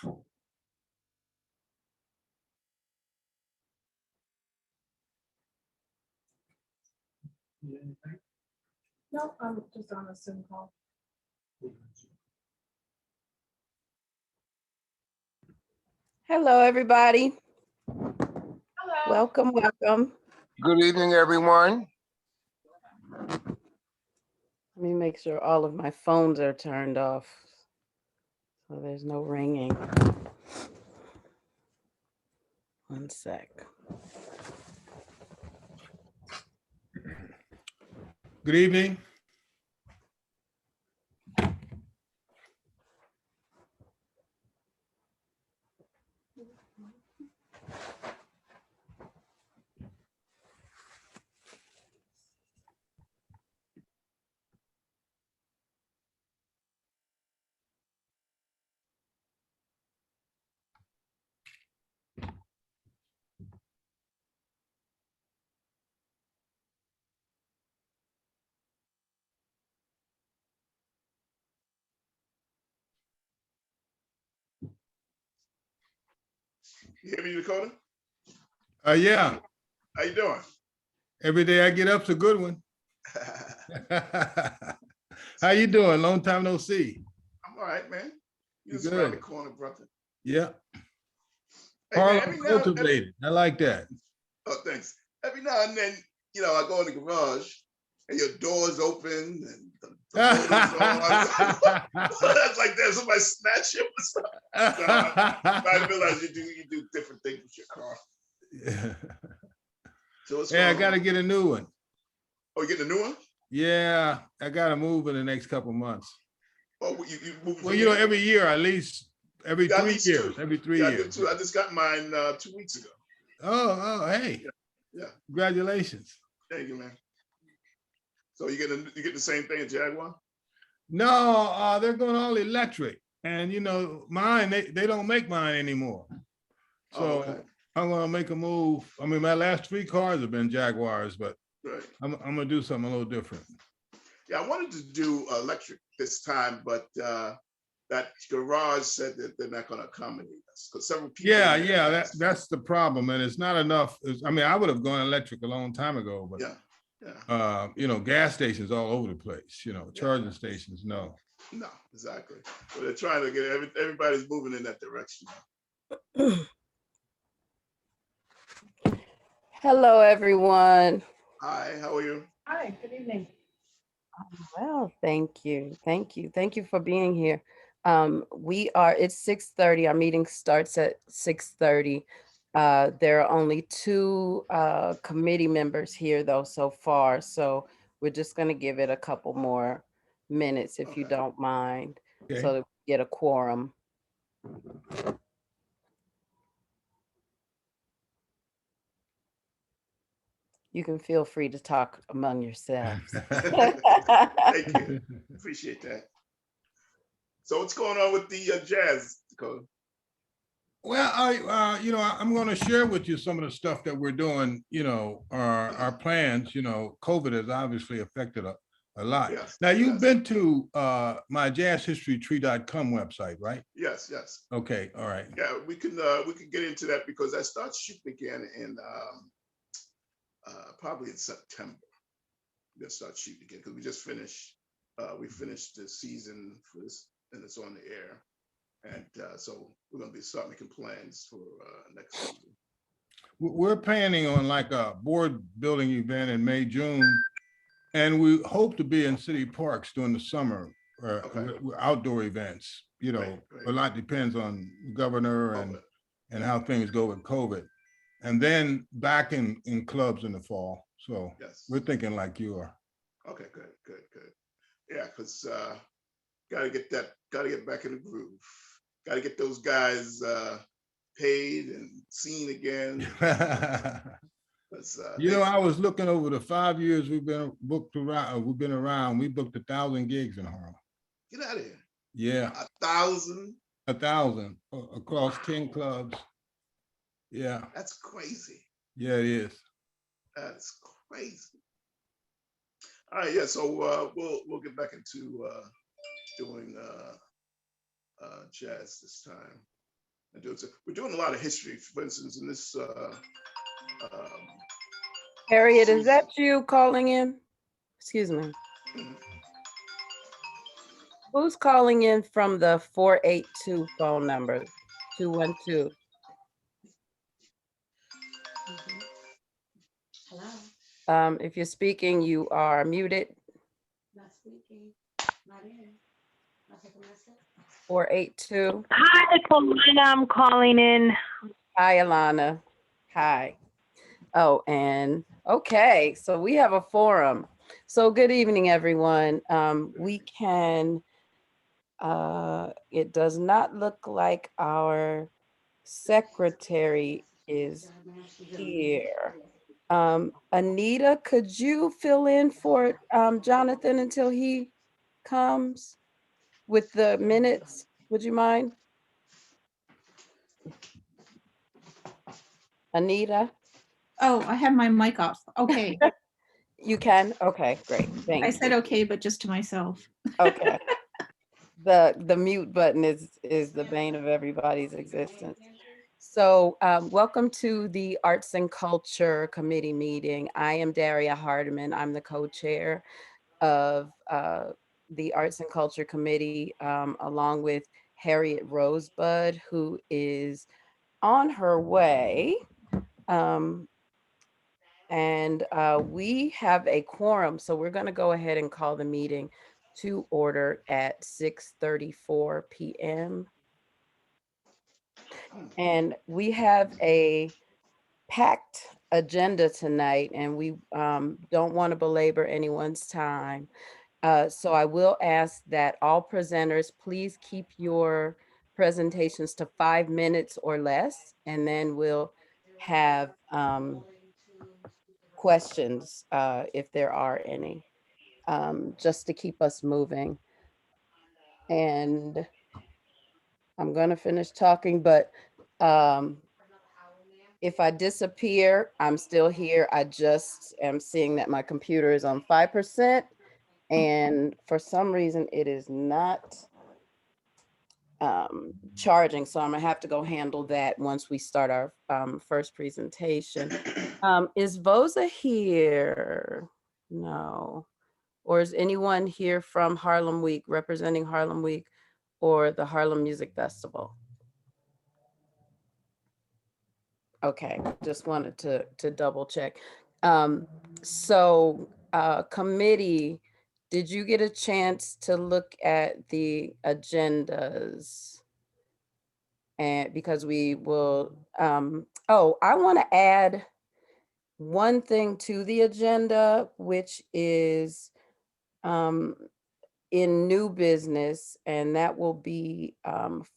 No, I'm just on a Zoom call. Hello, everybody. Hello. Welcome, welcome. Good evening, everyone. Let me make sure all of my phones are turned off so there's no ringing. One sec. Good evening. You hear me, Dakota? Yeah, How you doing? every day I get up's a good one. How you doing? Long time no see. I'm all right, man. You You just around the good? corner, brother. Yeah. Hey, man, Harlem every now, cultivated. I like that. oh, thanks. Every now and then, you know, I go in the garage and your door's open and the motor's on. That's like that. Somebody snatch you or something. I realize you do different things with your car. So what's Yeah, I going got to on? get a new one. Oh, you getting a new one? Yeah, I got to move in the next couple months. Oh, you moving? Well, you know, every year, at least every Yeah, at 3 least years, two. every 3 Yeah, I do years. too. I just got mine 2 weeks ago. Oh, hey. Yeah. Congratulations. Thank you, man. So you get the same thing at Jaguar? No, they're going all electric. And, you know, mine, they don't make mine anymore. So Oh, okay. I'm going to make a move. I mean, my last 3 cars have been Jaguars, but Right. I'm going to do something a little different. Yeah, I wanted to do electric this time, but that garage said that they're not going to accommodate us because several people. Yeah, that's the problem. And it's not enough. I mean, I would have gone electric a long time ago, but you know, gas stations all over the place, you know, charging stations, no. No, exactly. But they're trying to get everybody's moving in that direction. Hello, everyone. Hi, how are you? Hi, good evening. Well, thank you. Thank you. Thank you for being here. It's 6:30. Our meeting starts at 6:30. There are only 2 committee members here though so far. So we're just going to give it a couple more minutes if you Okay. don't mind, Okay. so that we get a quorum. You can feel free to talk among yourselves. Thank you. Appreciate that. So what's going on with the jazz, Dakota? Well, you know, I'm going to share with you some of the stuff that we're doing, you know, our plans. You know, COVID has obviously affected a lot. Yes. Now, you've Yes. been to my jazzhistorytree.com website, right? Yes. Yes. Okay. All right. Yeah, we can get into that because I start shooting again in probably in September. We'll start shooting again because we just finished. We finished the season for this, and it's on the air. And so we're going to start making plans for next season. We're planning on like a board building event in May, June, and we hope to be in city parks during the summer. With outdoor events. You know, Right. a lot depends on the governor and how things go with COVID. And then back in clubs in the fall. So we're thinking like you are. Okay, good. Yeah, because gotta get back in the groove. Gotta get those guys paid and seen again. You know, I was looking over the 5 years we've been booked around. We've been around. We booked 1,000 gigs in Harlem. Get out of here. Yeah. 1,000. 1,000 across 10 clubs. Yeah. That's crazy. Yeah, it is. That's crazy. All right, yeah. So we'll get back into doing jazz this time. I do it. So we're doing a lot of history. For instance, in this, Harriet, is that you calling in? Excuse me. mhm. Who's calling in from the 482 phone number, 212? Hello, If you're speaking, you are muted. not speaking, not in. I'll take a message. 482. Hi, Kalina. I'm calling in. Hi, Alana. Hi. Oh, and okay, so we have a forum. So good evening, everyone. We can, it does not look like our secretary is here. Anita, could you fill in for Jonathan until he comes with the minutes? Would you mind? Anita, Oh, I have my mic off. Okay. you can? Okay, great. I Thank said you. okay, but just to myself. Okay. The mute button is the bane of everybody's existence. So welcome to the Arts and Culture Committee meeting. I am Daria Hardiman. I'm the co-chair of the Arts and Culture Committee, along with Harriet Rosebud, who is on her way. And we have a quorum, so we're going to go ahead and call the meeting to order at 6:34 p.m. And we have a packed agenda tonight, and we don't want to belabor anyone's time. So I will ask that all presenters please keep your presentations to 5 minutes or less, and then we'll have questions if there are any, just to keep us moving. And I'm going to finish talking, but if I disappear, I'm still here. I just am seeing that my computer is on 5%, and for some reason it is not charging. So I'm gonna have to go handle that once we start our first presentation. Is Vosa here? No. Or is anyone here from Harlem Week, representing Harlem Week or the Harlem Music Festival? Okay, just wanted to double check. So committee, did you get a chance to look at the agendas? And because we will, oh, I want to add one thing to the agenda, which is in new business, and that will be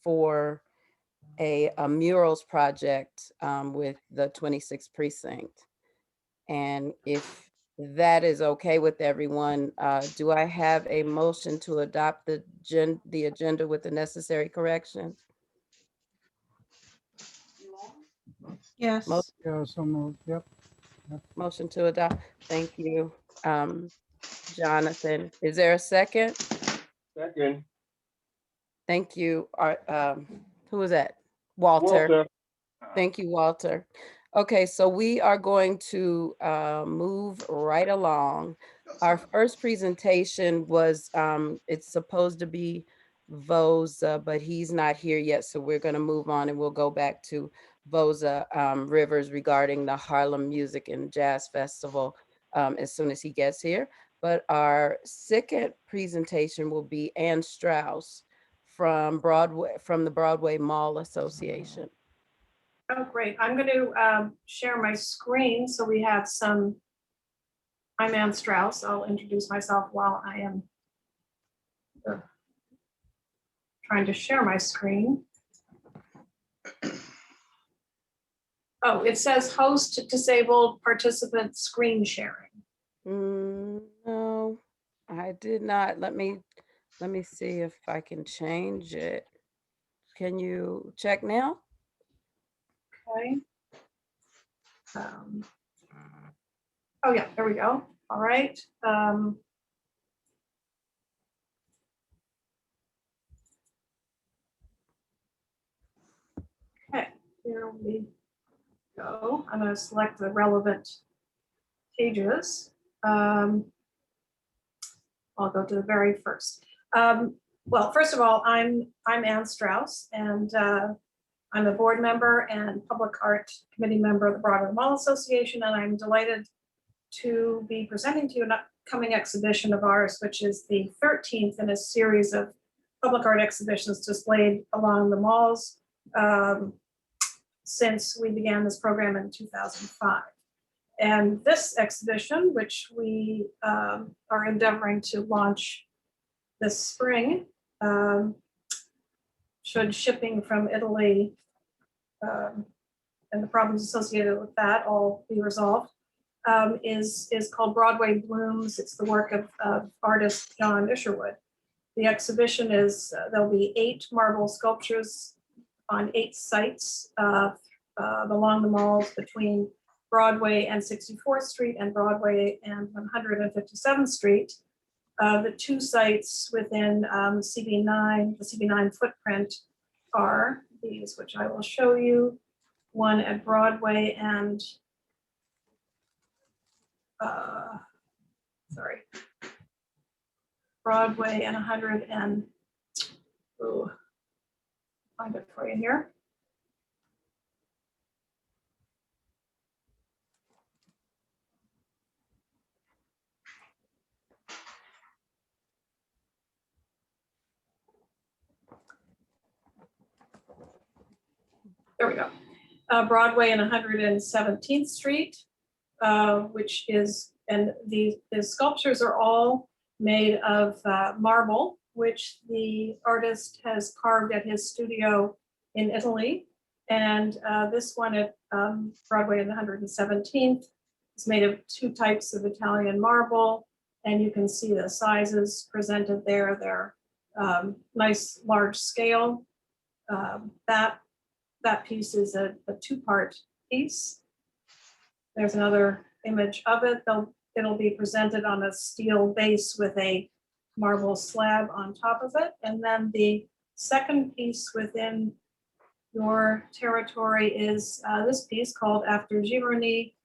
for a murals project with the 26th precinct. And if that is okay with everyone, do I have a motion to adopt the agenda with the necessary corrections? Yes. Yeah, so moved, yep. Motion to adopt. Thank you, Jonathan. Is there a second? Second. Thank you. Who was that? Walter. Thank you, Walter. Okay, so we are going to move right along. Our first presentation was, it's supposed to be Vosa, but he's not here yet. So we're going to move on and we'll go back to Vosa Rivers regarding the Harlem Music and Jazz Festival as soon as he gets here. But our second presentation will be Ann Strauss from the Broadway Mall Association. Oh, great. I'm going to share my screen so we have some. I'm Ann Strauss. I'll introduce myself while I am trying to share my screen. Oh, it says host disabled participant screen sharing. No, I did not. Let me see if I can change it. Can you check now? Okay. Oh yeah, there we go. All right. here we go. I'm going to select the relevant pages. I'll go to the very first. Well, first of all, I'm Ann Strauss, and I'm a board member and public art committee member of the Broadway Mall Association, and I'm delighted to be presenting to you an upcoming exhibition of ours, which is the 13th in a series of public art exhibitions displayed along the malls since we began this program in 2005. And this exhibition, which we are endeavoring to launch this spring, should shipping from Italy and the problems associated with that all be resolved, is called Broadway Blooms. It's the work of artist John Isherwood. The exhibition is, there'll be 8 marble sculptures on 8 sites along the malls between Broadway and 64th Street and Broadway and 157th Street. The 2 sites within CB9, the CB9 footprint are these, which I will show you. One at Broadway and, Broadway and 100 and, find it for you here. There we go. Broadway and 117th Street, which is, and the sculptures are all made of marble, which the artist has carved at his studio in Italy. And this one at Broadway and 117th is made of 2 types of Italian marble. And you can see the sizes presented there. They're nice, large scale. That piece is a 2-part piece. There's another image of it. It'll be presented on a steel base with a marble slab on top of it. And then the second piece within your territory is this piece called After Gironi,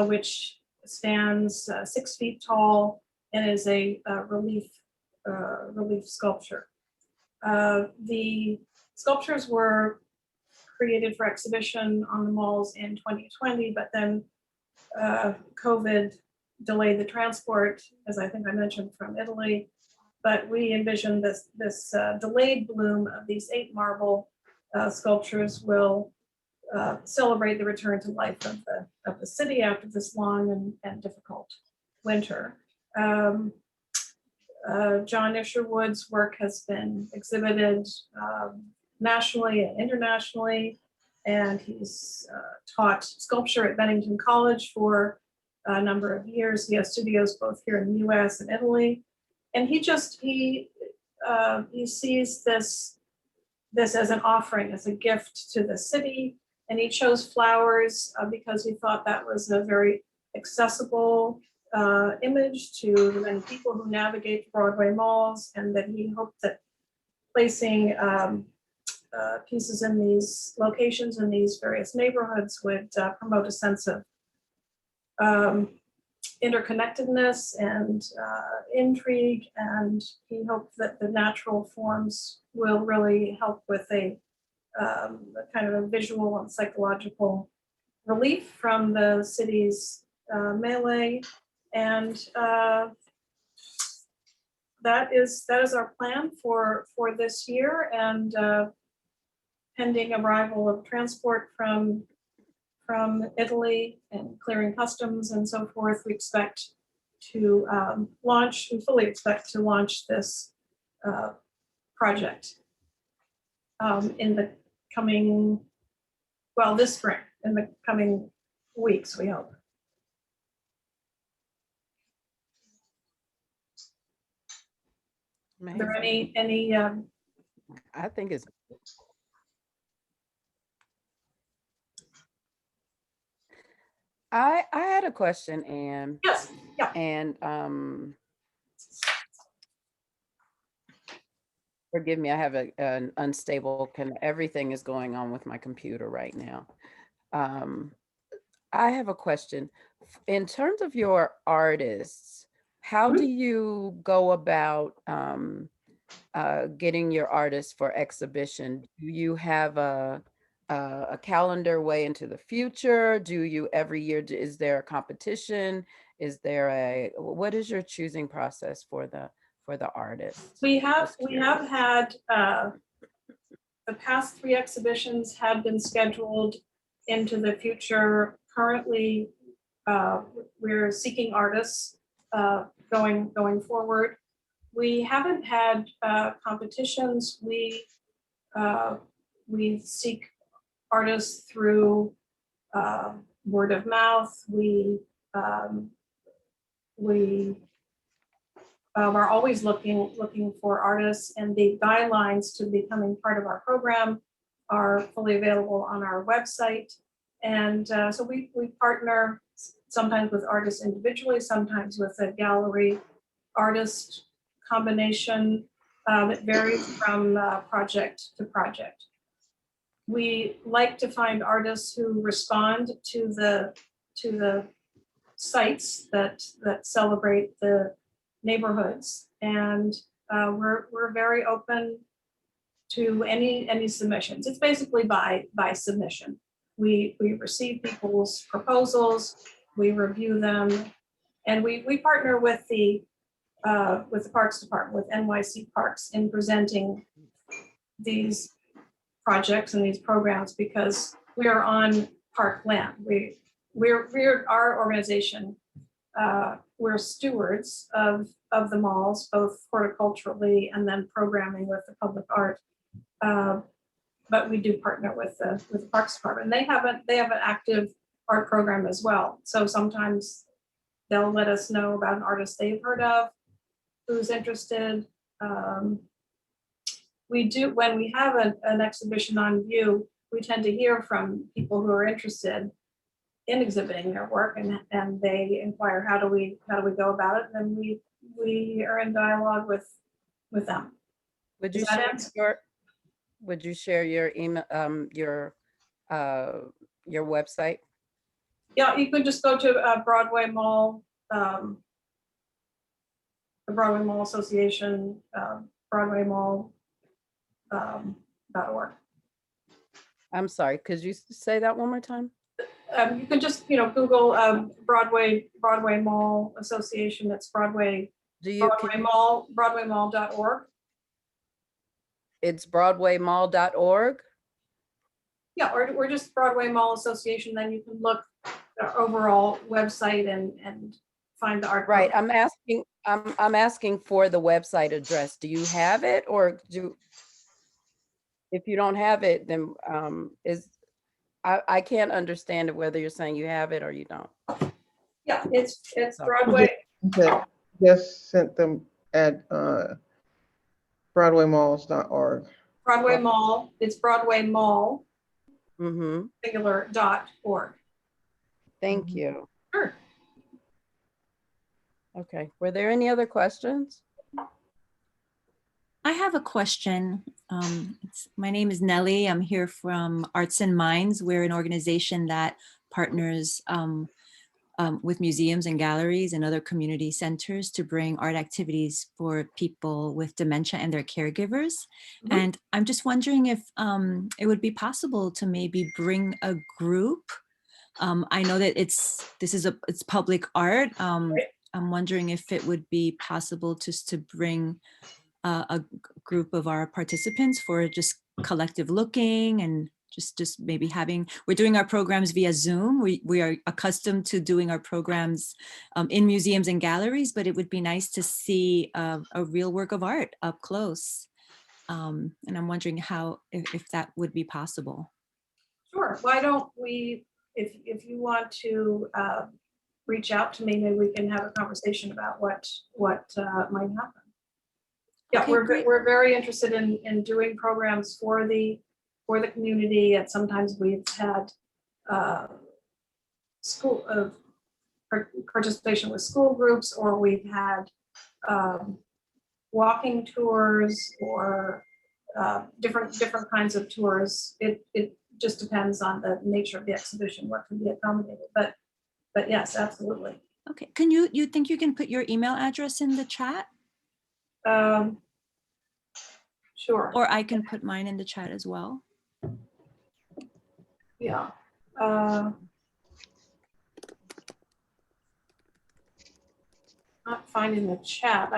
which stands 6 feet tall and is a relief sculpture. The sculptures were created for exhibition on the malls in 2020, but then COVID delayed the transport, as I think I mentioned, from Italy. But we envision this delayed bloom of these 8 marble sculptures will celebrate the return to life of the city after this long and difficult winter. John Isherwood's work has been exhibited nationally and internationally, and he's taught sculpture at Bennington College for a number of years. He has studios both here in the US and Italy. And he sees this as an offering, as a gift to the city. And he chose flowers because he thought that was a very accessible image to the many people who navigate Broadway malls, and that he hoped that placing pieces in these locations in these various neighborhoods would promote a sense of interconnectedness and intrigue, and he hoped that the natural forms will really help with a kind of a visual and psychological relief from the city's melee. And that is our plan for this year. And pending arrival of transport from Italy and clearing customs and so forth, we expect to we fully expect to launch this project in the coming, this spring, in the coming weeks, we hope. Are there any I think it's I had a question, Anne. yes, yeah. And Forgive me, I have an unstable, everything is going on with my computer right now. I have a question. In terms of your artists, how do you go about getting your artists for exhibition? Do you have a calendar way into the future? Do you every year, is there a competition? Is there what is your choosing process for the artists? We have Just curious. had, the past 3 exhibitions have been scheduled into the future. Currently, we're seeking artists going forward. We haven't had competitions. We seek artists through word of mouth. We are always looking for artists, and the guidelines to becoming part of our program are fully available on our website. And so we partner sometimes with artists individually, sometimes with a gallery artist combination. It varies from project to project. We like to find artists who respond to the sites that celebrate the neighborhoods, and we're very open to any submissions. It's basically by submission. We receive people's proposals, we review them, and we partner with the Parks Department, with NYC Parks, in presenting these projects and these programs, because we are on park land. We're our organization. We're stewards of the malls, both horticulturally and then programming with the public art. But we do partner with the Parks Department. They have an active art program as well. So sometimes they'll let us know about an artist they've heard of who's interested. We do, when we have an exhibition on view, we tend to hear from people who are interested in exhibiting their work, and they inquire, how do we go about it? And then we are in dialogue with them. Would Does you that share answer? would you share your email, your website? Yeah, you could just go to Broadway Mall, the Broadway Mall Association, broadwaymall.org. I'm sorry, could you say that one more time? You can just, Google Broadway Mall Association. It's Broadway Mall, broadwaymall.org. It's broadwaymall.org? Yeah, or just Broadway Mall Association, then you can look at our overall website and find the art. Right, program. I'm asking for the website address. Do you have it, or if you don't have it, then I can't understand it, whether you're saying you have it or you don't. Yeah, it's So- Broadway. Just sent them at broadwaymalls.org. Broadway Mall, it's Broadway Mall, Mm-hmm. singular.org. Thank you. Sure. Okay, were there any other questions? I have a question. My name is Nellie. I'm here from Arts and Minds. We're an organization that partners with museums and galleries and other community centers to bring art activities for people with dementia and their caregivers. Mhm. And I'm just wondering if it would be possible to maybe bring a group. I know that it's public art. I'm wondering if it would be possible just to bring a group of our participants for just collective looking and just maybe we're doing our programs via Zoom. We are accustomed to doing our programs in museums and galleries, but it would be nice to see a real work of art up close. And I'm wondering if that would be possible. Sure. Why don't we, if you want to reach out to me, maybe we can have a conversation about what might happen. Yeah, Okay, great. we're very interested in doing programs for the community, and sometimes we've had participation with school groups, or we've had walking tours or different kinds of tours. It just depends on the nature of the exhibition, what can be accommodated. But yes, absolutely. Okay, can you think you can put your email address in the chat? Sure. Or I can put mine in the chat as well. Yeah. Not finding the chat.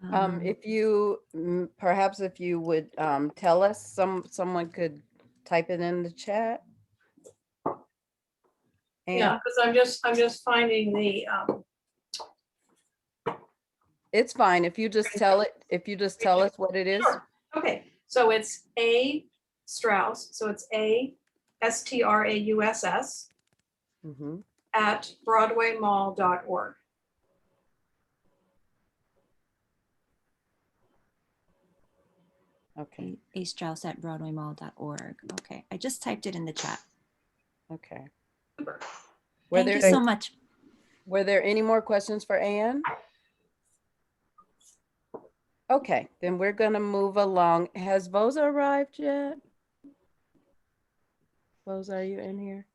If you, perhaps if you would tell us, someone could type it in the chat. Yeah, And because I'm just finding the it's fine if you just tell it, if you just tell us what it is. Sure. Okay, so it's A Strauss, so it's ASTRAUSS Mhm. at broadwaymall.org. Okay, astrauss@broadwaymall.org. Okay, I just typed it in the chat. okay. Super. Were Thank you there, so much. were there any more questions for Anne? Okay, then we're gonna move along. Has Voza arrived yet? Voza, are you in here?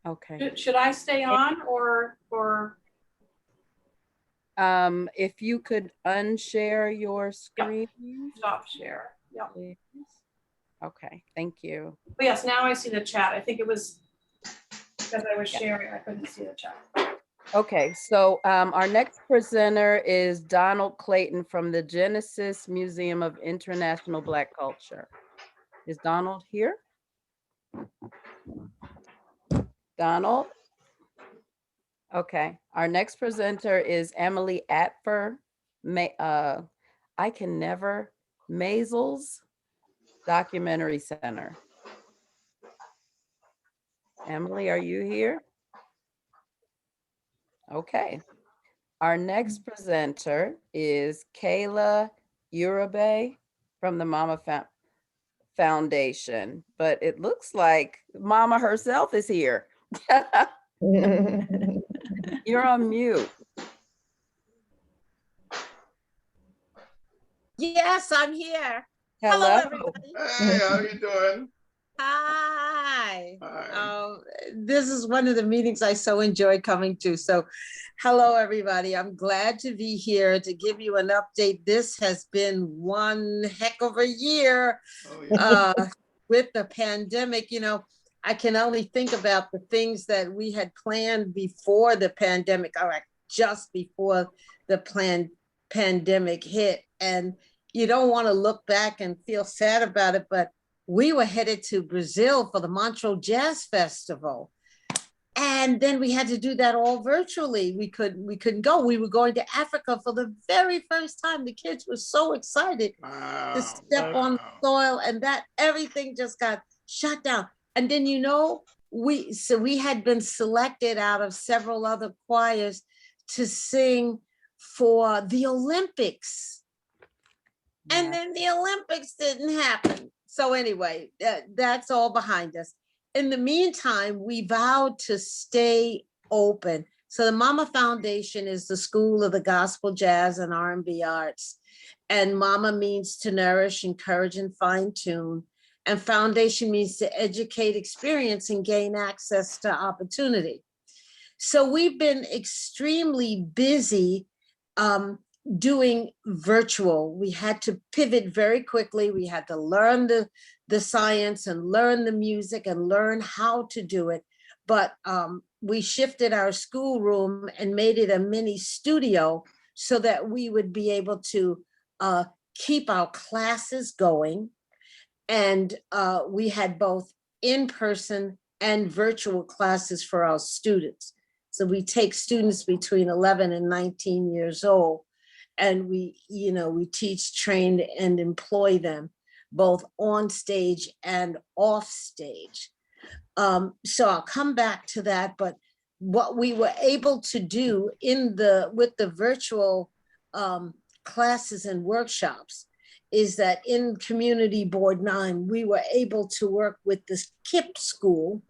Okay. Should I stay on or If you could unshare your screen, stop share? Yeah. please. Okay, thank you. But yes, now I see the chat. I think it was because I was Yeah. sharing, I couldn't see the chat. Okay, so our next presenter is Donald Clayton from the Genesis Museum of International Black Culture. Is Donald here? Donald? Okay, our next presenter is Emily Atfer, I Can Never, Maisels Documentary Center. Emily, are you here? Okay. Our next presenter is Kayla Urabe from the Mama Foundation, but it looks like Mama herself is here. You're on mute. Yes, I'm here. Hello. Everybody. Hey, how you doing? Hi. Hi. This is one of the meetings I so enjoy coming to. So, hello, everybody. I'm glad to be here to give you an update. This has been one heck of a year Oh, yeah. with the pandemic. You know, I can only think about the things that we had planned before the pandemic, or just before the pandemic hit. And you don't want to look back and feel sad about it, but we were headed to Brazil for the Montreux Jazz Festival. And then we had to do that all virtually. We couldn't go. We were going to Africa for the very first time. The kids were so excited to step on the soil, and that everything just got shut down. And then, you know, we had been selected out of several other choirs to sing for the Olympics. And then the Olympics didn't happen. So anyway, that's all behind us. In the meantime, we vowed to stay open. So the Mama Foundation is the School of the Gospel, Jazz, and R&B Arts. And Mama means to nourish, encourage, and fine-tune. And Foundation means to educate, experience, and gain access to opportunity. So we've been extremely busy doing virtual. We had to pivot very quickly. We had to learn the science and learn the music and learn how to do it. But we shifted our schoolroom and made it a mini studio so that we would be able to keep our classes going. And we had both in-person and virtual classes for our students. So we take students between 11 and 19 years old, and we teach, train, and employ them both on stage and off stage. So I'll come back to that, but what we were able to do with the virtual classes and workshops is that in Community Board 9, we were able to work with the KIPP school,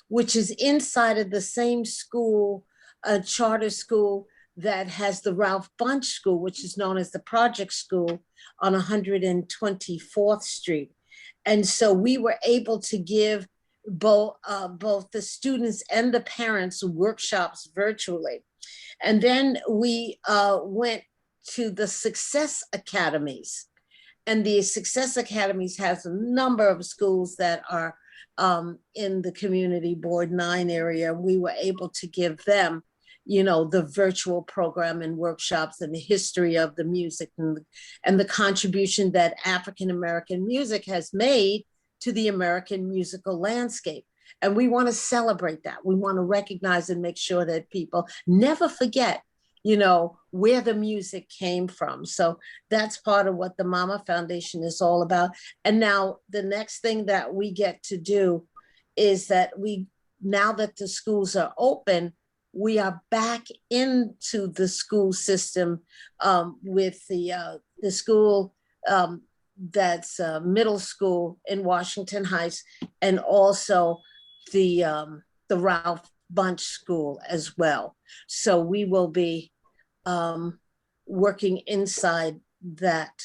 which is inside of the same school, a charter school that has the Ralph Bunche School, which is known as the Project School on 124th Street. And so we were able to give both the students and the parents workshops virtually. And then we went to the Success Academies. And the Success Academies has a number of schools that are in the Community Board 9 area. We were able to give them, you know, the virtual program and workshops and the history of the music and the contribution that African-American music has made to the American musical landscape. And we want to celebrate that. We want to recognize and make sure that people never forget, you know, where the music came from. So that's part of what the Mama Foundation is all about. And now the next thing that we get to do is that now that the schools are open, we are back into the school system with the school that's middle school in Washington Heights, and also the Ralph Bunche School as well. So we will be working inside that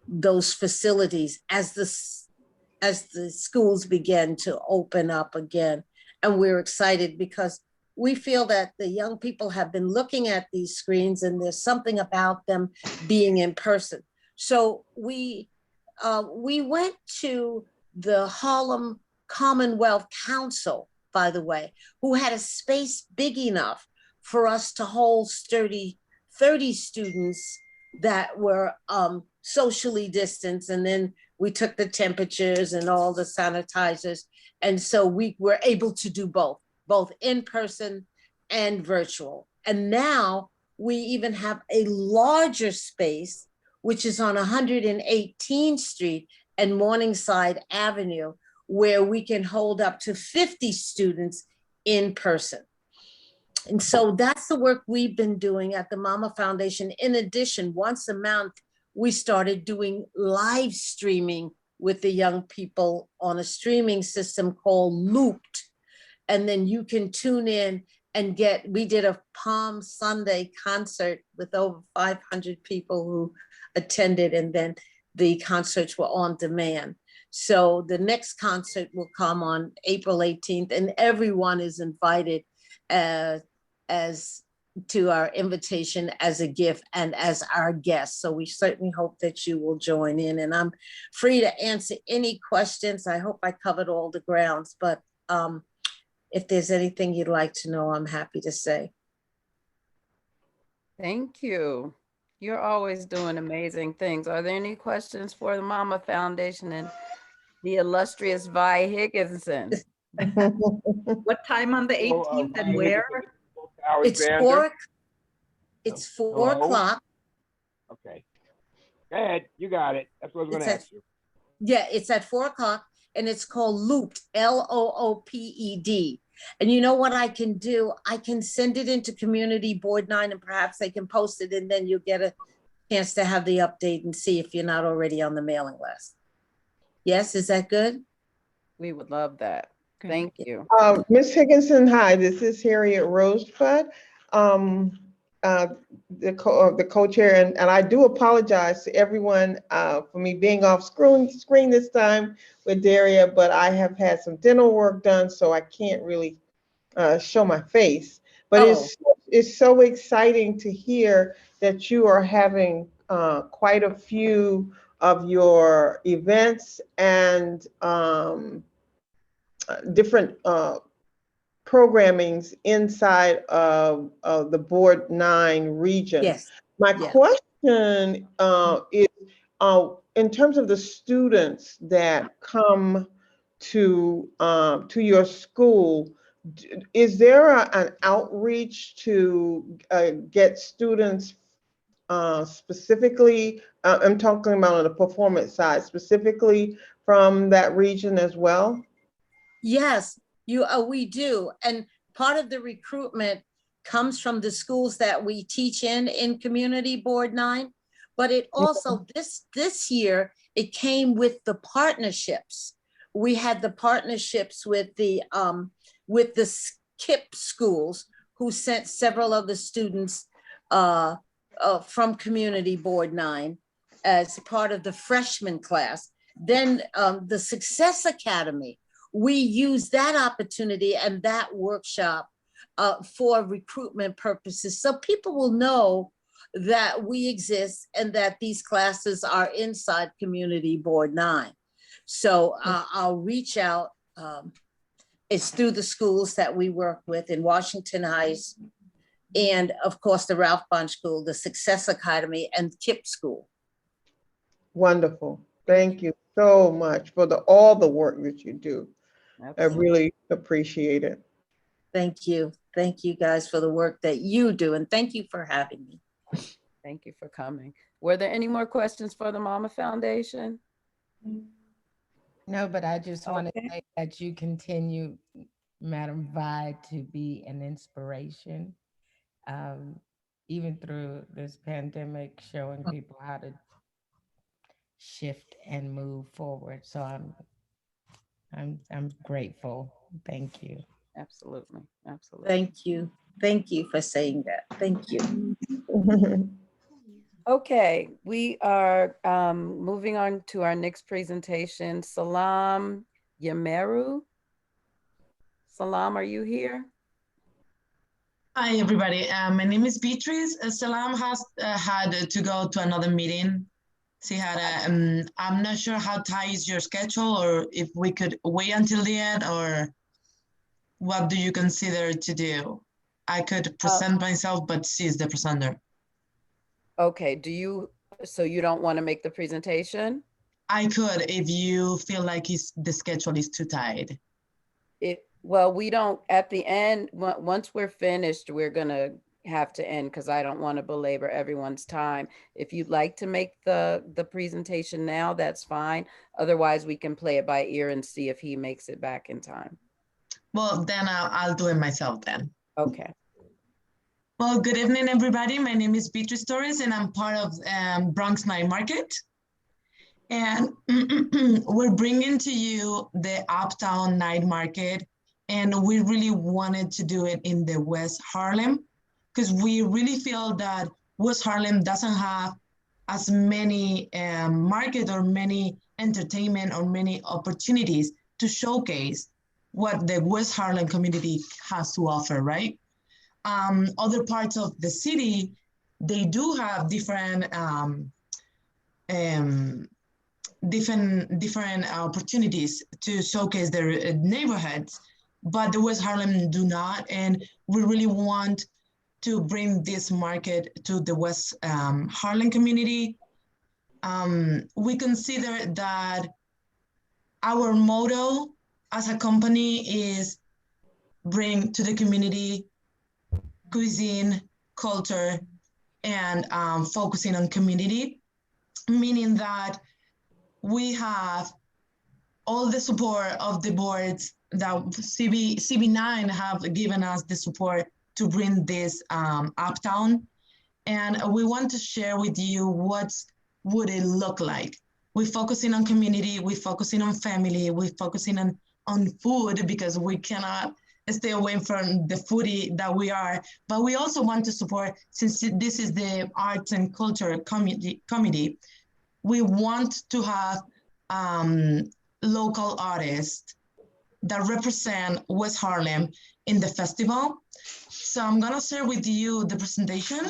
those facilities as the schools begin to open up again. And we're excited because we feel that the young people have been looking at these screens and there's something about them being in person. So we went to the Harlem Commonwealth Council, by the way, who had a space big enough for us to hold 30 students that were socially distanced. And then we took the temperatures and all the sanitizers. And so we were able to do both in person and virtual. And now we even have a larger space, which is on 118th Street and Morningside Avenue, where we can hold up to 50 students in person. And so that's the work we've been doing at the Mama Foundation. In addition, once a month, we started doing live streaming with the young people on a streaming system called Looped. And then you can tune in and we did a Palm Sunday concert with over 500 people who attended, and then the concerts were on demand. So the next concert will come on April 18th, and everyone is invited as to our invitation as a gift and as our guest. So we certainly hope that you will join in, and I'm free to answer any questions. I hope I covered all the grounds, but if there's anything you'd like to know, I'm happy to say. Thank you. You're always doing amazing things. Are there any questions for the Mama Foundation and the illustrious Vi Higginson? What time on the 18th and where? It's Alexander? it's 4 o'clock. Okay. Go ahead. You got it. That's what I was going to ask you. Yeah, it's at 4 o'clock, and it's called Looped, Looped. And you know what I can do? I can send it into Community Board 9, and perhaps they can post it, and then you'll get a chance to have the update and see if you're not already on the mailing list. Yes, is that good? We would love that. Thank you. Ms. Higginson, hi, this is Harriet Rosebud, the co-chair, and I do apologize to everyone for me being off screen this time with Daria, but I have had some dental work done, so I can't really show my face. But it's so exciting to hear that you are having quite a few of your events and different programmings inside of the Board 9 region. Yes. My question is, in terms of the students that come to your school, is there an outreach to get students specifically, I'm talking about on the performance side, specifically from that region as well? Yes, we do. And part of the recruitment comes from the schools that we teach in Community Board 9. But it also, this year, it came with the partnerships. We had the partnerships with the SKIP schools, who sent several of the students from Community Board 9 as part of the freshman class. Then the Success Academy, we use that opportunity and that workshop for recruitment purposes. So people will know that we exist and that these classes are inside Community Board 9. So I'll reach out. It's through the schools that we work with in Washington Heights, and of course the Ralph Bond School, the Success Academy, and KIPP School. Wonderful. Thank you so much for all the work that you do. I really appreciate it. Thank you. Thank you guys for the work that you do, and thank you for having me. Thank you for coming. Were there any more questions for the Mama Foundation? No, but I just want to Okay. say that you continue, Madam Vi, to be an inspiration, even through this pandemic, showing people how to shift and move forward. So I'm grateful. Thank you. Absolutely, absolutely. Thank you. Thank you for saying that. Thank you. Okay, we are moving on to our next presentation. Salam Yameru. Salam, are you here? Hi, everybody. My name is Beatrice. Salam has had to go to another meeting. She had a, I'm not sure how tight is your schedule, or if we could wait until the end, or what do you consider to do? I could present myself, but she's the presenter. Okay, so you don't want to make the presentation? I could, if you feel like the schedule is too tight. Well, we don't, at the end, once we're finished, we're gonna have to end because I don't want to belabor everyone's time. If you'd like to make the presentation now, that's fine. Otherwise, we can play it by ear and see if he makes it back in time. Well, then I'll do it myself then. Okay. Well, good evening, everybody. My name is Beatrice Torres, and I'm part of Bronx Night Market. And we're bringing to you the Uptown Night Market, and we really wanted to do it in the West Harlem because we really feel that West Harlem doesn't have as many market or many entertainment or many opportunities to showcase what the West Harlem community has to offer, right? Other parts of the city, they do have different opportunities to showcase their neighborhoods, but the West Harlem do not, and we really want to bring this market to the West Harlem community. We consider that our motto as a company is bring to the community cuisine, culture, and focusing on community, meaning that we have all the support of the boards that CB9 have given us the support to bring this uptown. And we want to share with you what would it look like. We're focusing on community, we're focusing on family, we're focusing on food because we cannot stay away from the foodie that we are, but we also want to support, since this is the arts and culture committee, we want to have local artists that represent West Harlem in the festival. So I'm gonna share with you the presentation.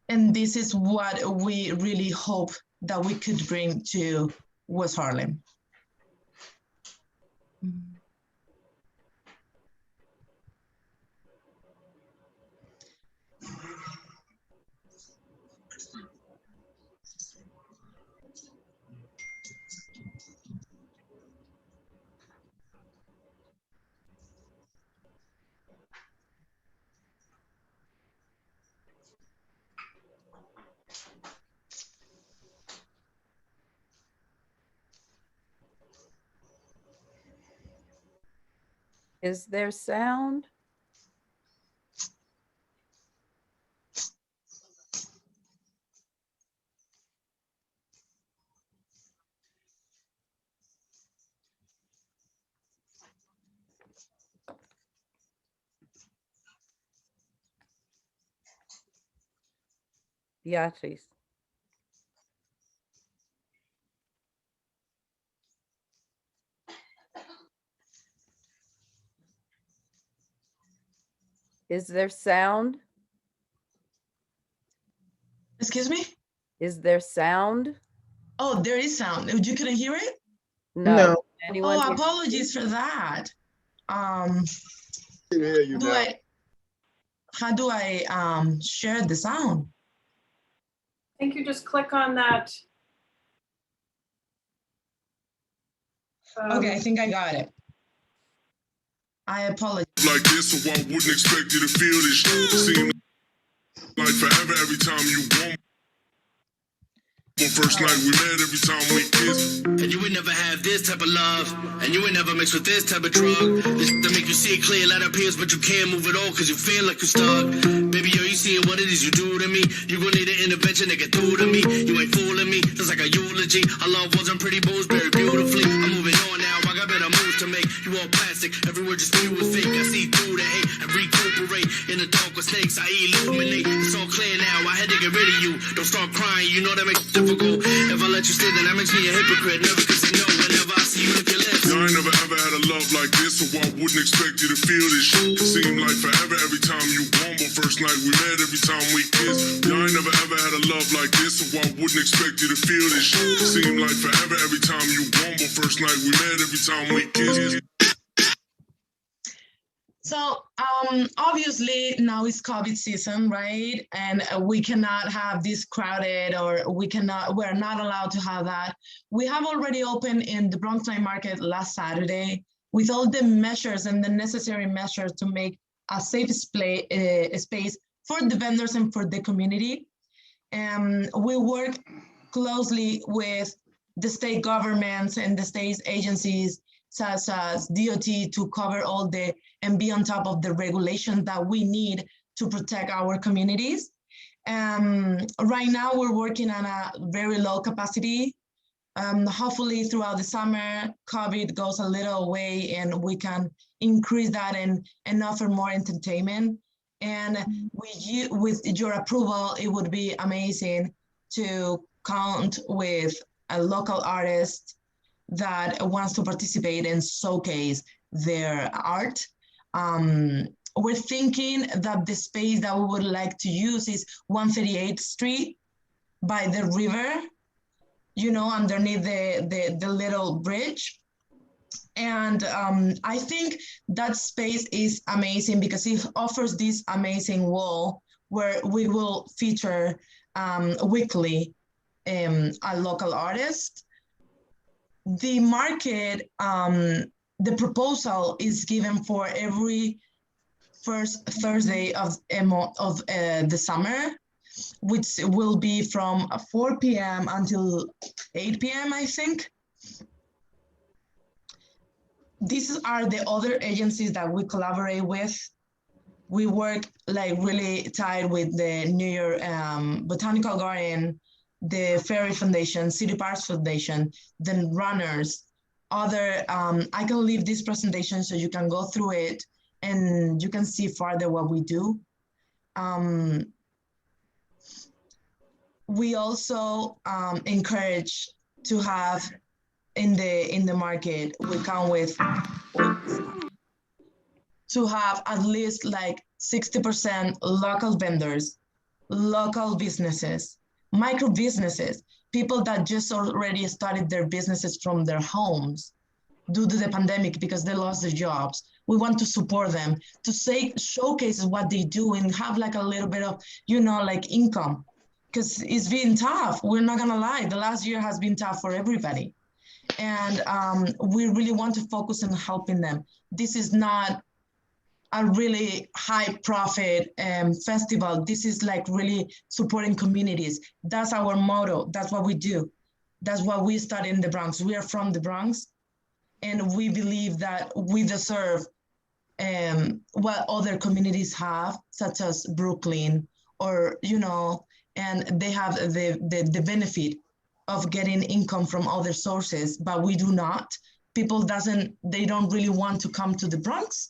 And this is what we really hope that we could bring to West Harlem. Is there sound? Beatrice. Is there sound? Excuse me? Is there sound? Oh, there is sound. You couldn't hear it? No. No. Anyone Oh, hear- apologies for that. Can hear you now. How do I share the sound? I think you just click on that. Okay, I think I got it. I apologize. Like this, so I wouldn't expect you to feel this shit. Seem like forever every time you want. First night we met, every time we kissed. And you would never have this type of love. And you would never mix with this type of drug. This to make you see it clear, light up peers, but you can't move it all cause you feel like you're stuck. Baby, yo, you seeing what it is you do to me. You gon' need an intervention to get through to me. You ain't fooling me, just like a eulogy. Our love wasn't pretty, but was buried beautifully. I'm moving on now, I got better moves to make. You all plastic, every word just spewed was fake. I see through the hate and recuperate. In the dark with snakes, I illuminate. It's all clear now, I had to get rid of you. Don't start crying, you know that makes it difficult. If I let you stay, then that makes me a hypocrite. Never could say no whenever I see you lick your lips. I ain't never ever had a love like this, so I wouldn't expect you to feel this shit. Seem like forever every time you want, but first night we met, every time we kissed. I ain't never ever had a love like this, so I wouldn't expect you to feel this shit. Seem like forever every time you want, but first night we met, every time we kissed. So obviously now is COVID season, right? And we cannot have this crowded, or we're not allowed to have that. We have already opened in the Bronx Night Market last Saturday with all the measures and the necessary measures to make a safe space for the vendors and for the community. We work closely with the state governments and the state agencies such as DOT to cover all the and be on top of the regulations that we need to protect our communities. Right now we're working on a very low capacity. Hopefully throughout the summer, COVID goes a little away and we can increase that and offer more entertainment. And with your approval, it would be amazing to count with a local artist that wants to participate and showcase their art. We're thinking that the space that we would like to use is 138th Street by the river, you know, underneath the little bridge. And I think that space is amazing because it offers this amazing wall where we will feature weekly a local artist. The market, the proposal is given for every first Thursday of the summer, which will be from 4 p.m. until 8 p.m., I think. These are the other agencies that we collaborate with. We work like really tight with the New York Botanical Garden, the Ferry Foundation, City Parks Foundation, the runners, other, I can leave this presentation so you can go through it and you can see further what we do. We also encourage to have in the market, we come with to have at least like 60% local vendors, local businesses, micro businesses, people that just already started their businesses from their homes due to the pandemic because they lost their jobs. We want to support them, to showcase what they do and have like a little bit of, you know, like income, because it's been tough. We're not gonna lie, the last year has been tough for everybody. And we really want to focus on helping them. This is not a really high profit festival. This is like really supporting communities. That's our motto. That's what we do. That's what we started in the Bronx. We are from the Bronx, and we believe that we deserve what other communities have, such as Brooklyn, or, you know, and they have the benefit of getting income from other sources, but we do not. People they don't really want to come to the Bronx.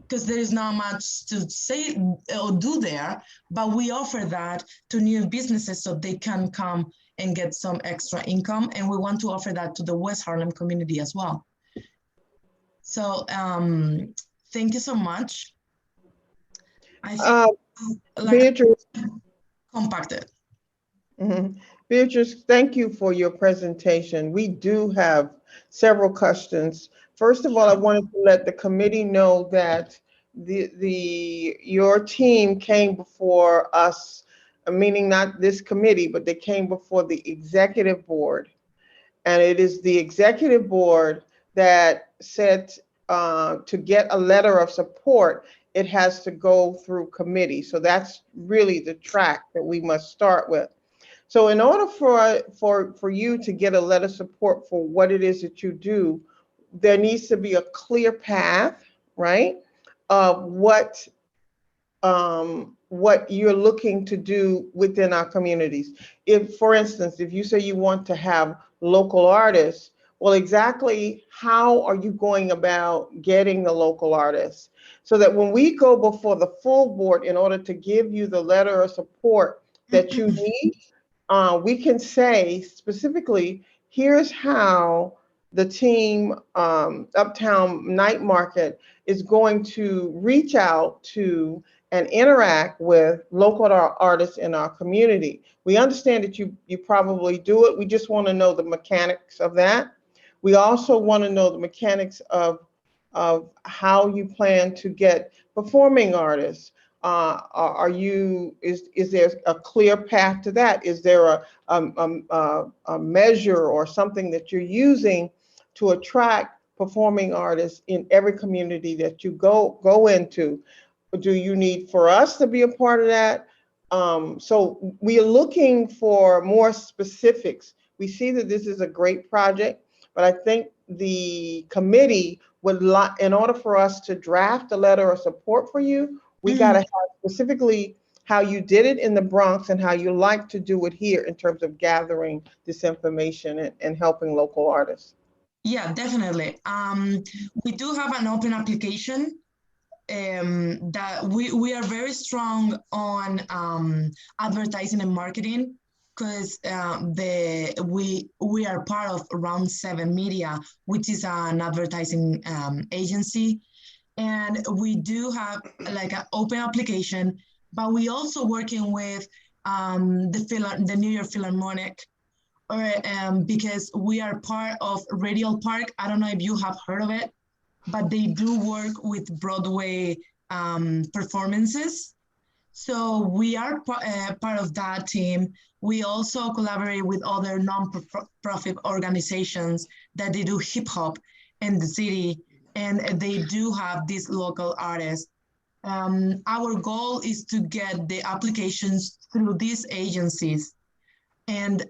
because there is not much to say or do there, but we offer that to new businesses so they can come and get some extra income. And we want to offer that to the West Harlem community as well. So thank you so much. I think Beatrice. Compacted. Beatrice, thank you for your presentation. We do have several questions. First of all, I wanted to let the committee know that your team came before us, meaning not this committee, but they came before the executive board. And it is the executive board that said to get a letter of support, it has to go through committee. So that's really the track that we must start with. So in order for you to get a letter of support for what it is that you do, there needs to be a clear path, right, of what you're looking to do within our communities. If, for instance, if you say you want to have local artists, well, exactly how are you going about getting the local artists? So that when we go before the full board in order to give you the letter of support that you need, we can say specifically, here's how the team Uptown Night Market is going to reach out to and interact with local artists in our community. We understand that you probably do it. We just want to know the mechanics of that. We also want to know the mechanics of how you plan to get performing artists. Is there a clear path to that? Is there a measure or something that you're using to attract performing artists in every community that you go into? Do you need for us to be a part of that? So we are looking for more specifics. We see that this is a great project, but I think the committee would like, in order for us to draft a letter of support for you, we got to have specifically how you did it in the Bronx and how you like to do it here in terms of gathering this information and helping local artists. Yeah, definitely. We do have an open application that we are very strong on advertising and marketing, because we are part of Round 7 Media, which is an advertising agency. And we do have like an open application, but we also working with the New York Philharmonic, because we are part of Radial Park. I don't know if you have heard of it, but they do work with Broadway performances. So we are part of that team. We also collaborate with other non-profit organizations that they do hip hop in the city, and they do have these local artists. Our goal is to get the applications through these agencies and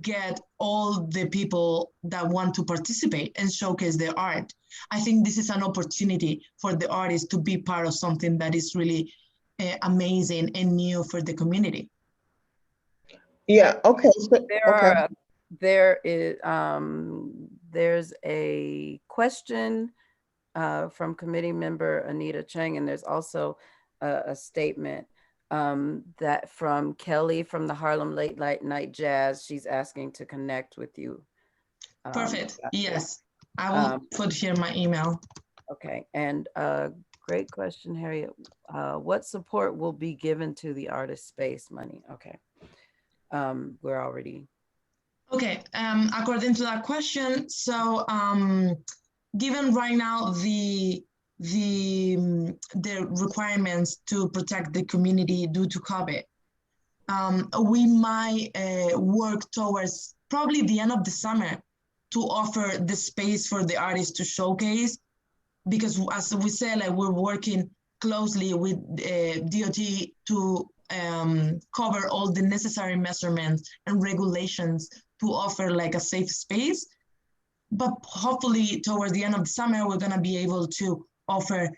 get all the people that want to participate and showcase their art. I think this is an opportunity for the artists to be part of something that is really amazing and new for the community. Yeah, okay. There's a question from committee member Anita Chang, and there's also a statement that from Kelly from the Harlem Late Night Jazz. She's asking to connect with you. Perfect. Yes, I will put here my email. Okay, and great question, Harriet. What support will be given to the artist space money? Okay, we're already. Okay, according to that question, so given right now the requirements to protect the community due to COVID, we might work towards probably the end of the summer to offer the space for the artists to showcase, because as we said, like, we're working closely with DOT to cover all the necessary measurements and regulations to offer like a safe space. But hopefully towards the end of the summer, we're gonna be able to offer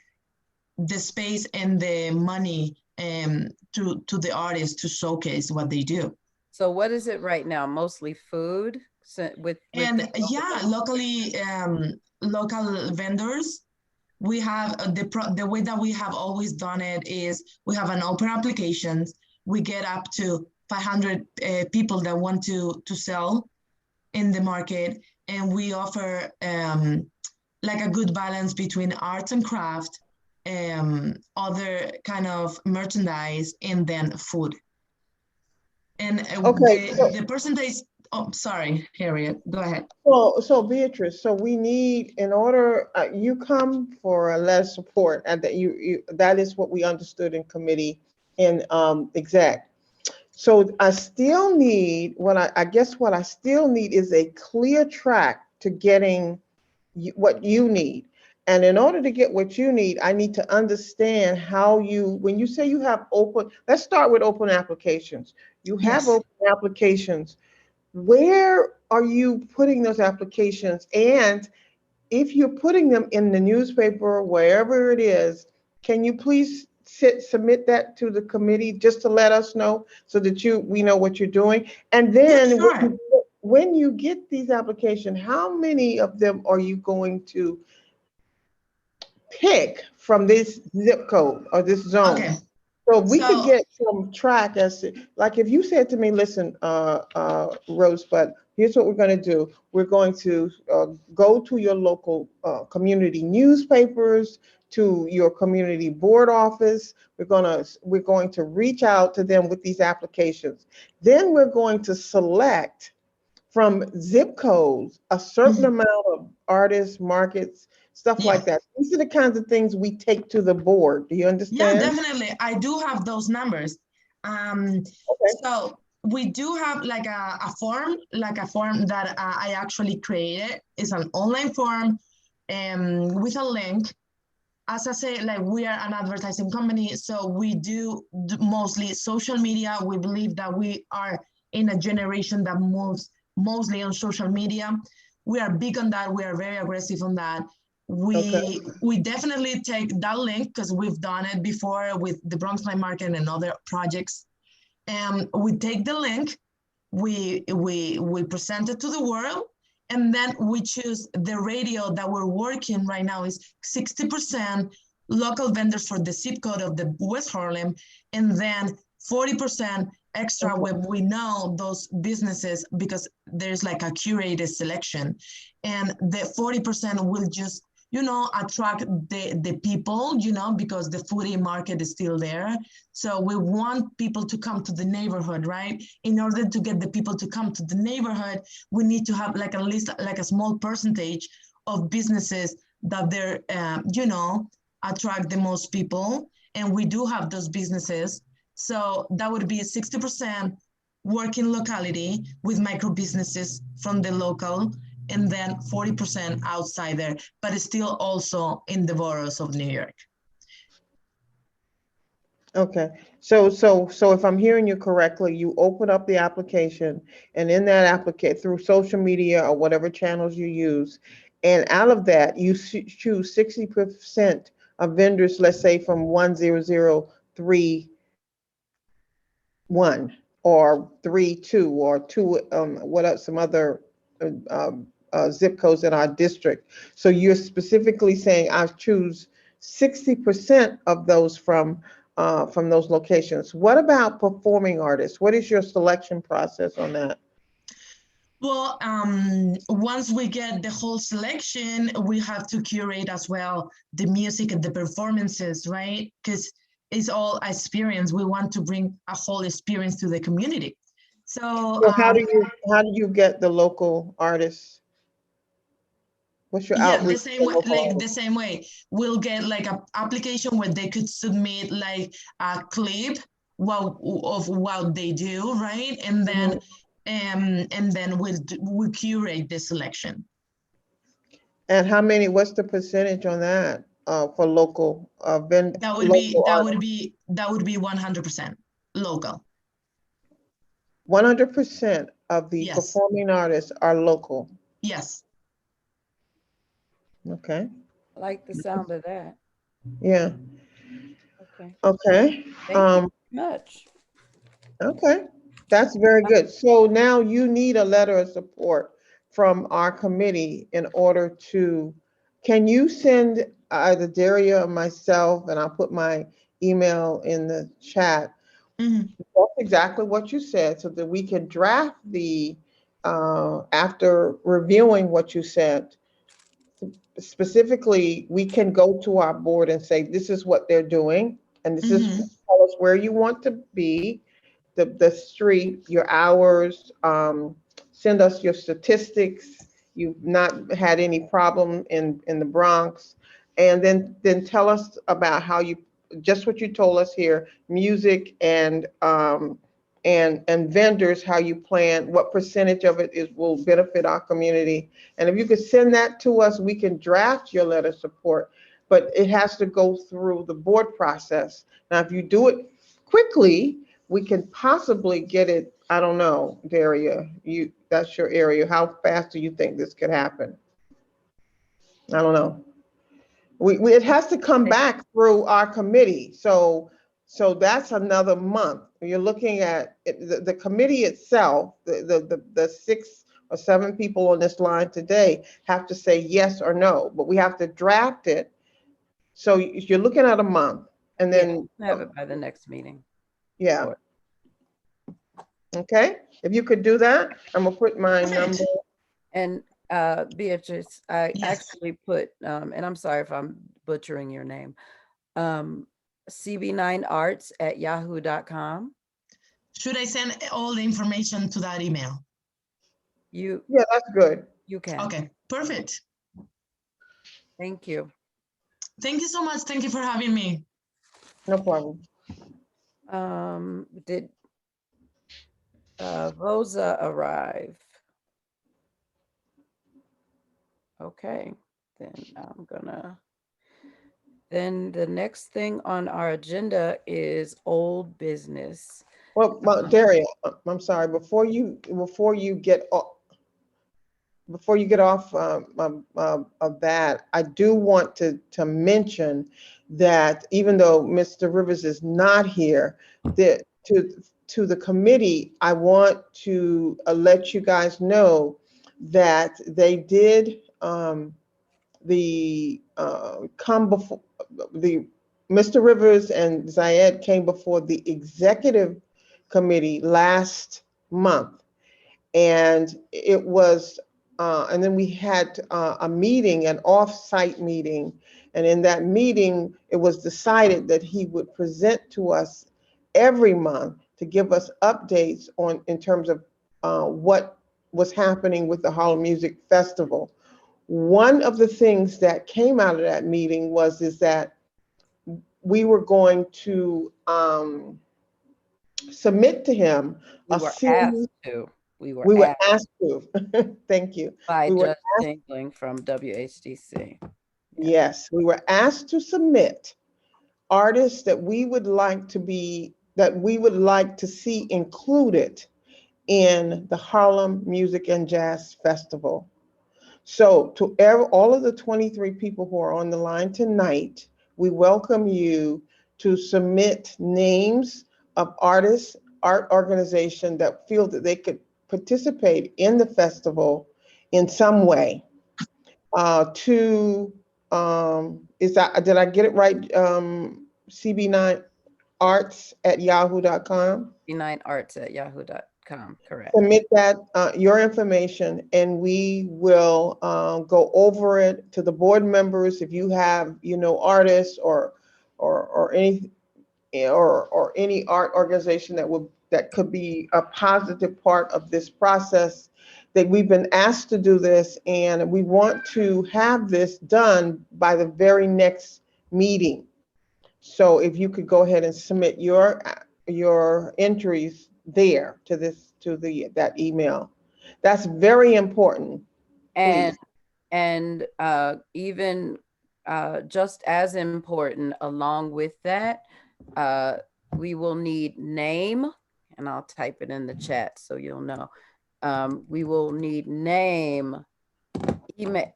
the space and the money to the artists to showcase what they do. So what is it right now? Mostly food with yeah, locally, local vendors we have the way that we have always done it is we have an open applications. We get up to 500 people that want to sell in the market, and we offer like a good balance between arts and craft, other kind of merchandise, and then food. And Okay, the percentage, oh, sorry, Harriet, go ahead. So Beatrice, so we need, in order, you come for a letter of support, and that is what we understood in committee in exec. So I still need, I guess what I still need is a clear track to getting what you need. And in order to get what you need, I need to understand how when you say you have open, let's start with open applications. You have open applications. Where are you putting those applications? And if you're putting them in the newspaper, wherever it is, can you please submit that to the committee just to let us know so that we know what you're doing? And then when you get these applications, how many of them are you going to pick from this zip code or this zone? Okay. So we could get some track as to, like if you said to me, listen, Rosebud, here's what we're going to do. We're going to go to your local community newspapers, to your community board office. We're going to reach out to them with these applications. Then we're going to select from zip codes a certain amount of artists, markets, stuff like that. These are the kinds of things we take to the board. Do you understand? Yeah, definitely. I do have those numbers. So we do have like a form that I actually created. It's an online form with a link. As I say, like we are an advertising company, so we do mostly social media. We believe that we are in a generation that moves mostly on social media. We are big on that. We are very aggressive on that. We definitely take that link because we've done it before with the Bronx Night Market and other projects. We take the link, we present it to the world, and then we choose the radio that we're working right now is 60% local vendors for the zip code of the West Harlem, and then 40% extra when we know those businesses, because there's like a curated selection, and the 40% will just attract the people, because the foodie market is still there. So we want people to come to the neighborhood, right? In order to get the people to come to the neighborhood, we need to have like at least like a small percentage of businesses that they're, attract the most people. And we do have those businesses. So that would be 60% working locality with micro businesses from the local, and then 40% outside there, but it's still also in the boroughs of New York. Okay, so if I'm hearing you correctly, you open up the application, and in that application through social media or whatever channels you use, and out of that you choose 60% of vendors, let's say from 10031 or 32 or 2 what else, some other zip codes in our district. So you're specifically saying I choose 60% of those from those locations. What about performing artists? What is your selection process on that? Well, once we get the whole selection, we have to curate as well the music and the performances, right? Because it's all experience. We want to bring a whole experience to the community. So how do you get the local artists? What's your outreach? The same way. We'll get like an application where they could submit like a clip of what they do, right? And then we'll curate the selection. And what's the percentage on that for local vendors? That would be 100% local. 100% of the performing artists are local. Yes. Okay. I like the sound of that. Yeah. Okay. Okay. Thank you very much. Okay. That's very good. So now you need a letter of support from our committee in order to, can you send either Daria or myself, and I'll put my email in the chat. That's exactly what you said, so that we can draft the, after reviewing what you said, specifically, we can go to our board and say, this is what they're doing, and this is, tell us where you want to be, the street, your hours, send us your statistics. You've not had any problem in the Bronx. And then tell us about how you, just what you told us here, music and vendors, how you plan, what percentage of it will benefit our community. And if you could send that to us, we can draft your letter of support, but it has to go through the board process. Now, if you do it quickly, we can possibly get it, I don't know, Daria, that's your area. How fast do you think this could happen? I don't know. It has to come back through our committee. So that's another month. You're looking at the committee itself, the 6 or 7 people on this line today have to say yes or no, but we have to draft it. So you're looking at a month, and then have it by the next meeting. Yeah. Okay, if you could do that, I'm gonna put my number. And Beatrice, I actually put, and I'm sorry if I'm butchering your name, CB9arts@yahoo.com. Should I send all the information to that email? Yeah, that's good. You can. Okay, perfect. Thank you. Thank you so much. Thank you for having me. No problem. Did Rosa arrive? Okay, then the next thing on our agenda is old business. Well, Daria, I'm sorry, before you get off of that, I do want to mention that even though Mr. Rivers is not here, that to the committee, I want to let you guys know that they did come before Mr. Rivers and Zayed came before the executive committee last month, and it was and then we had a meeting, an off-site meeting, and in that meeting it was decided that he would present to us every month to give us updates in terms of what was happening with the Harlem Music Festival. One of the things that came out of that meeting is that we were going to submit to him We were asked to. Thank you. By We were Judge Dingling from WHDC. Yes, we were asked to submit artists that we would like to see included in the Harlem Music and Jazz Festival. So to all of the 23 people who are on the line tonight, we welcome you to submit names of artists, art organizations that feel that they could participate in the festival in some way. Did I get it right? CB9arts@yahoo.com. CB9arts@yahoo.com, correct. Submit that, your information, and we will go over it to the board members. If you have, artists or any art organization that could be a positive part of this process, that we've been asked to do this, and we want to have this done by the very next meeting. So if you could go ahead and submit your entries there to that email. That's very important. And even just as important, along with that, we will need name, and I'll type it in the chat so you'll know. We will need name, email.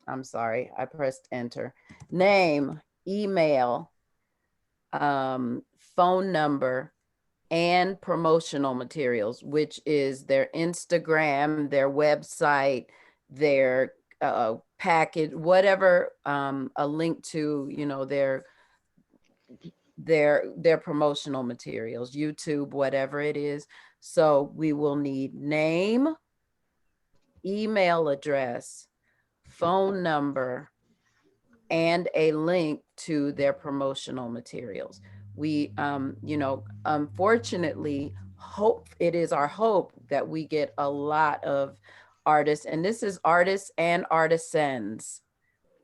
I'm sorry, I pressed enter. Name, email, phone number, and promotional materials, which is their Instagram, their website, their package, whatever, a link to, you know, their promotional materials, YouTube, whatever it is. So we will need name, email address, phone number, and a link to their promotional materials. We, you know, unfortunately, it is our hope that we get a lot of artists, and this is artists and artisans.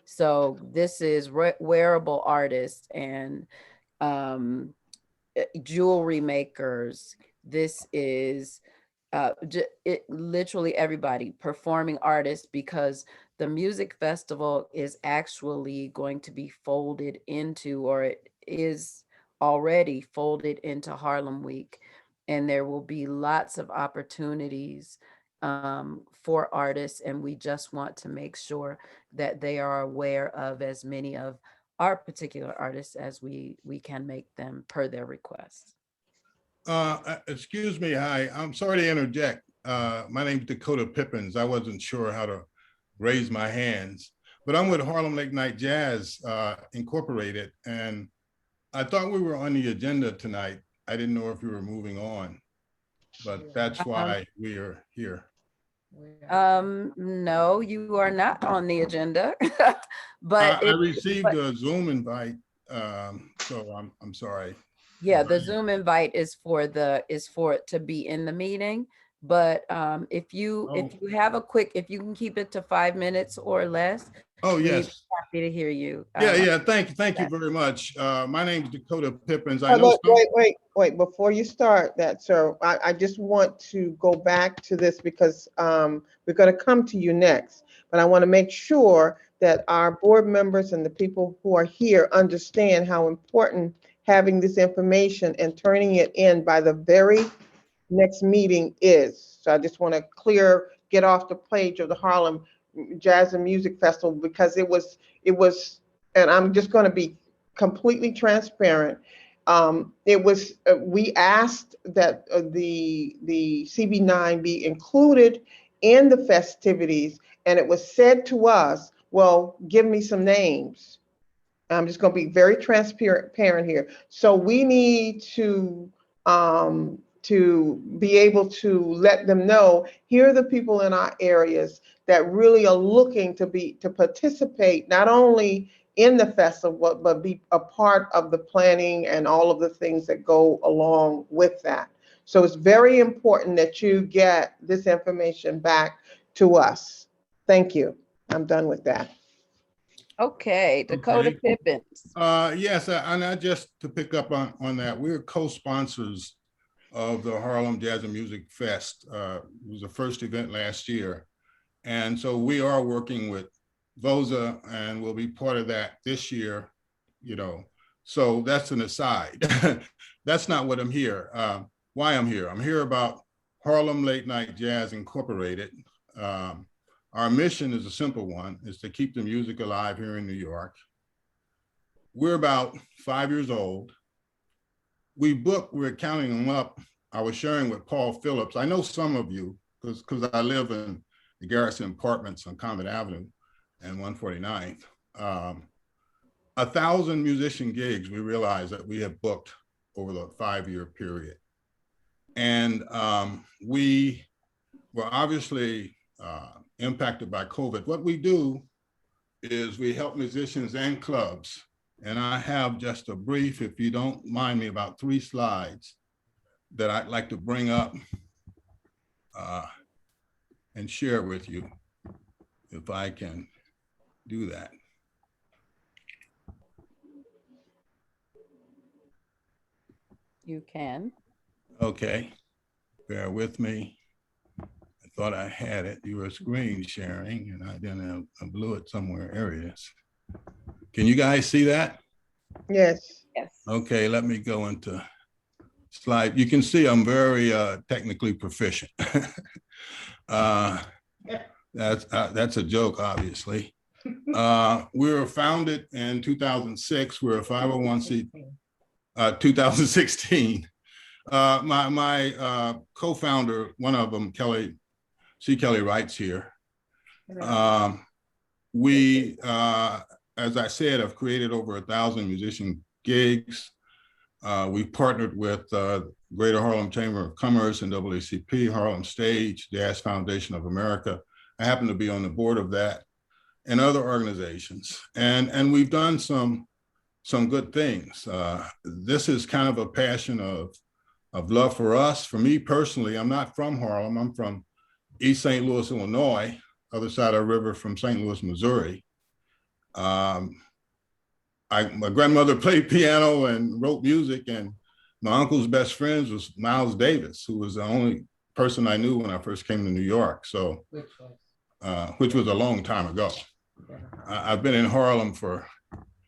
So this is wearable artists and jewelry makers. This is literally everybody, performing artists, because the music festival is actually going to be folded into, or it is already folded into Harlem Week. And there will be lots of opportunities for artists. And we just want to make sure that they are aware of as many of our particular artists as we can make them per their requests. Excuse me, hi, I'm sorry to interject. My name's Dakota Pippins. I wasn't sure how to raise my hands, but I'm with Harlem Late Night Jazz Incorporated, and I thought we were on the agenda tonight. I didn't know if we were moving on, but that's why we are here. No, you are not on the agenda, but I received a Zoom invite, so I'm sorry. Yeah, the Zoom invite is for it to be in the meeting. But if you have if you can keep it to 5 minutes or less. Oh, yes. Happy to hear you. Yeah. Thank you very much. My name is Dakota Pippins. I know. Wait, before you start that, sir, I just want to go back to this because we're going to come to you next, but I want to make sure that our board members and the people who are here understand how important having this information and turning it in by the very next meeting is. So I just want to get off the page of the Harlem Jazz and Music Festival, because it was, and I'm just going to be completely transparent. We asked that the CB9 be included in the festivities, and it was said to us, well, give me some names. I'm just going to be very transparent here. So we need to be able to let them know, here are the people in our areas that really are looking to participate, not only in the festival, but be a part of the planning and all of the things that go along with that. So it's very important that you get this information back to us. Thank you. I'm done with that. Okay, Dakota Pippins. Yes, and just to pick up on that, we're co-sponsors of the Harlem Jazz and Music Fest. It was the first event last year. And so we are working with VOSA, and we'll be part of that this year, you know. So that's an aside. That's not what I'm here. Why I'm here. I'm here about Harlem Late Night Jazz Incorporated. Our mission is a simple one, is to keep the music alive here in New York. We're about 5 years old. We're counting them up. I was sharing with Paul Phillips. I know some of you, because I live in the Garrison Apartments on Convent Avenue and 149th. 1,000 musician gigs we realized that we have booked over the 5-year period. And we were obviously impacted by COVID. What we do is we help musicians and clubs. And I have just a brief, if you don't mind me, about 3 slides that I'd like to bring up and share with you, if I can do that. You can. Okay, bear with me. I thought I had it. You were screen sharing, and I didn't. I blew it somewhere. There it is. Can you guys see that? Yes. Yes. Okay, let me go into slide. You can see I'm very technically proficient. That's a joke, obviously. We were founded in 2006. We're a 501c. 2016. My co-founder, one of them, Kelly Wright's here. we, as I said, have created over 1,000 musician gigs. We've partnered with Greater Harlem Chamber of Commerce and NAACP, Harlem Stage, Jazz Foundation of America. I happen to be on the board of that, and other organizations. And we've done some good things. This is kind of a passion of love for us. For me personally, I'm not from Harlem. I'm from East St. Louis, Illinois, other side of the river from St. Louis, Missouri. My grandmother played piano and wrote music, and my uncle's best friend was Miles Davis, who was the only person I knew when I first came to New York. So, which was a long time ago. I've been in Harlem for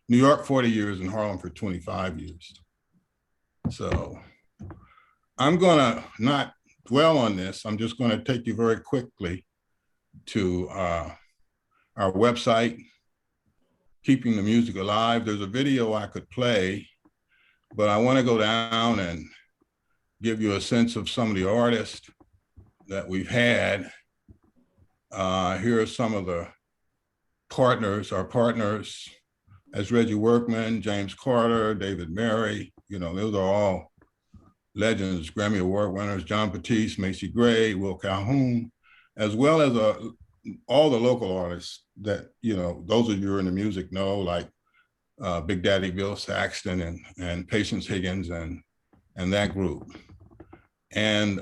New York 40 years and Harlem for 25 years. So I'm gonna not dwell on this. I'm just gonna take you very quickly to our website, Keeping the Music Alive. There's a video I could play, but I wanna go down and give you a sense of some of the artists that we've had. Here are some of the partners, our partners, as Reggie Workman, James Carter, David Mary, you know, those are all legends, Grammy Award winners, John Batiste, Macy Gray, Will Calhoun, as well as all the local artists that, you know, those of you who are in the music know, like Big Daddy Bill Saxton and Patience Higgins and that group. And,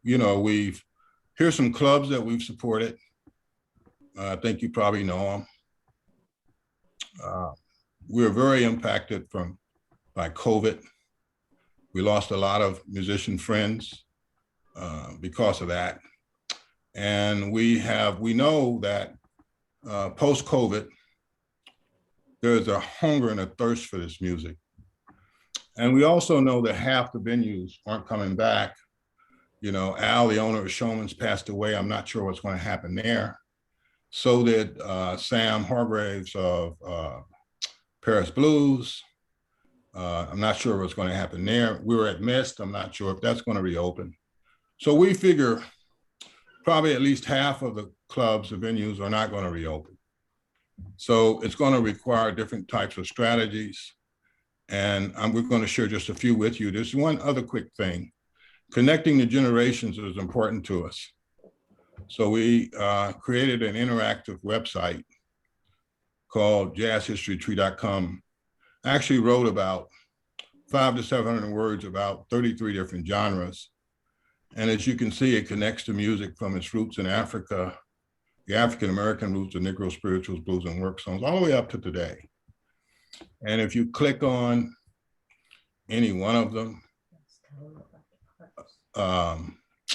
you know, here's some clubs that we've supported. I think you probably know them. We were very impacted by COVID. We lost a lot of musician friends because of that. And we know that post-COVID, there's a hunger and a thirst for this music. And we also know that half the venues aren't coming back. You know, Al, the owner of Showman's, passed away. I'm not sure what's going to happen there. So did Sam Hargraves of Paris Blues. I'm not sure what's going to happen there. We were at Mist. I'm not sure if that's going to reopen. So we figure probably at least half of the clubs, the venues are not going to reopen. So it's going to require different types of strategies. And we're going to share just a few with you. There's one other quick thing. Connecting the generations is important to us. So we created an interactive website called jazzhistorytree.com. I actually wrote about 500 to 700 words about 33 different genres. And as you can see, it connects to music from its roots in Africa, the African-American roots, the Negro spirituals, blues, and work songs, all the way up to today. And if you click on any one of them,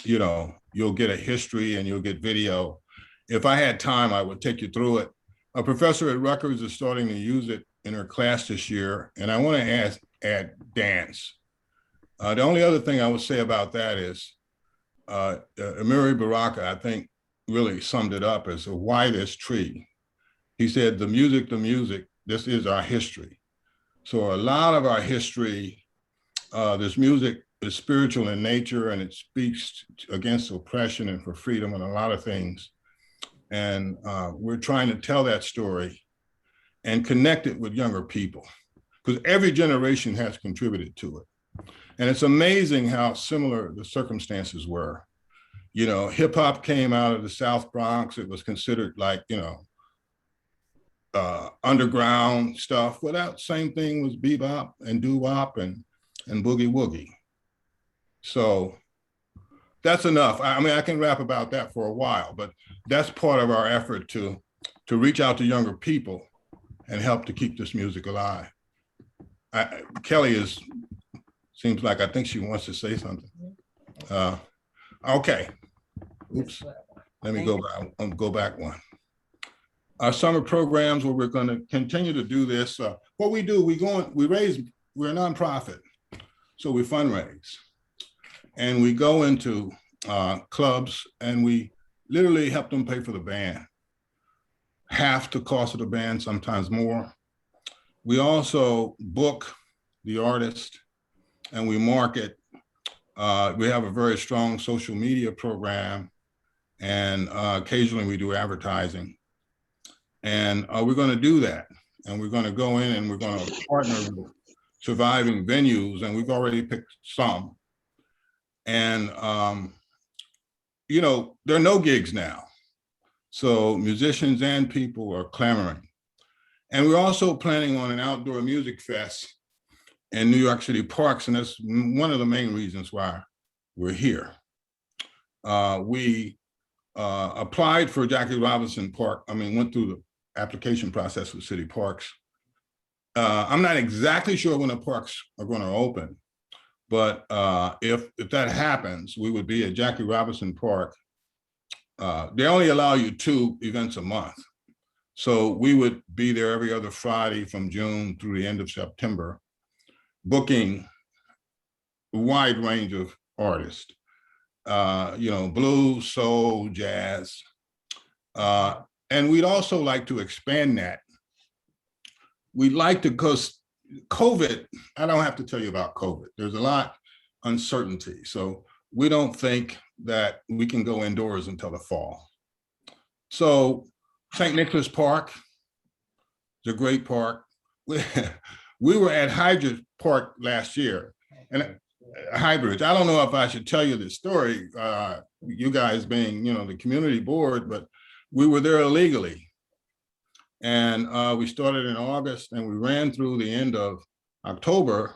you know, you'll get a history and you'll get video. If I had time, I would take you through it. A professor at Rutgers is starting to use it in her class this year, and I want to add dance. The only other thing I would say about that is Amiri Baraka, I think, really summed it up as why this tree. He said, the music, this is our history. So a lot of our history, this music is spiritual in nature, and it speaks against oppression and for freedom and a lot of things. And we're trying to tell that story and connect it with younger people, because every generation has contributed to it. And it's amazing how similar the circumstances were. You know, hip hop came out of the South Bronx. It was considered like, you know, underground stuff. Well, that same thing was bebop and doo-wop and boogie woogie. So that's enough. I mean, I can rap about that for a while, but that's part of our effort to reach out to younger people and help to keep this music alive. Kelly seems like I think she wants to say something. Okay. Oops. Let me go back one. Our summer programs where we're going to continue to do this. What we do, we're a nonprofit, so we fundraise. And we go into clubs and we literally help them pay for the band. Half the cost of the band, sometimes more. We also book the artist and we market. We have a very strong social media program, and occasionally we do advertising. And we're going to do that. And we're going to go in and we're going to partner with surviving venues, and we've already picked some. And, you know, there are no gigs now. So musicians and people are clamoring. And we're also planning on an outdoor music fest in New York City parks, and that's one of the main reasons why we're here. We applied for Jackie Robinson Park. I mean, went through the application process with city parks. I'm not exactly sure when the parks are going to open, but if that happens, we would be at Jackie Robinson Park. They only allow you 2 events a month. So we would be there every other Friday from June through the end of September, booking a wide range of artists, you know, blues, soul, jazz. And we'd also like to expand that. We'd like to, because COVID, I don't have to tell you about COVID. There's a lot of uncertainty. So we don't think that we can go indoors until the fall. So St. Nicholas Park is a great park. We were at Hybrid Park last year, and Hybrid. I don't know if I should tell you this story, you guys being, you know, the community board, but we were there illegally. And we started in August and we ran through the end of October.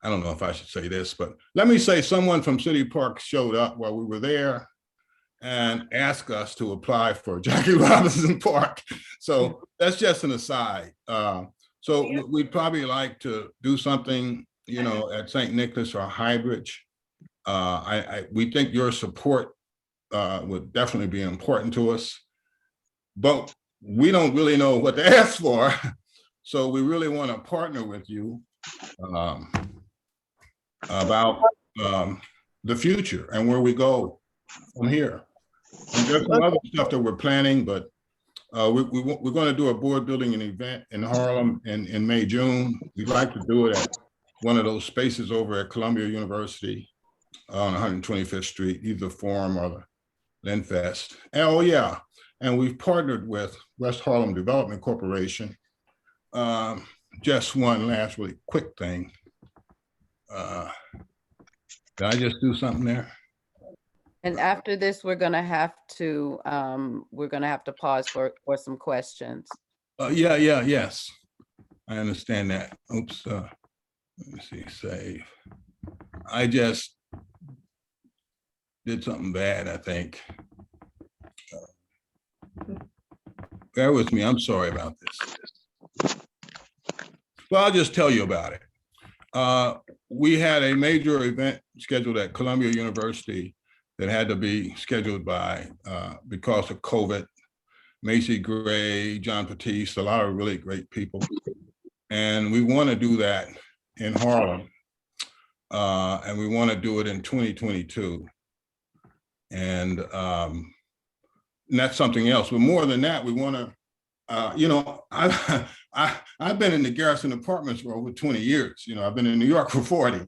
I don't know if I should say this, but let me say someone from City Park showed up while we were there and asked us to apply for Jackie Robinson Park. So that's just an aside. So we'd probably like to do something, you know, at St. Nicholas or Highbridge. We think your support would definitely be important to us, but we don't really know what to ask for. So we really want to partner with you about the future and where we go from here. And there's some other stuff that we're planning, but we're going to do a board building an event in Harlem in May, June. We'd like to do it at one of those spaces over at Columbia University on 125th Street, either the Forum or the Lynn Fest. And, oh yeah, and we've partnered with West Harlem Development Corporation. Just one last really quick thing. Did I just do something there? And after this, we're gonna have to pause for some questions. Yes. I understand that. Oops, let me see, save. I just did something bad, I think. Bear with me, I'm sorry about this. Well, I'll just tell you about it. We had a major event scheduled at Columbia University that had to be scheduled by, because of COVID. Macy Gray, John Patiste, a lot of really great people. And we want to do that in Harlem. And we want to do it in 2022. And that's something else. But more than that, we want to, you know, I've been in the Garrison Apartments for over 20 years. You know, I've been in New York for 40.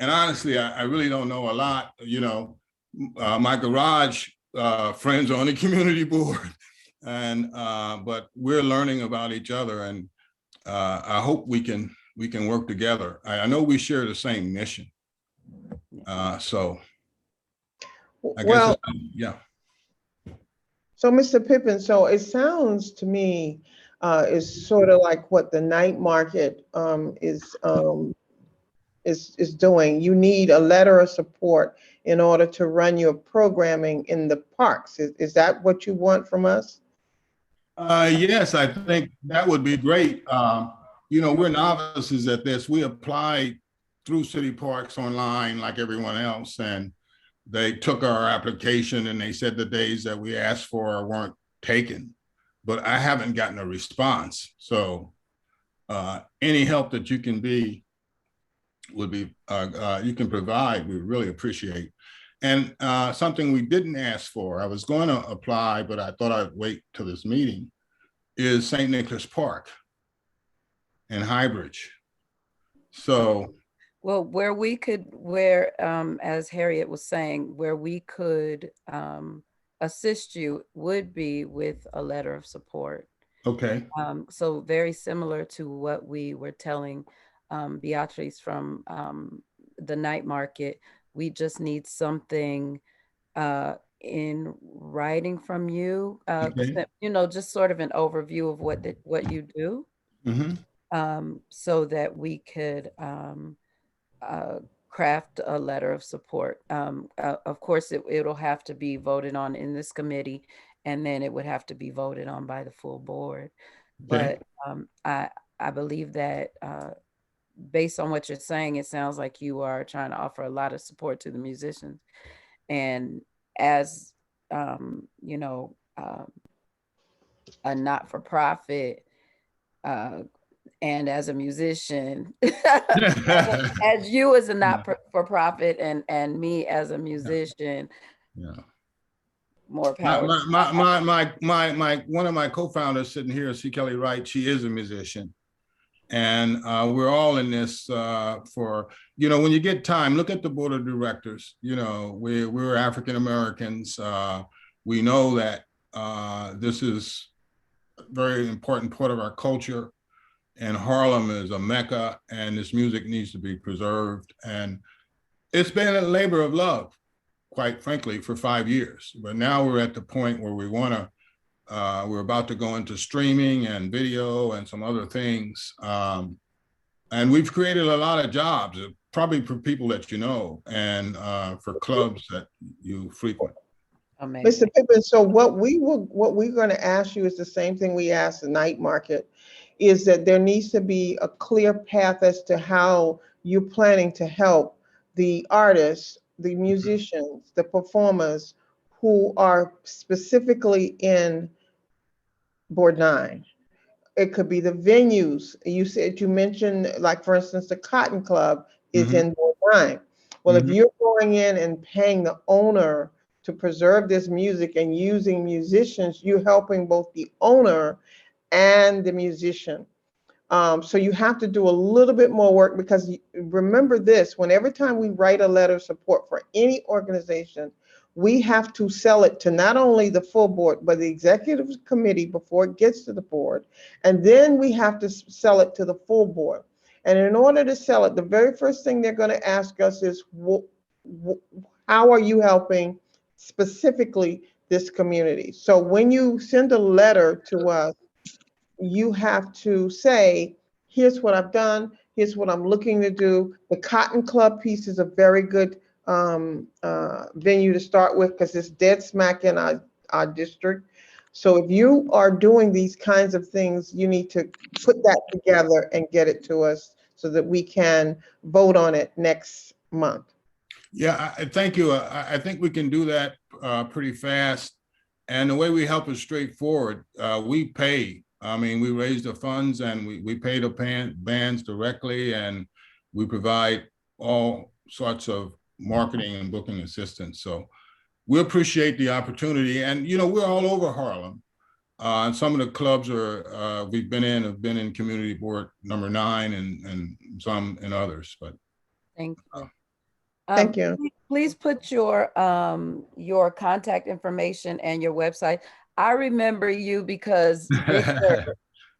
And honestly, I really don't know a lot. You know, my garage friends are on the community board. And but we're learning about each other, and I hope we can work together. I know we share the same mission. So I guess yeah. So Mr. Pippin, so it sounds to me is sort of like what the night market is doing. You need a letter of support in order to run your programming in the parks. Is that what you want from us? Yes, I think that would be great. You know, we're novices at this. We applied through City Parks online like everyone else, and they took our application and they said the days that we asked for weren't taken, but I haven't gotten a response. So any help that you can be would be, you can provide, we really appreciate. And something we didn't ask for, I was going to apply, but I thought I'd wait till this meeting, is St. Nicholas Park and Highbridge. So, well, as Harriet was saying, where we could assist you would be with a letter of support. Okay. So very similar to what we were telling Beatrice from the night market. We just need something in writing from you, Okay. you know, just sort of an overview of what you do, so that we could craft a letter of support. Of course, it'll have to be voted on in this committee, and then it would have to be voted on by the full board. Okay. But I believe that based on what you're saying, it sounds like you are trying to offer a lot of support to the musicians. And as you know, a not-for-profit, and as a musician, as you as a not-for-profit, and me as a musician, more power. One of my co-founders sitting here, C. Kelly Wright, she is a musician. And we're all in this for, you know, when you get time, look at the board of directors. You know, we're African Americans. We know that this is a very important part of our culture. And Harlem is a mecca, and this music needs to be preserved. And it's been a labor of love, quite frankly, for 5 years. But now we're at the point where we want to, we're about to go into streaming and video and some other things. And we've created a lot of jobs, probably for people that you know, and for clubs that you frequent. Mr. Pippin, so what we're going to ask you is the same thing we asked the night market, is that there needs to be a clear path as to how you're planning to help the artists, the musicians, the performers who are specifically in Board 9. It could be the venues. You mentioned, like, for instance, the Cotton Club is in Board 9. Well, if you're going in and paying the owner to preserve this music and using musicians, you're helping both the owner and the musician. So you have to do a little bit more work, because remember this, every time we write a letter of support for any organization, we have to sell it to not only the full board, but the executive committee before it gets to the board. And then we have to sell it to the full board. And in order to sell it, the very first thing they're going to ask us is, how are you helping specifically this community? So when you send a letter to us, you have to say, here's what I've done, here's what I'm looking to do. The Cotton Club piece is a very good venue to start with, because it's dead smack in our district. So if you are doing these kinds of things, you need to put that together and get it to us so that we can vote on it next month. Yeah, thank you. I think we can do that pretty fast. And the way we help is straightforward. We pay. I mean, we raise the funds and we pay the bands directly, and we provide all sorts of marketing and booking assistance. So we appreciate the opportunity. And, you know, we're all over Harlem. And some of the clubs have been in Community Board number 9 and some in others. But thank you. Thank you. Please put your contact information and your website. I remember you because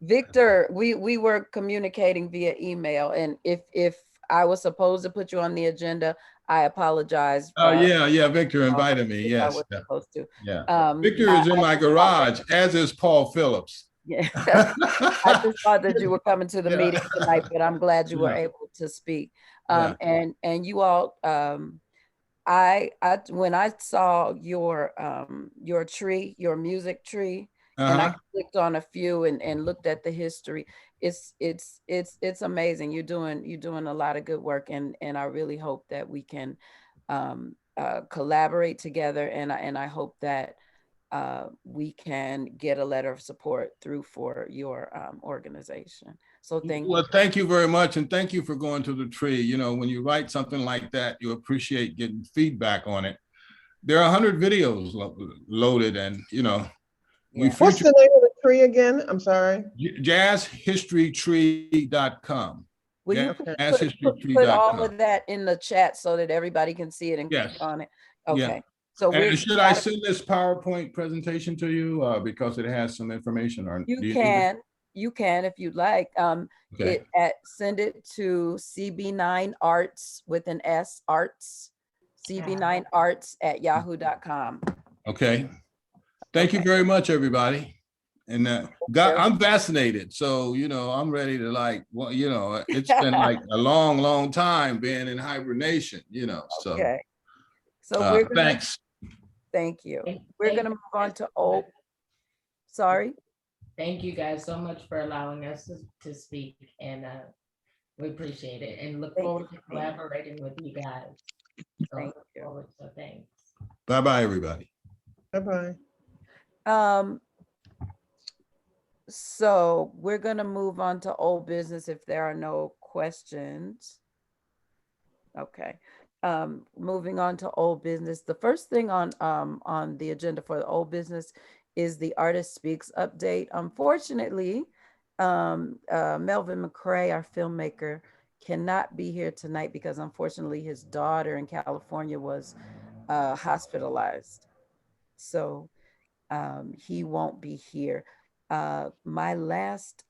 Victor, we were communicating via email, and if I was supposed to put you on the agenda, I apologize. Oh yeah, Victor invited me. Yes, I was supposed to. Yeah, Victor is in my garage, as is Paul Phillips. Yeah, I just thought that you were coming to the meeting tonight, but I'm glad you were able to speak. And you all, when I saw your tree, your music tree, and I clicked on a few and looked at the history, it's amazing. You're doing a lot of good work, and I really hope that we can collaborate together, and I hope that we can get a letter of support through for your organization. So thank you. Well, thank you very much. And thank you for going to the tree. You know, when you write something like that, you appreciate getting feedback on it. There are 100 videos loaded, and, you know, what's the name of the tree again? I'm sorry. jazzhistorytree.com. Will you put all of that in the chat so that everybody can see it and click on it? Okay. So we're And should I send this PowerPoint presentation to you because it has some information? Or you do can if you'd like. Okay. Send it to CB9 Arts with an S, Arts, CB9 Arts at yahoo.com. Okay. Thank you very much, everybody. And I'm vaccinated, so I'm ready to it's been like a long, long time being in hibernation, so. Okay. So we're gonna, thanks. Thank you. We're gonna move on to sorry. Thank you guys so much for allowing us to speak, and we appreciate it and look forward to collaborating with you guys. Thank you. So thanks. Bye-bye, everybody. Bye-bye. So we're gonna move on to old business if there are no questions. Okay. Moving on to old business. The first thing on the agenda for the old business is the Artist Speaks update. Unfortunately, Melvin McCray, our filmmaker, cannot be here tonight because unfortunately his daughter in California was hospitalized. So he won't be here. My last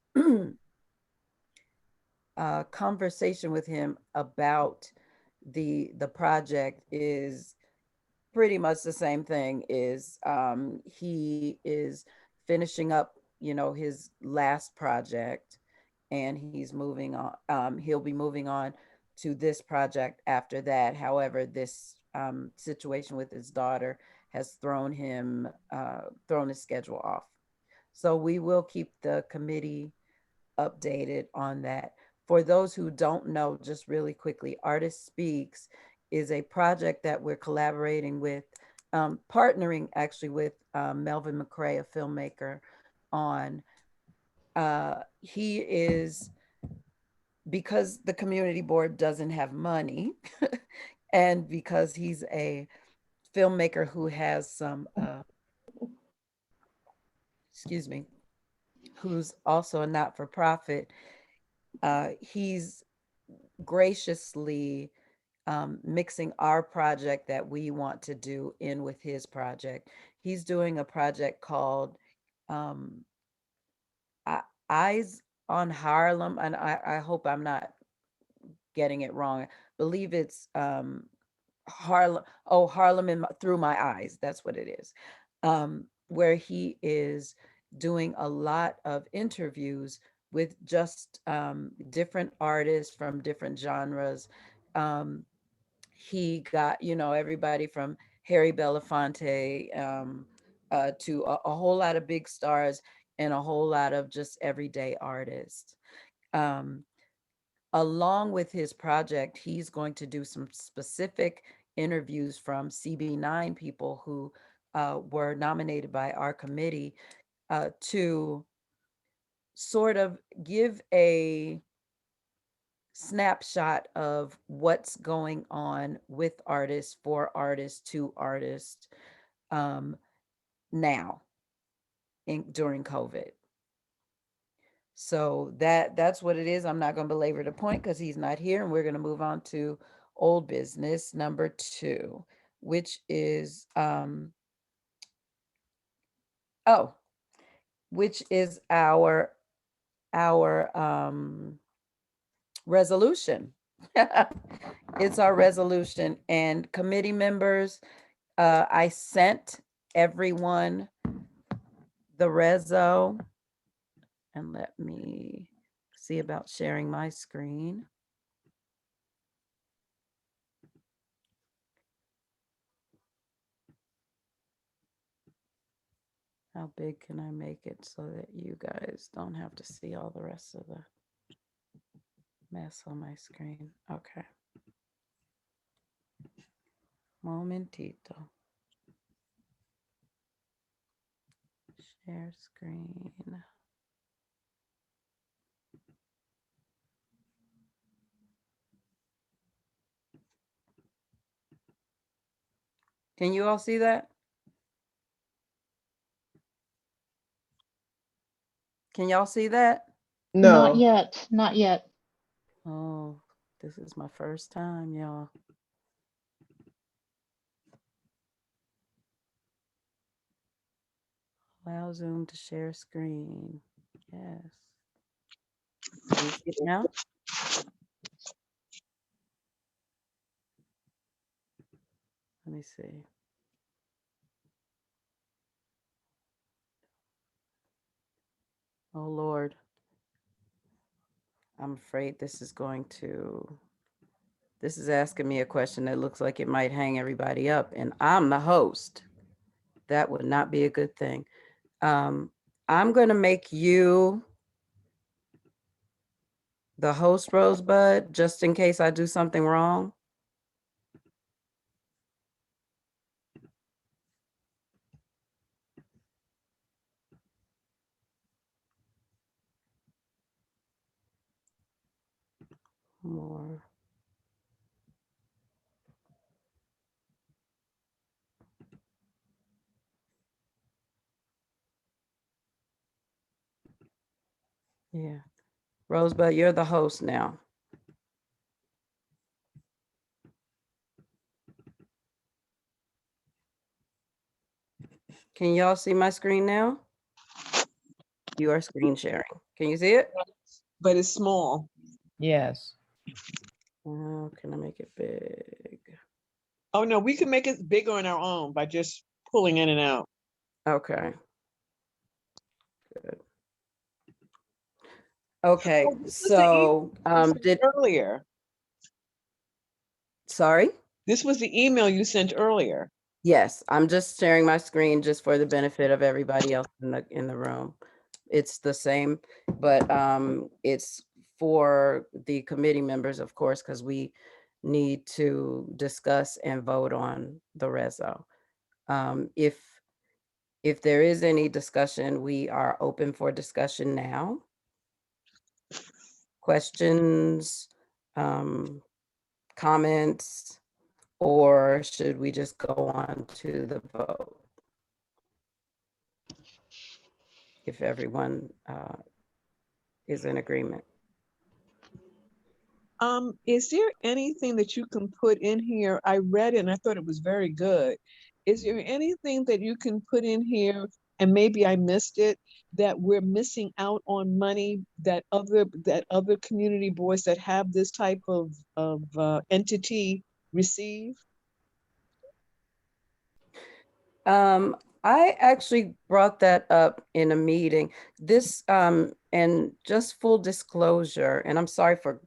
conversation with him about the project is pretty much the same thing. Is he is finishing up his last project, and he's moving on. He'll be moving on to this project after that. However, this situation with his daughter has thrown his schedule off. So we will keep the committee updated on that. For those who don't know, just really quickly, Artist Speaks is a project that we're collaborating with, partnering actually with Melvin McCray, a filmmaker, on. He is, because the community board doesn't have money, and because he's a filmmaker who has some, excuse me, who's also a not-for-profit, he's graciously mixing our project that we want to do in with his project. He's doing a project called Eyes on Harlem, and I hope I'm not getting it wrong. I believe it's Harlem through my eyes. That's what it is. Where he is doing a lot of interviews with just different artists from different genres. He got, everybody from Harry Belafonte to a whole lot of big stars and a whole lot of just everyday artists. Along with his project, he's going to do some specific interviews from CB9 people who were nominated by our committee to sort of give a snapshot of what's going on with artists, for artists, to artists now during COVID. So that's what it is. I'm not going to belabor the point because he's not here, and we're going to move on to old business number 2, which is our resolution. It's our resolution, and committee members, I sent everyone the reso, and let me see about sharing my screen. How big can I make it so that you guys don't have to see all the rest of the mess on my screen? Okay. Momentito. Share screen. Can you all see that? Can y'all see that? No. Not yet. Not yet. Oh, this is my first time, y'all. Allow Zoom to share screen. Yes. Can you see it now? Let me see. Oh, Lord. I'm afraid this is asking me a question that looks like it might hang everybody up, and I'm the host. That would not be a good thing. I'm going to make you the host, Rosebud, just in case I do something wrong. More. Yeah. Rosebud, you're the host now. Can y'all see my screen now? You are screen sharing. Can you see it? But it's small. Yes. Oh, can I make it big? Oh no, we can make it bigger on our own by just pulling in and out. Okay. Good. Okay, so did earlier. Sorry? This was the email you sent earlier. Yes, I'm just sharing my screen just for the benefit of everybody else in the room. It's the same, but it's for the committee members, of course, because we need to discuss and vote on the reso. If there is any discussion, we are open for discussion now. Questions, comments, or should we just go on to the vote? If everyone is in agreement. Is there anything that you can put in here? I read it and I thought it was very good. Is there anything that you can put in here, and maybe I missed it, that we're missing out on money that other community boards that have this type of entity receive? I actually brought that up in a meeting. This, and just full disclosure, and I'm sorry for,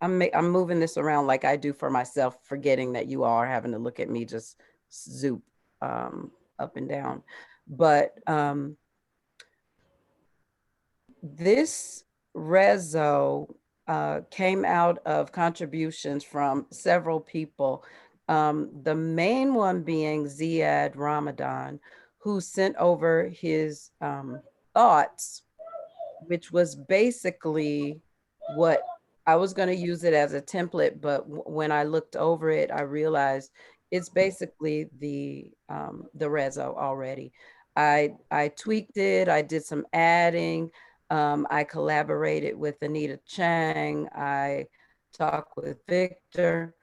I'm moving this around like I do for myself, forgetting that you all are having to look at me just zoop up and down. But this reso came out of contributions from several people. The main one being Ziad Ramadan, who sent over his thoughts, which was basically what I was going to use it as a template, but when I looked over it, I realized it's basically the reso already. I tweaked it. I did some adding. I collaborated with Anita Chang. I talked with Victor,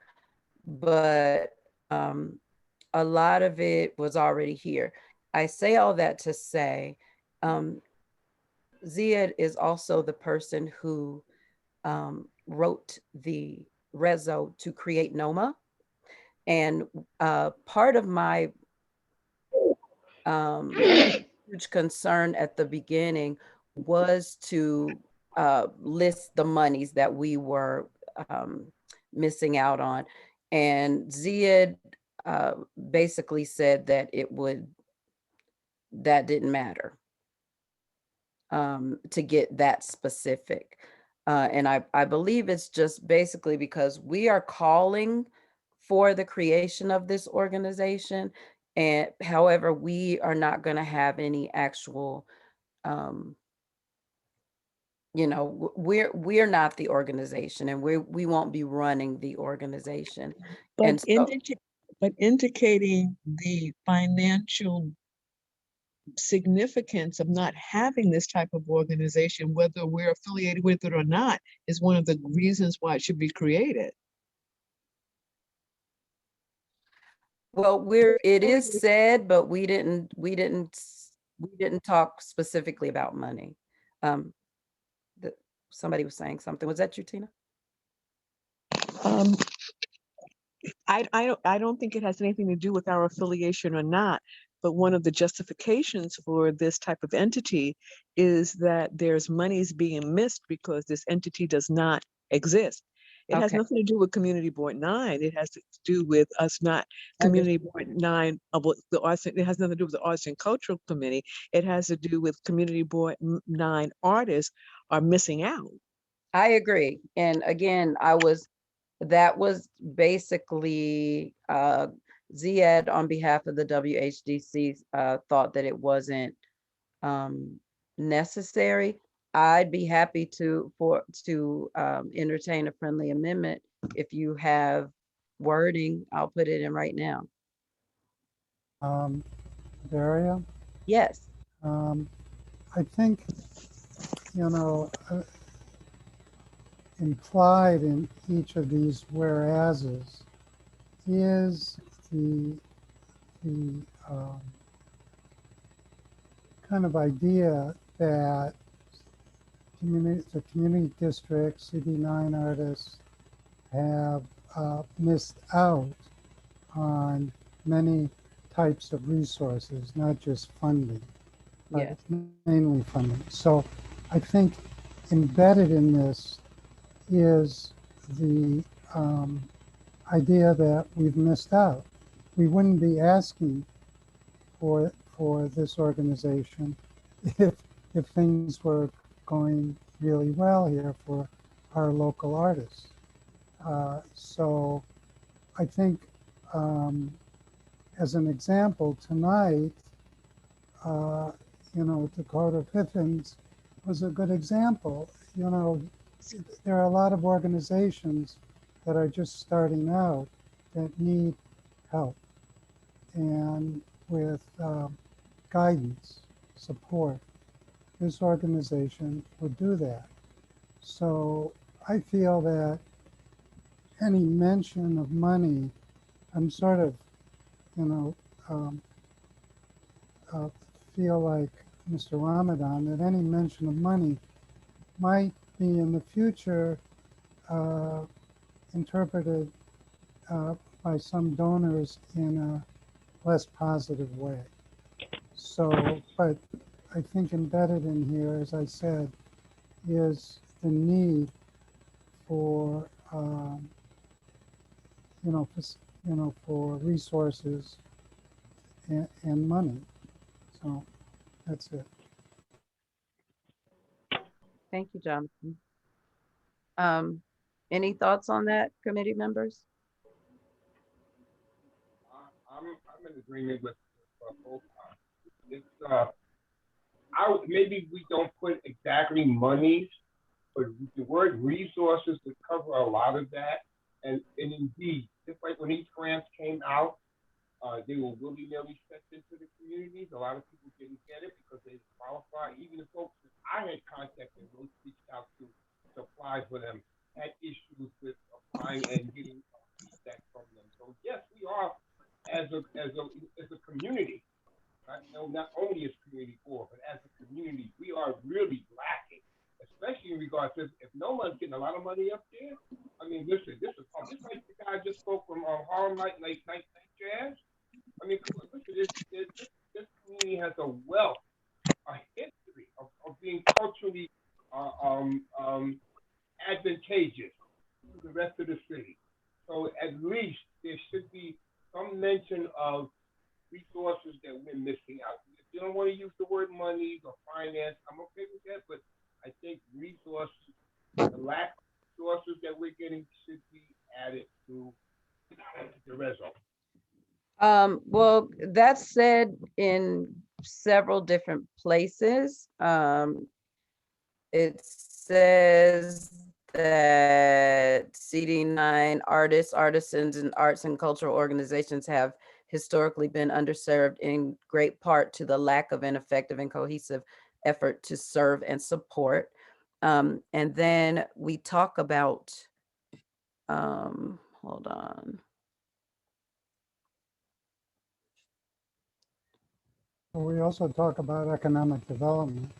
but a lot of it was already here. I say all that to say, Ziad is also the person who wrote the reso to create NOMA. And part of my huge concern at the beginning was to list the monies that we were missing out on. And Ziad basically said that that didn't matter to get that specific. And I believe it's just basically because we are calling for the creation of this organization. And however, we are not going to have any actual, we're not the organization, and we won't be running the organization. But, and so, but indicating the financial significance of not having this type of organization, whether we're affiliated with it or not, is one of the reasons why it should be created. well, it is said, but we didn't we didn't talk specifically about money. Um, somebody was saying something. Was that you, Tina? Um, I don't think it has anything to do with our affiliation or not, but one of the justifications for this type of entity is that there's monies being missed because this entity does not exist. It has Okay. nothing to do with Community Board 9. It has to do with us not, Community Board 9, the arts, it has nothing to do with the Arts and Cultural Committee. It has to do with Community Board 9 artists are missing out. I agree. And again, that was basically Ziad on behalf of the WHDC thought that it wasn't necessary. I'd be happy to entertain a friendly amendment. If you have wording, I'll put it in right now. Daria? Yes. I think, you know, implied in each of these whereases is the kind of idea that the community district, CD9 artists have missed out on many types of resources, not just funding, but Yes. mainly funding. So I think embedded in this is the idea that we've missed out. We wouldn't be asking for this organization if things were going really well here for our local artists. So I think as an example tonight, you know, Dakota Piffins was a good example. You know, there are a lot of organizations that are just starting out that need help and with guidance, support. This organization would do that. So I feel that any mention of money, I'm sort of, you know, feel like Mr. Ramadan, that any mention of money might be in the future interpreted by some donors in a less positive way. So, but I think embedded in here, as I said, is the need for for resources and money. So that's it. Thank you, Jonathan. Any thoughts on that, committee members? I'm in agreement with both. It's maybe we don't put exactly monies, but the word resources would cover a lot of that. And indeed, just like when these grants came out, they were willy-nilly sent into the communities. A lot of people didn't get it because they didn't qualify. Even the folks that I had contacted, those reached out to apply for them, had issues with applying and getting feedback from them. So yes, we are as a community, not only as community board, but as a community, we are really lacking, especially in regards to if no one's getting a lot of money up there. I mean, listen, this is like the guy just spoke from Harlem Night Jazz. I mean, listen, this community has a wealth, a history of being culturally advantageous to the rest of the city. So at least there should be some mention of resources that we're missing out. If you don't want to use the word money or finance, I'm okay with that, but I think resources, the lack of resources that we're getting should be added to the result. Well, that's said in several different places. It says that CD9 artists, artisans, and arts and cultural organizations have historically been underserved in great part to the lack of an effective and cohesive effort to serve and support. And then we talk about, hold on. We also talk about economic development.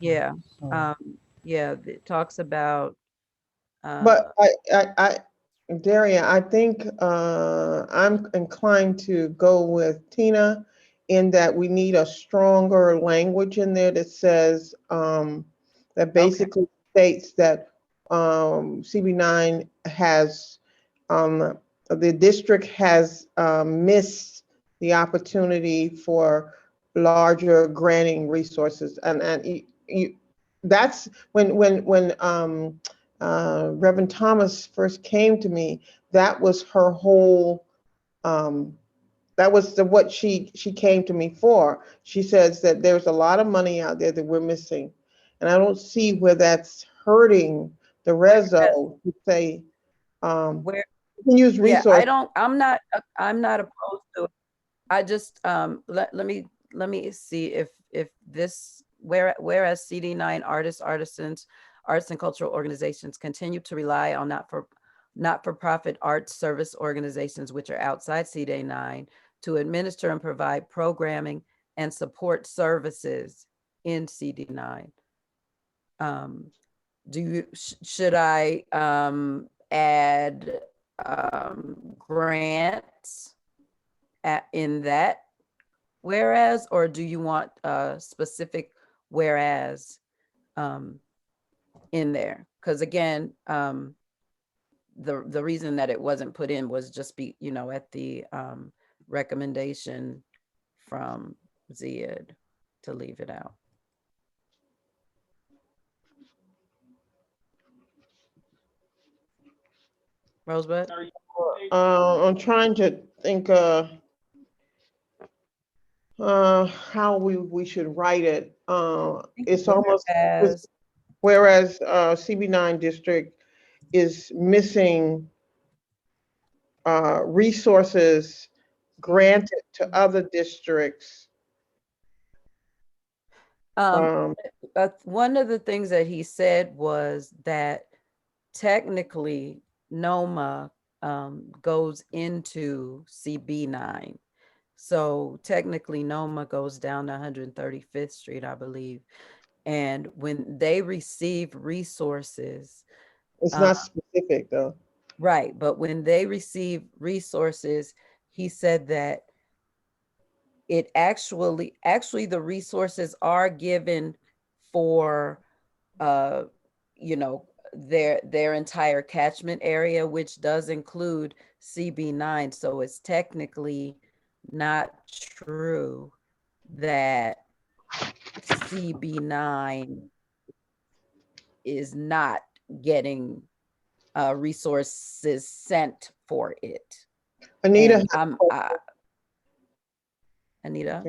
Yeah. So, Yeah, it talks about, But Daria, I think I'm inclined to go with Tina in that we need a stronger language in there that says that basically states that CB9 has the district has missed the opportunity for larger granting resources, and that's when Reverend Thomas first came to me, that was her whole, that was what she came to me for. She says that there's a lot of money out there that we're missing. And I don't see where that's hurting the reso to say, where, we can use yeah, I resources. don't, I'm not opposed to it. I just, let me see if this, whereas CD9 artists, artisans, arts and cultural organizations continue to rely on not-for-profit arts service organizations, which are outside CD9, to administer and provide programming and support services in CD9. Should I add grants in that whereas, or do you want a specific whereas in there? Because again, the reason that it wasn't put in was just at the recommendation from Ziad to leave it out. Rosebud? I'm trying to think how we should write it. It's almost whereas CB9 district is missing resources granted to other districts. One of the things that he said was that technically NOMA goes into CB9. So technically NOMA goes down to 135th Street, I believe. And when they receive resources, it's not specific though. Right, but when they receive resources, he said that it actually the resources are given for their entire catchment area, which does include CB9. So it's technically not true that CB9 is not getting resources sent for it. Anita, Anita,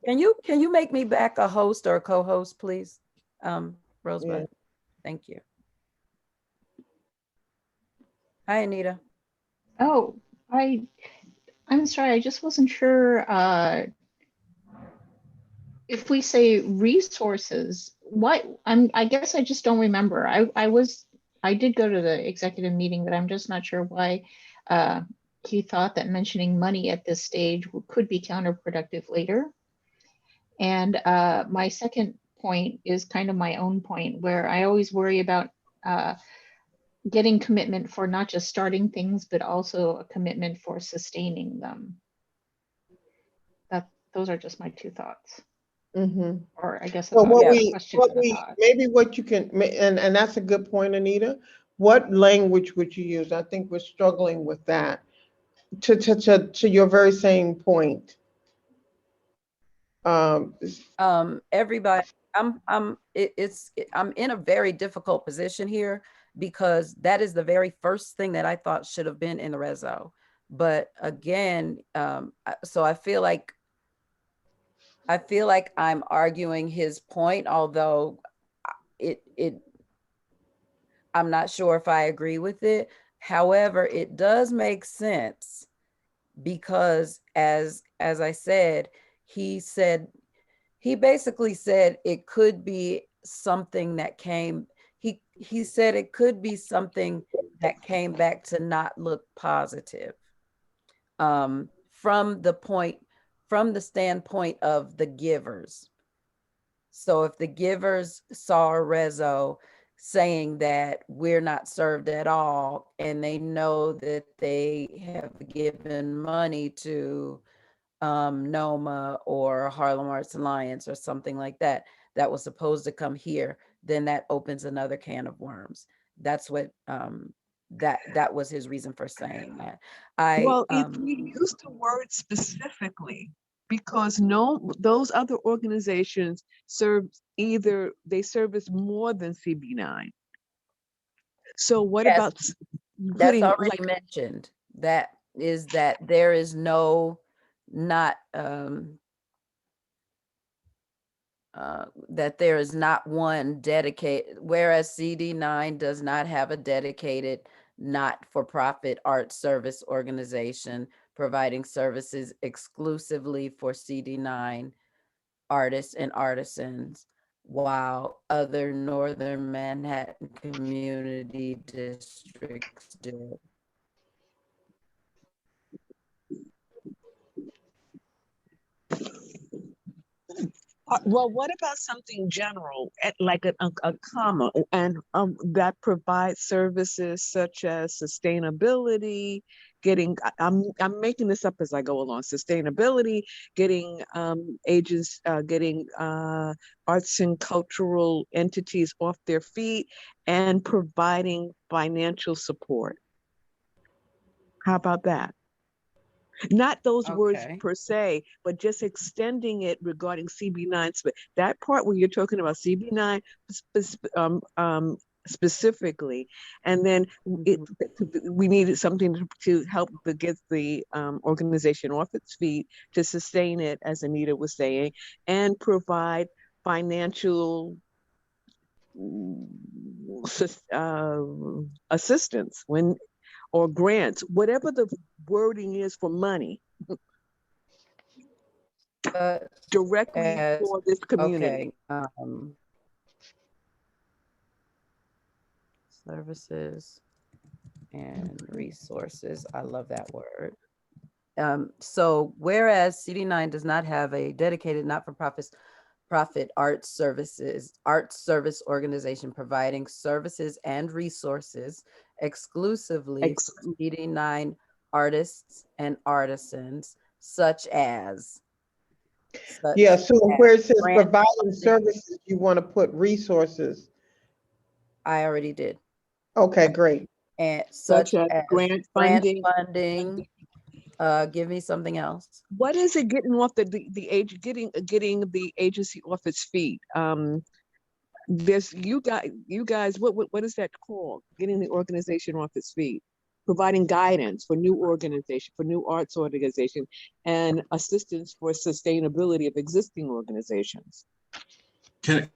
can you make me back a host or a co-host, please? Rosebud, yeah. Thank you. Hi, Anita. Oh, I'm sorry, I just wasn't sure if we say resources, I guess I just don't remember. I did go to the executive meeting, but I'm just not sure why he thought that mentioning money at this stage could be counterproductive later. And my second point is kind of my own point, where I always worry about getting commitment for not just starting things, but also a commitment for sustaining them. Those are just my two thoughts. Mm-hmm. Or I guess so maybe what you can, and that's a good point, Anita. What language would you use? I think we're struggling with that. To your very same point. Everybody, I'm in a very difficult position here because that is the very first thing that I thought should have been in the reso. But again, so I feel like I'm arguing his point, although I'm not sure if I agree with it. However, it does make sense because as I said, he basically said it could be something that he said it could be something that came back to not look positive from the point from the standpoint of the givers. So if the givers saw a reso saying that we're not served at all, and they know that they have given money to NOMA or Harlem Arts Alliance or something like that, that was supposed to come here, then that opens another can of worms. That's what that was his reason for saying that. Well, if we use the word specifically, because no, those other organizations serve they service more than CB9. So what Yes, about that's putting already mentioned. That is that there is no not that there is not one dedicated, whereas CD9 does not have a dedicated not-for-profit art service organization providing services exclusively for CD9 artists and artisans, while other Northern Manhattan community districts do. well, what about something general, like a comma, and that provides services such as sustainability, getting, I'm making this up as I go along, sustainability, getting agents, getting arts and cultural entities off their feet, and providing financial support. How about that? Not those words Okay. per se, but just extending it regarding CB9. That part where you're talking about CB9 specifically, and then we needed something to help get the organization off its feet, to sustain it, as Anita was saying, and provide financial assistance when, or grants, whatever the wording is for money, directly for this community. Okay. Services and resources. I love that word. So whereas CD9 does not have a dedicated not-for-profit arts service organization providing services and resources exclusively for CD9 artists and artisans, such as Yeah, so where it says grant providing funding. services, you want to put resources. I already did. Okay, great. And such as grant grant funding. funding. Give me something else. What is it getting off the age, getting the agency off its feet? There's you guys, what is that called? Getting the organization off its feet, providing guidance for new organization, for new arts organization, and assistance for sustainability of existing organizations. Can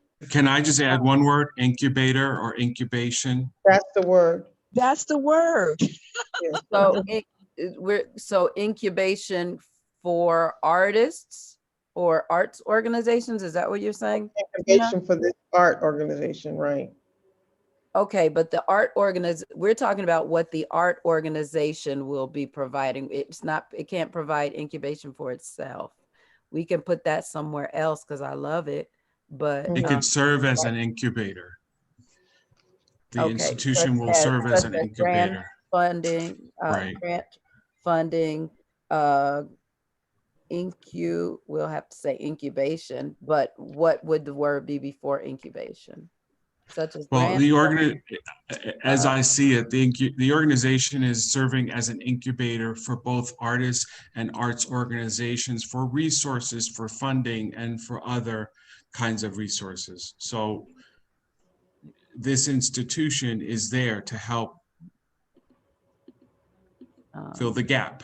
I just add one word? Incubator or incubation? That's the word. That's the word. So incubation for artists or arts organizations, is that what you're saying? Incubation for this art organization, right? Okay, but the art we're talking about what the art organization will be providing. It can't provide incubation for itself. We can put that somewhere else because I love it, but it could serve as an incubator. The institution will serve as an incubator. Funding, right. Grant funding, we'll have to say incubation, but what would the word be before incubation? Such as well, grant as I see it, the organization is serving as an incubator for both artists and arts organizations for resources, for funding, and for other kinds of resources. So this institution is there to help fill the gap.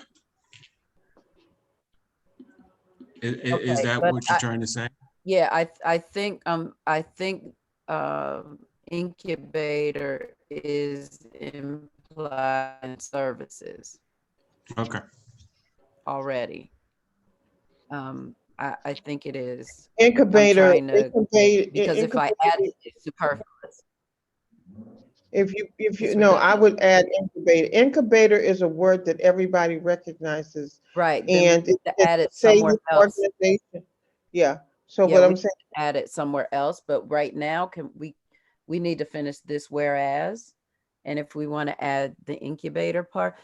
Is that what you're trying to say? Yeah, I think incubator is implied services. Okay. Already. I think it is. Incubator, because if I add it, it's superfluous. If you, It's no, I redundant. would add incubator. Incubator is a word that everybody recognizes. Right, then we And need to add it say somewhere this else. organization. Yeah, so Yeah, what we I'm saying, add it somewhere else, but right now, we need to finish this whereas. And if we want to add the incubator part,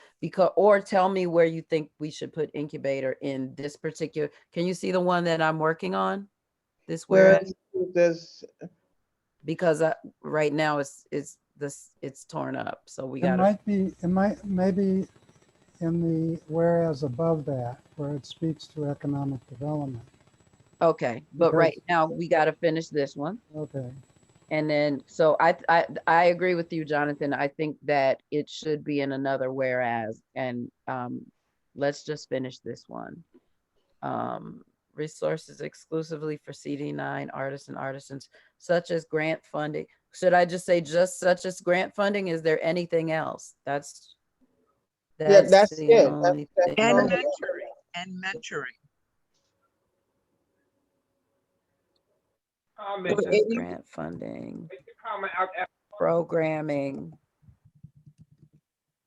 or tell me where you think we should put incubator in this particular, can you see the one that I'm working on? This whereas, there's, because right now it's torn up, so we It gotta, might be, maybe in the whereas above that, where it speaks to economic development. okay, but right Because- now we gotta finish this one. Okay, And then, so I agree with you, Jonathan. I think that it should be in another whereas, and let's just finish this one. Resources exclusively for CD9 artists and artisans, such as grant funding. Should I just say just such as grant funding? Is there anything else? That's yeah, that's the it. only thing. And all. mentoring, and mentoring. Comment, So Such as any- grant funding, make the comment out after. programming,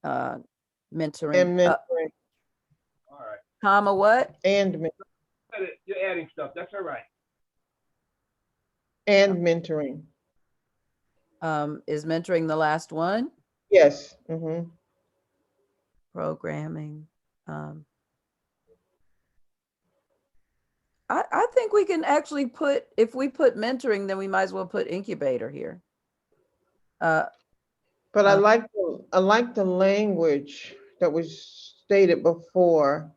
mentoring, And mentoring, All right. comma what? and You're adding stuff. That's all right. mentoring. Is mentoring the last one? Yes. Mm-hmm. Programming. I think we can actually put, if we put mentoring, then we might as well put incubator here. But I like the language that was stated before.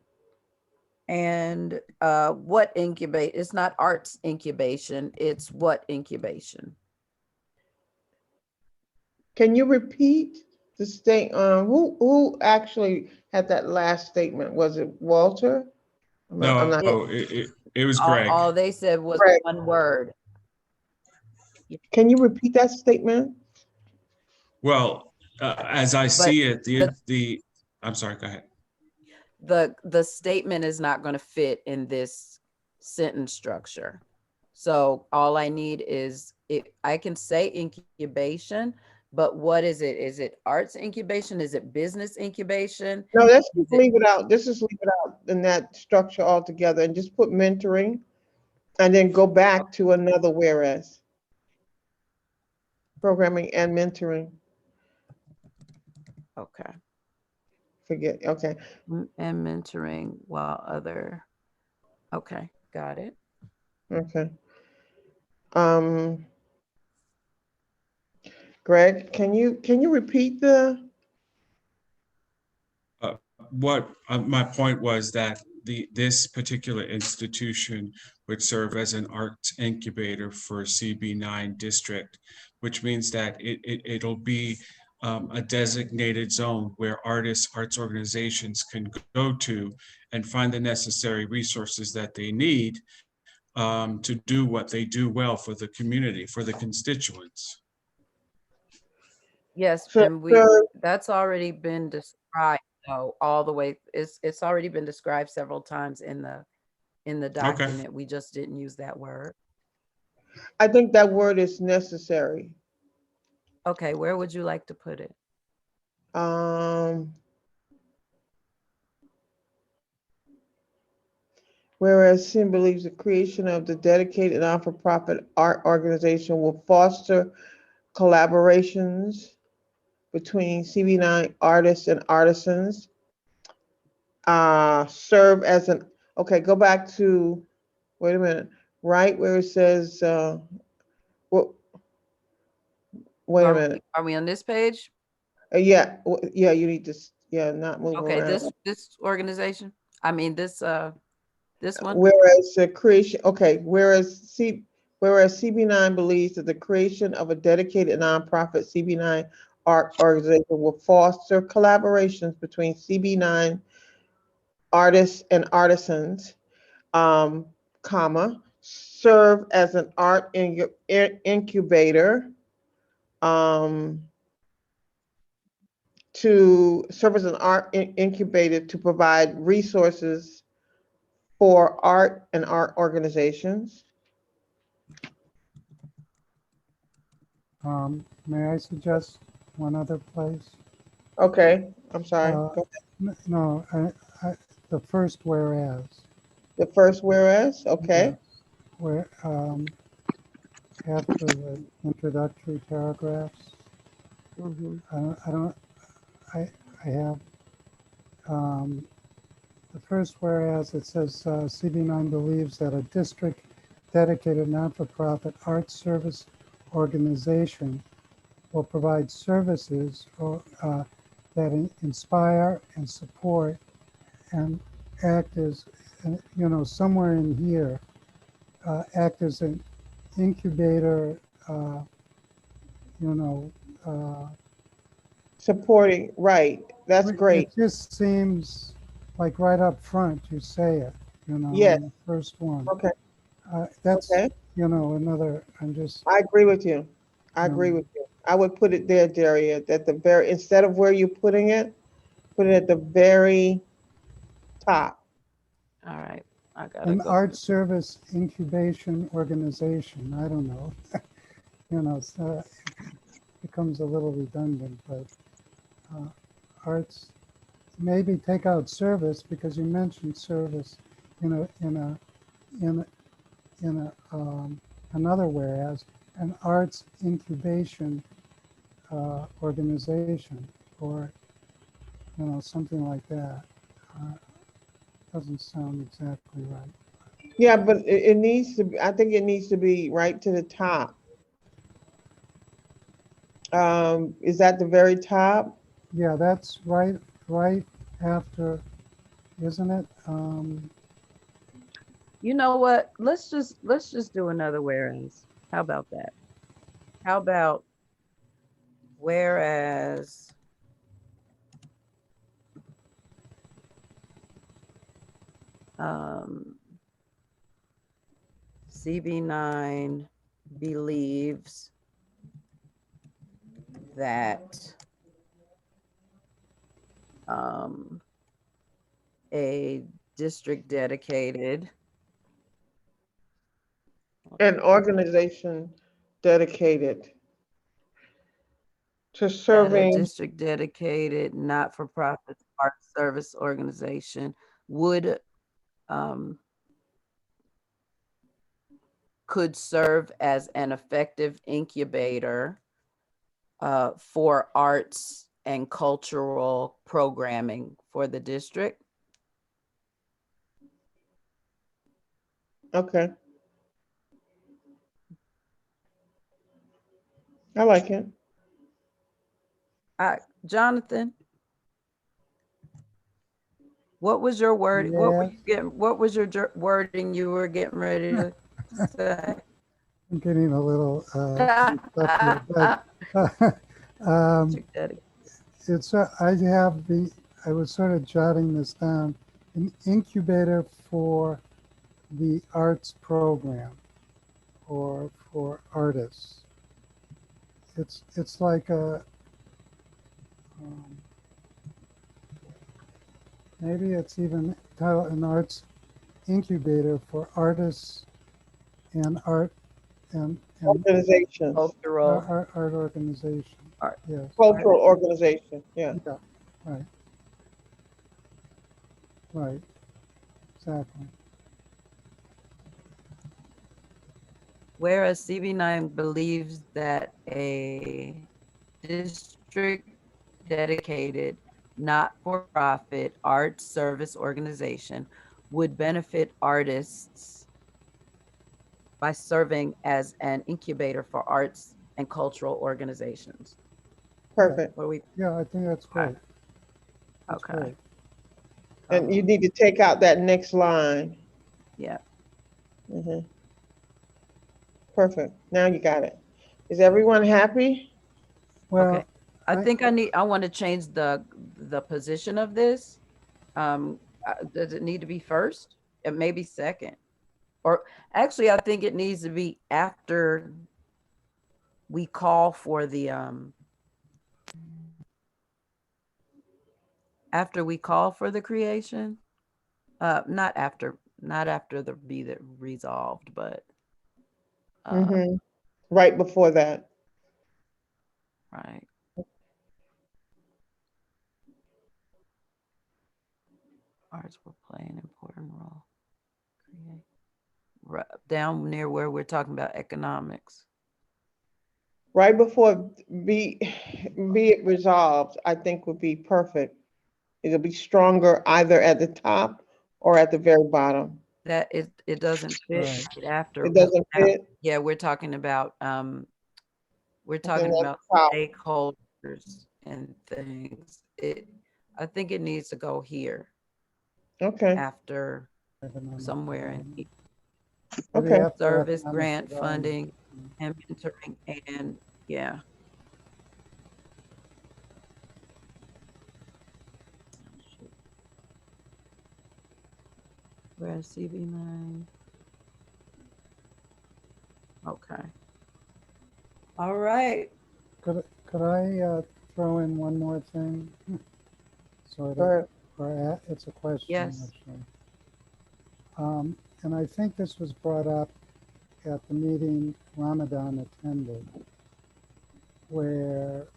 And what incubate? It's not arts incubation. It's what incubation? Can you repeat the state? Who actually had that last statement? Was it Walter? I'm not. It was Greg. All they said was Greg. one word. Can you repeat that statement? Well, as I see it, I'm sorry, go ahead. The statement is not going to fit in this sentence structure. So all I need is I can say incubation, but what is it? Is it arts incubation? Is it business incubation? No, let's just leave it out. Let's just leave it out in that structure altogether and just put mentoring and then go back to another whereas. Programming and mentoring. Okay. Forget, okay. And mentoring while other, okay, got it. Okay. Greg, can you repeat the? What my point was that this particular institution would serve as an arts incubator for CB9 district, which means that it'll be a designated zone where artists, arts organizations can go to and find the necessary resources that they need to do what they do well for the community, for the constituents. Yes, So- and that's already been described though, all the way. It's already been described several times in the document. We just didn't use that word. I think that word is necessary. Okay, where would you like to put it? Whereas SIM believes the creation of the dedicated not-for-profit art organization will foster collaborations between CB9 artists and artisans, serve as an, okay, go back to, wait a minute, right where it says, well, wait a minute. Are we on this page? Yeah, yeah, you need to, yeah, not move Okay, around. this organization, I mean, this one? Whereas the creation, okay, whereas CB9 believes that the creation of a dedicated nonprofit CB9 art organization will foster collaborations between CB9 artists and artisans, comma, serve as an art incubator, to serve as an art incubator to provide resources for art and art organizations. may I suggest one other place. Okay, I'm sorry. Uh, Go ahead. No, the first whereas. The first whereas, okay. Yes, where, after the introductory paragraphs, Mhm. I have, the first whereas it says, CB9 believes that a district dedicated not-for-profit arts service organization will provide services that inspire and support and act as, somewhere in here, act as an incubator, uh, you know, uh, Supporting, right, that's great. it just seems like right up front you say it, Yes, in the first one. okay, That's, okay. another, I agree with you. I agree with you. I would put it there, Daria, that the very, instead of where you're putting it, put it at the very top. All right, I gotta An go. art service incubation organization. I don't know. It becomes a little redundant, but arts, maybe take out service because you mentioned service in another whereas, an arts incubation organization, or something like that. Doesn't sound exactly right. Yeah, but it needs to be, I think it needs to be right to the top. Is that the very top? Yeah, that's right after, isn't it? You know what? Let's just do another whereas. How about that? How about whereas CB9 believes that a district dedicated An organization dedicated to that a serving, district dedicated not-for-profit art service organization would could serve as an effective incubator for arts and cultural programming for the district. okay. I like it. Jonathan, what was your word? What were Yes. you getting? What was your wording you were getting ready to say? I'm getting a little stuck here, but it's I was sort of jotting this down, an incubator for the arts program or for artists. It's like um, maybe it's even titled an arts incubator for artists and art and Organizations. Cultural. art organization. Art. Yes. Cultural organization, yeah. Yeah, right. Right, exactly. Whereas CB9 believes that a district dedicated not-for-profit art service organization would benefit artists by serving as an incubator for arts and cultural organizations. Perfect. What do we? Yeah, I think that's great. That's Okay. great. And you need to take out that next line. Yeah. Perfect. Now you got it. Is everyone happy? Well, okay. I want to change the position of this. Does it need to be first? It may be second. Or actually, I think it needs to be after we call for the creation. Not after the be that resolved, but Right before that. right. arts will play an important role. Create. Down near where we're talking about economics. Right before be it resolved, I think would be perfect. It'll be stronger either at the top or at the very bottom. That it doesn't fit Right. right after. It doesn't fit. Yeah, we're talking about Then at the top. stakeholders and things. I think it needs to go here Okay. after Economic somewhere in development. Okay. Maybe after service, economic grant development. funding, and mentoring, and yeah. Where's CB9? Okay. All right. Could I throw in one more thing? Sort Go of, ahead. or it's a question, Yes. actually. And I think this was brought up at the meeting Ramadan attended, where it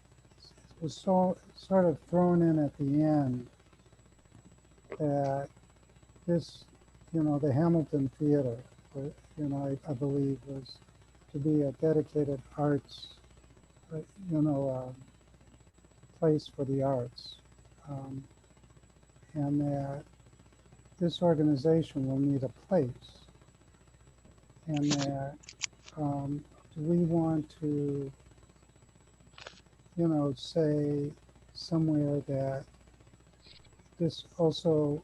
was sort of thrown in at the end that this, the Hamilton Theater, I believe was to be a dedicated arts, place for the arts. And that this organization will need a place. And that do we want to, say somewhere that this also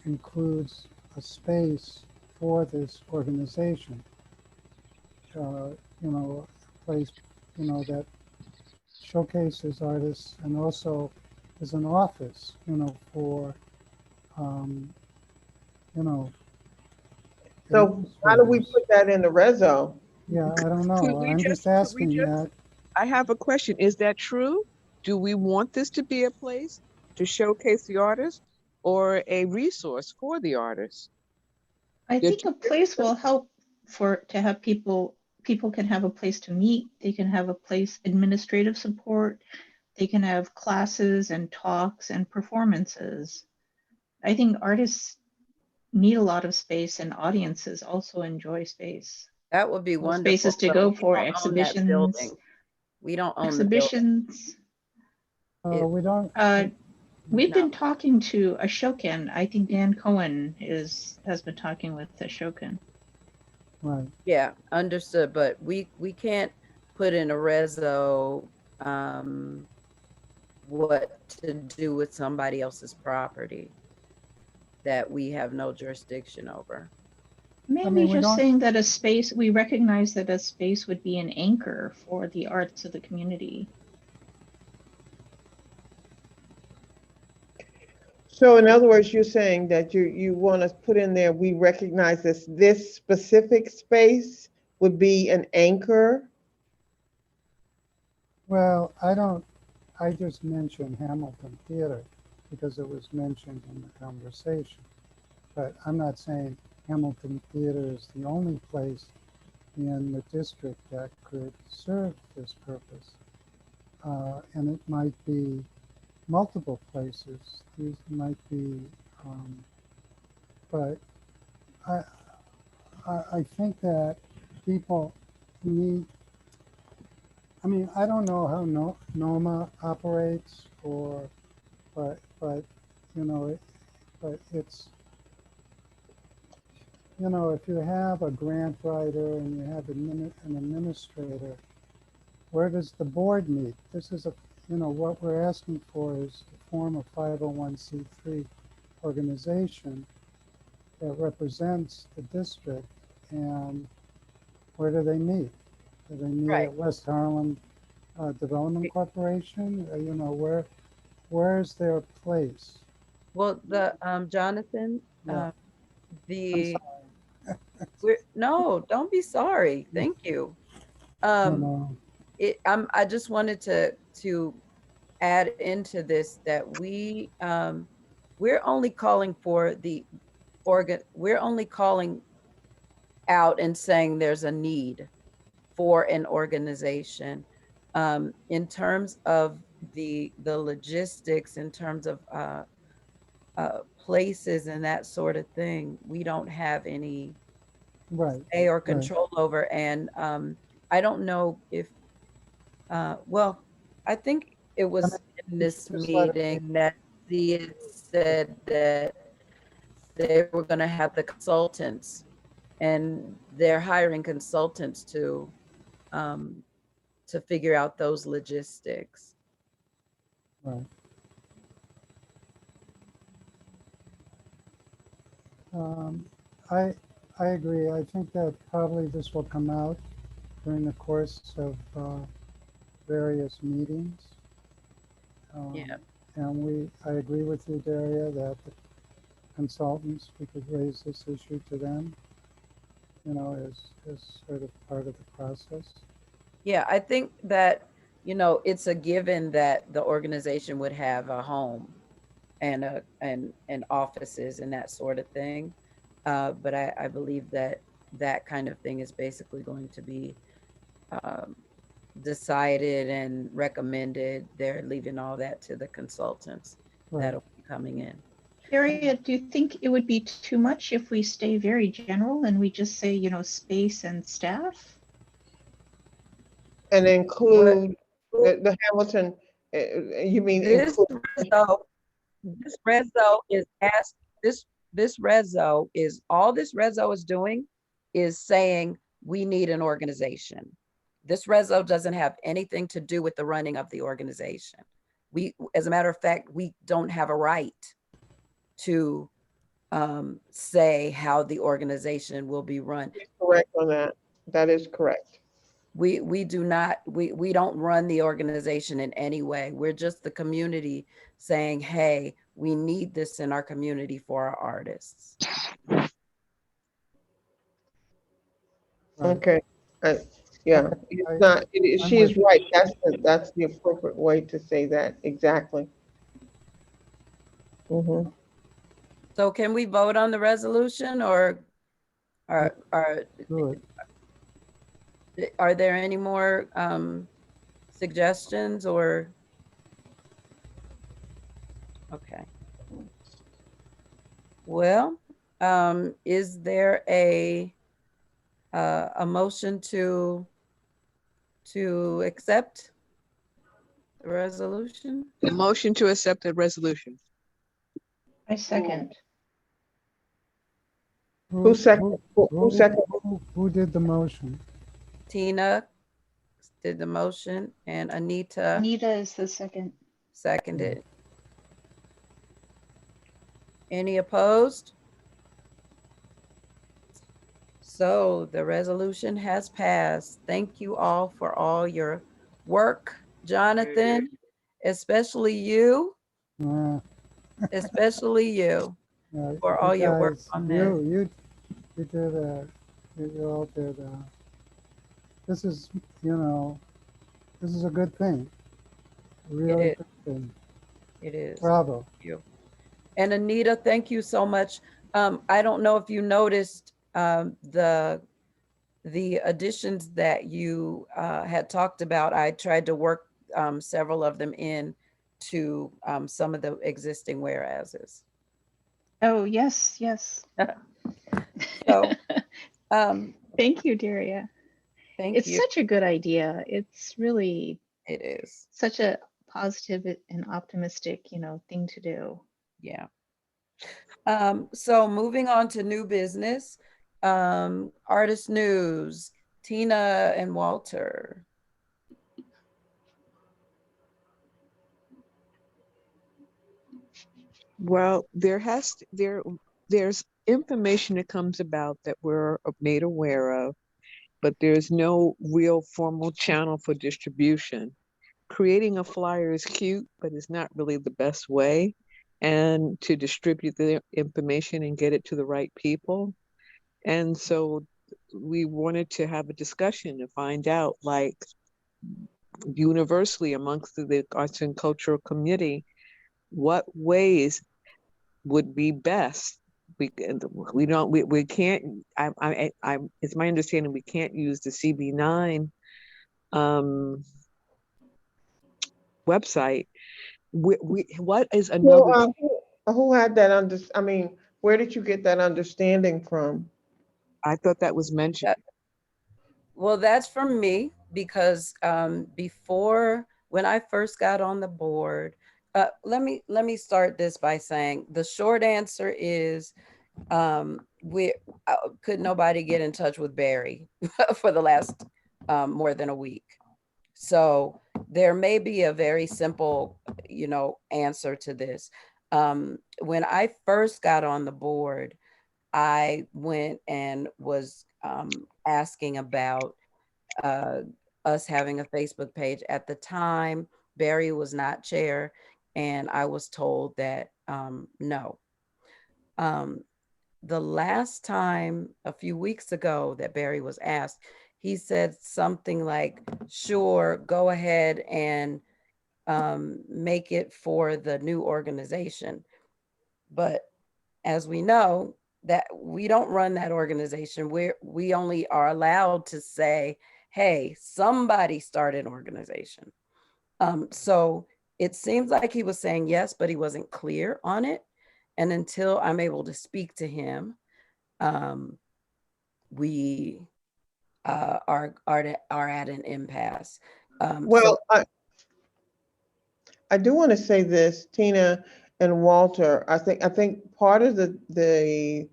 includes a space for this organization, a place, that showcases artists and also is an office, for, So how do we administrators. put that in the reso? Yeah, I don't Could know. we I'm just, just could we asking just, that. I have a question. Is that true? Do we want this to be a place to showcase the artist or a resource for the artist? I Did think a place will help to have people can have a place to meet, they can have a place, administrative support, they can have classes and talks and performances. I think artists need a lot of space and audiences also enjoy space. That would be Well, wonderful. spaces to But go we for don't own that exhibitions. building. We don't own the building. Exhibitions. We don't. We've No. been talking to Ashokan. I think Dan Cohen has been talking with Ashokan. Right. Yeah, understood. But we can't put in a reso what to do with somebody else's property that we have no jurisdiction over. Maybe we just don't- saying that a space, we recognize that a space would be an anchor for the arts of the community. So in other words, you're saying that you want to put in there, we recognize this specific space would be an anchor? Well, I just mentioned Hamilton Theater because it was mentioned in the conversation. But I'm not saying Hamilton Theater is the only place in the district that could serve this purpose. And it might be multiple places. These might be, but I think that people need, I don't know how NOMA operates but it's, if you have a grant writer and you have an administrator, where does the board meet? This is what we're asking for is to form a 501c3 organization that represents the district. And where do they meet? Do they meet Right. at West Harlem Development Corporation? Where's their place? Well, the Jonathan, Yeah. the no, don't be sorry. Thank you. I just wanted to add into this that we're only calling for we're only calling out and saying there's a need for an organization. In terms of the logistics, in terms of places and that sort of thing, we don't have any Right. say or right. control over. And I don't know if, well, I think it was in this just let it be. meeting that they had said that they were going to have the consultants, and they're hiring consultants to figure out those logistics. Right. Um, I agree. I think that probably this will come out during the course of various meetings. Yeah. And I agree with you, Daria, that the consultants, we could raise this issue to them, as sort of part of the process. Yeah, I think that, it's a given that the organization would have a home and and offices and that sort of thing. But I believe that that kind of thing is basically going to be um, decided and recommended. They're leaving all that to the consultants Right. that'll be coming in. Daria, do you think it would be too much if we stay very general and we just say, space and staff? And include the Hamilton, you mean This include? Rezo is asked, this Rezo is, all this Rezo is doing is saying we need an organization. This Rezo doesn't have anything to do with the running of the organization. As a matter of fact, we don't have a right to say how the organization will be run. Correct on that. That is correct. We do not, we don't run the organization in any way. We're just the community saying, hey, we need this in our community for our artists. Okay. Yeah, it's not, she is right. That's the appropriate way to say that. Exactly. Mm-hmm. So can we vote on the resolution, or are there any more suggestions, or? Okay. Well, is there a motion to accept the resolution? A motion to accept the resolution. I second. Who seconded? Who did the motion? Tina did the motion, and Anita is the second. seconded. Any opposed? So the resolution has passed. Thank you all for all your work, Jonathan, especially you, especially you, for all your work on this. You did, you all did, this is, this is a good thing. Really good thing. It is. Bravo. Thank you. And Anita, thank you so much. I don't know if you noticed the additions that you had talked about. I tried to work several of them in to some of the existing whereases. Oh, yes. So, thank you, Daria. Thank you. It's such a good idea. It's really, it is such a positive and optimistic, thing to do. Yeah. So moving on to new business, artist news, Tina and Walter. Well, there's information that comes about that we're made aware of, but there's no real formal channel for distribution. Creating a flyer is cute, but it's not really the best way and to distribute the information and get it to the right people. And so we wanted to have a discussion to find out, like, universally amongst the arts and cultural community, what ways would be best. We can't, it's my understanding we can't use the CB9 website. What is another? Who had that I mean, where did you get that understanding from? I thought that was mentioned. Well, that's from me because before, when I first got on the board, let me start this by saying the short answer is we could nobody get in touch with Barry for the last more than a week. So there may be a very simple, answer to this. When I first got on the board, I went and was asking about us having a Facebook page. At the time, Barry was not chair, and I was told that no. The last time, a few weeks ago, that Barry was asked, he said something like, sure, go ahead and make it for the new organization. But as we know, that we don't run that organization. We only are allowed to say, hey, somebody start an organization. So it seems like he was saying yes, but he wasn't clear on it. And until I'm able to speak to him, we are at an impasse. Well, I do want to say this, Tina and Walter. I think part of the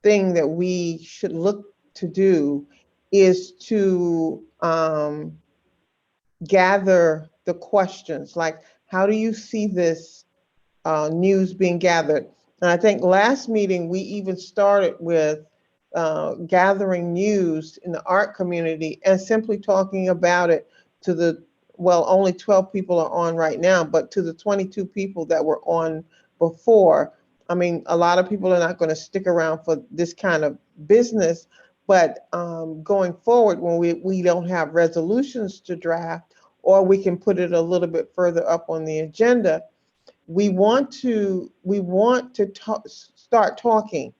thing that we should look to do is to gather the questions, like how do you see this news being gathered? And I think last meeting we even started with gathering news in the art community and simply talking about it to the, well, only 12 people are on right now, but to the 22 people that were on before. I mean, a lot of people are not going to stick around for this kind of business, but going forward, when we don't have resolutions to draft, or we can put it a little bit further up on the agenda, we want to start talking,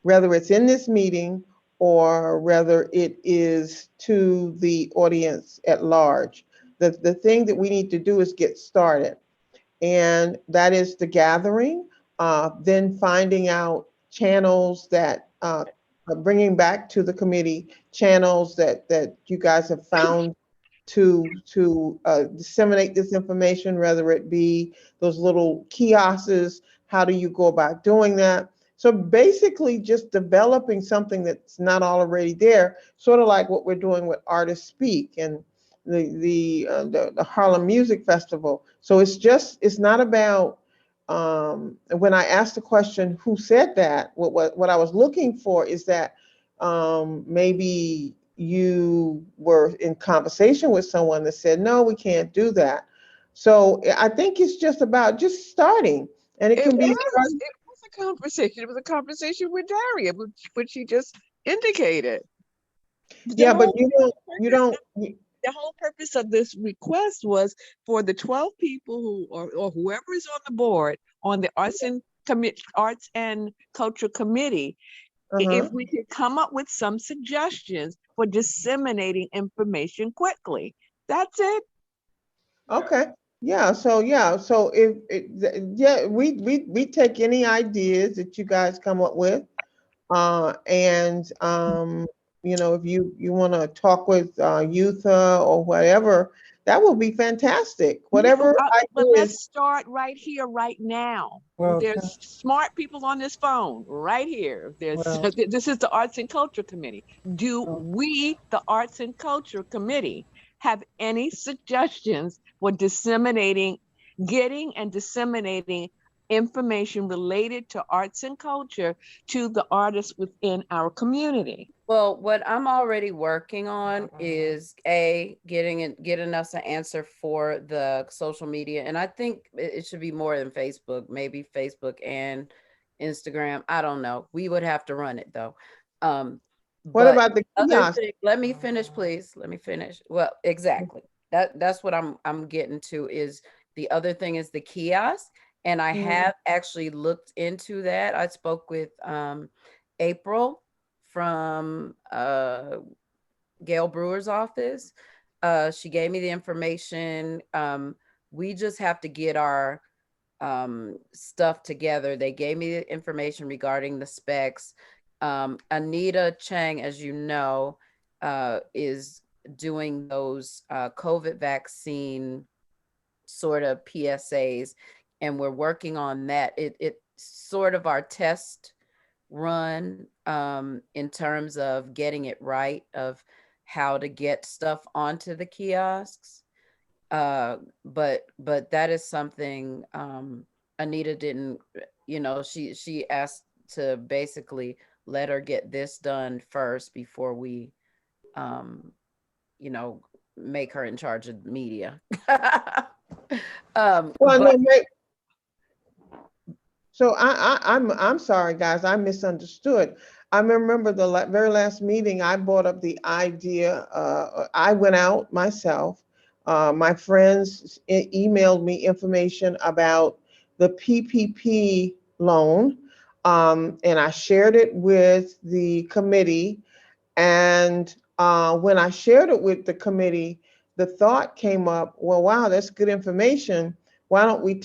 whether it's in this meeting or whether it is to the audience at large. The thing that we need to do is get started, and that is the gathering, then finding out channels that bringing back to the committee channels that you guys have found to disseminate this information, whether it be those little kiosks. How do you go about doing that? So basically just developing something that's not already there, sort of like what we're doing with Artists Speak and the Harlem Music Festival. So it's not about, when I asked the question, who said that? What I was looking for is that maybe you were in conversation with someone that said, no, we can't do that. So I think it's just about just starting, and it can be. It was a conversation. It was a conversation with Daria, which she just indicated. Yeah, but you don't. The whole purpose of this request was for the 12 people who, or whoever is on the board on the Arts and Culture Committee, if we could come up with some suggestions for disseminating information quickly. That's it. Okay. Yeah. So we take any ideas that you guys come up with, and if you want to talk with Youtha or whatever, that will be fantastic. Whatever But let's start right here, right now. Well, there's smart people on this phone right here. This is the Arts and Culture Committee. Do we, the Arts and Culture Committee, have any suggestions for getting and disseminating information related to arts and culture to the artists within our community? Well, what I'm already working on is getting us an answer for the social media. And I think it should be more than Facebook, maybe Facebook and Instagram. I don't know. We would have to run it though. What about the kiosk? Let me finish, please. Let me finish. Well, exactly. That's what I'm getting to is the other thing is the kiosk. And I have actually looked into that. I spoke with April from Gail Brewer's office. She gave me the information. We just have to get our stuff together. They gave me the information regarding the specs. Anita Chang, as you know, is doing those COVID vaccine sort of PSAs, and we're working on that. It's sort of our test run in terms of getting it right, of how to get stuff onto the kiosks. But that is something Anita didn't, she asked to basically let her get this done first before we make her in charge of media. Well, but no, so I'm sorry, guys, I misunderstood. I remember the very last meeting, I brought up the idea, I went out myself. My friends emailed me information about the PPP loan, and I shared it with the committee. And when I shared it with the committee, the thought came up, well, wow, that's good information. Why don't we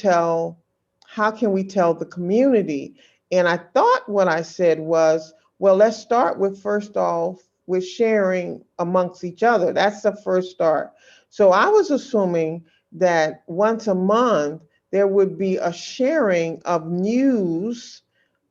how can we tell the community? And I thought what I said was, well, let's start with first off with sharing amongst each other. That's the first start. So I was assuming that once a month, there would be a sharing of news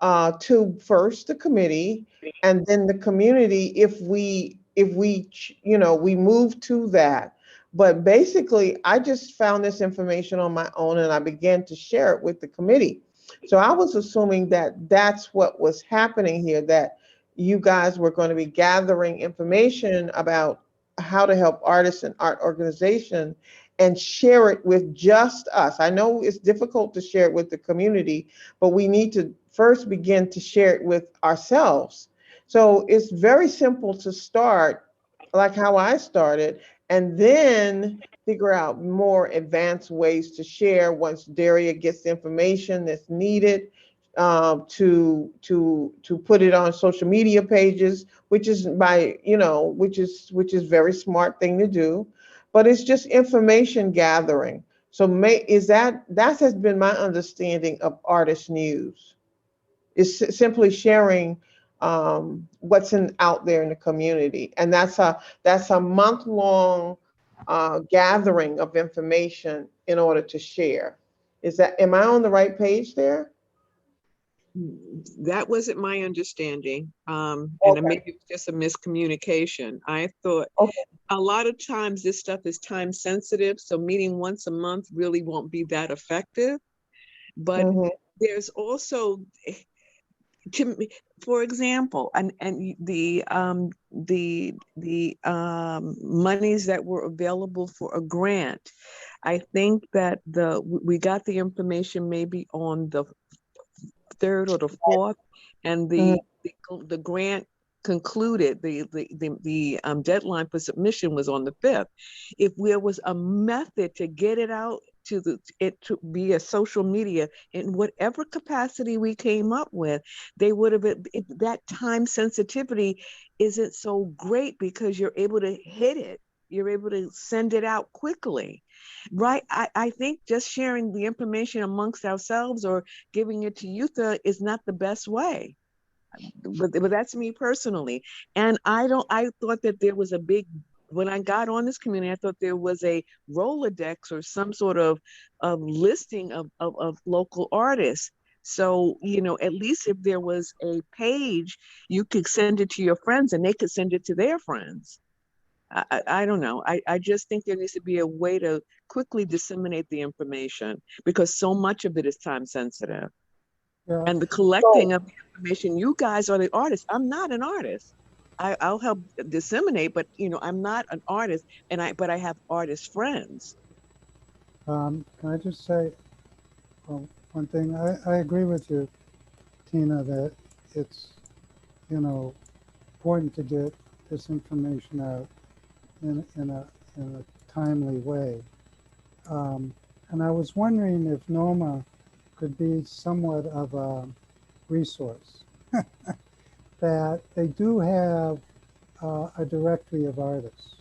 to first the committee and then the community if we move to that. But basically I just found this information on my own and I began to share it with the committee. So I was assuming that that's what was happening here, that you guys were going to be gathering information about how to help artists and art organization and share it with just us. I know it's difficult to share it with the community, but we need to first begin to share it with ourselves. So it's very simple to start, like how I started, and then figure out more advanced ways to share once Daria gets the information that's needed, to put it on social media pages, which is which is very smart thing to do, but it's just information gathering. So that has been my understanding of artist news. It's simply sharing what's out there in the community, and that's a month-long gathering of information in order to share. Am I on the right page there? That wasn't my understanding. And maybe it was just a miscommunication. I thought a lot of times this stuff is time sensitive, so meeting once a month really won't be that effective. But there's also, for example, and the monies that were available for a grant. I think that we got the information maybe on the 3rd or the 4th, and the grant concluded, the deadline for submission was on the 5th. If there was a method to get it out to be a social media in whatever capacity we came up with, they would have that time sensitivity isn't so great because you're able to hit it. You're able to send it out quickly, right? I think just sharing the information amongst ourselves or giving it to youth is not the best way. But that's me personally. And I thought that there was when I got on this community, I thought there was a Rolodex or some sort of listing of local artists. So, at least if there was a page, you could send it to your friends and they could send it to their friends. I don't know. I just think there needs to be a way to quickly disseminate the information because so much of it is time sensitive. Yeah. And the collecting of the information, you guys are the artists. I'm not an artist. I'll help disseminate, but I'm not an artist, but I have artist friends. Can I just say one thing? I agree with you, Tina, that it's important to get this information out in a timely way. And I was wondering if NOMA could be somewhat of a resource. That they do have a directory of artists,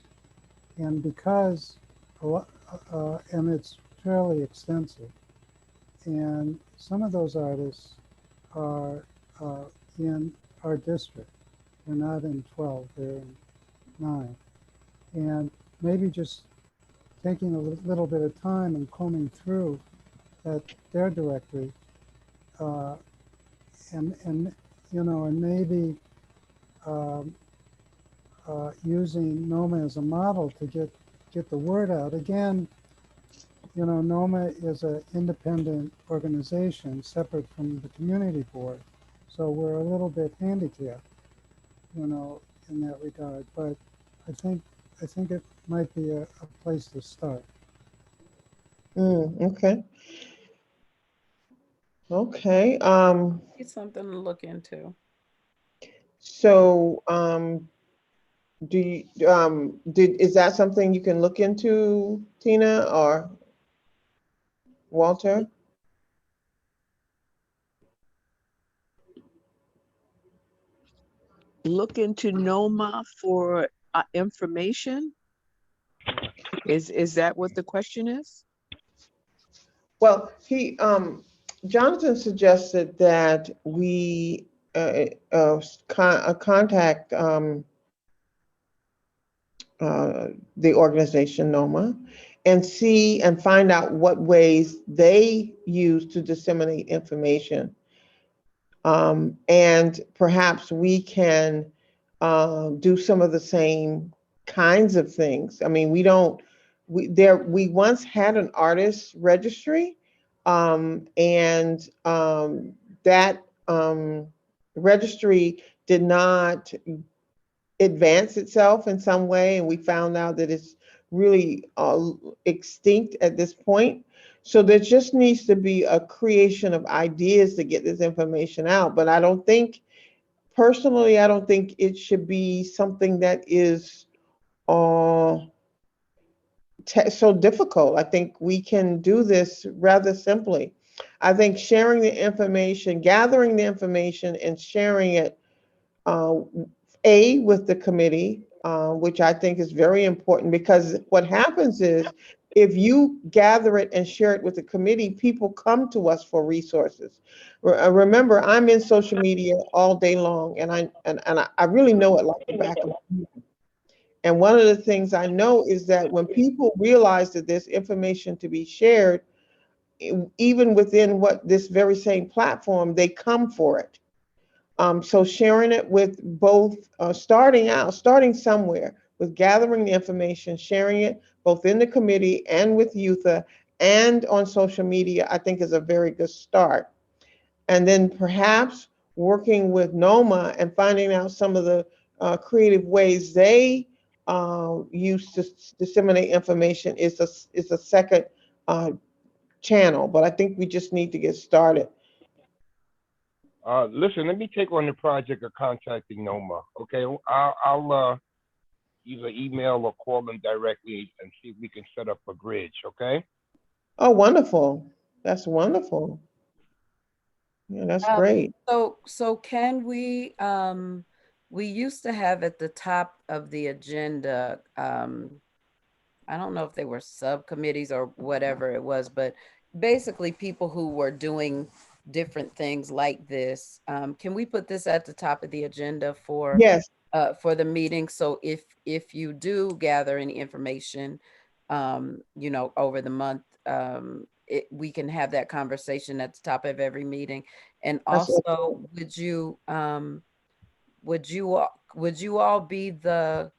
and because and it's fairly extensive, and some of those artists are in our district. They're not in 12, they're in 9. And maybe just taking a little bit of time and combing through their directory, and you know, and maybe um, using NOMA as a model to get the word out. Again, you know, NOMA is an independent organization separate from the community board. So we're a little bit handicapped, you know, in that regard. But I think it might be a place to start. Okay. Okay. It's something to look into. So, do you, is that something you can look into, Tina or Walter? Look into NOMA for information. Is that what the question is? Well, Jonathan suggested that we contact the organization NOMA and see and find out what ways they use to disseminate information. And perhaps we can do some of the same kinds of things. I mean, we once had an artist registry, and that registry did not advance itself in some way, and we found out that it's really extinct at this point. So there just needs to be a creation of ideas to get this information out. But I don't think, personally, I don't think it should be something that is so difficult. I think we can do this rather simply. I think sharing the information, gathering the information and sharing it, with the committee, which I think is very important, because what happens is if you gather it and share it with the committee, people come to us for resources. Remember, I'm in social media all day long, and I really know it like the back of my hand. And one of the things I know is that when people realize that there's information to be shared, even within this very same platform, they come for it. So sharing it with both, starting somewhere with gathering the information, sharing it both in the committee and with YouTha and on social media, I think is a very good start. And then perhaps working with NOMA and finding out some of the creative ways they use to disseminate information is a second channel. But I think we just need to get started. Listen, let me take on the project of contacting NOMA. Okay, I'll either email or call them directly and see if we can set up a bridge. Okay. Oh, wonderful! That's wonderful. Yeah, that's great. So can we used to have at the top of the agenda, I don't know if they were subcommittees or whatever it was, but basically people who were doing different things like this. Can we put this at the top of the agenda for the meeting? So if you do gather any information, you know, over the month, we can have that conversation at the top of every meeting. And also, would you all be the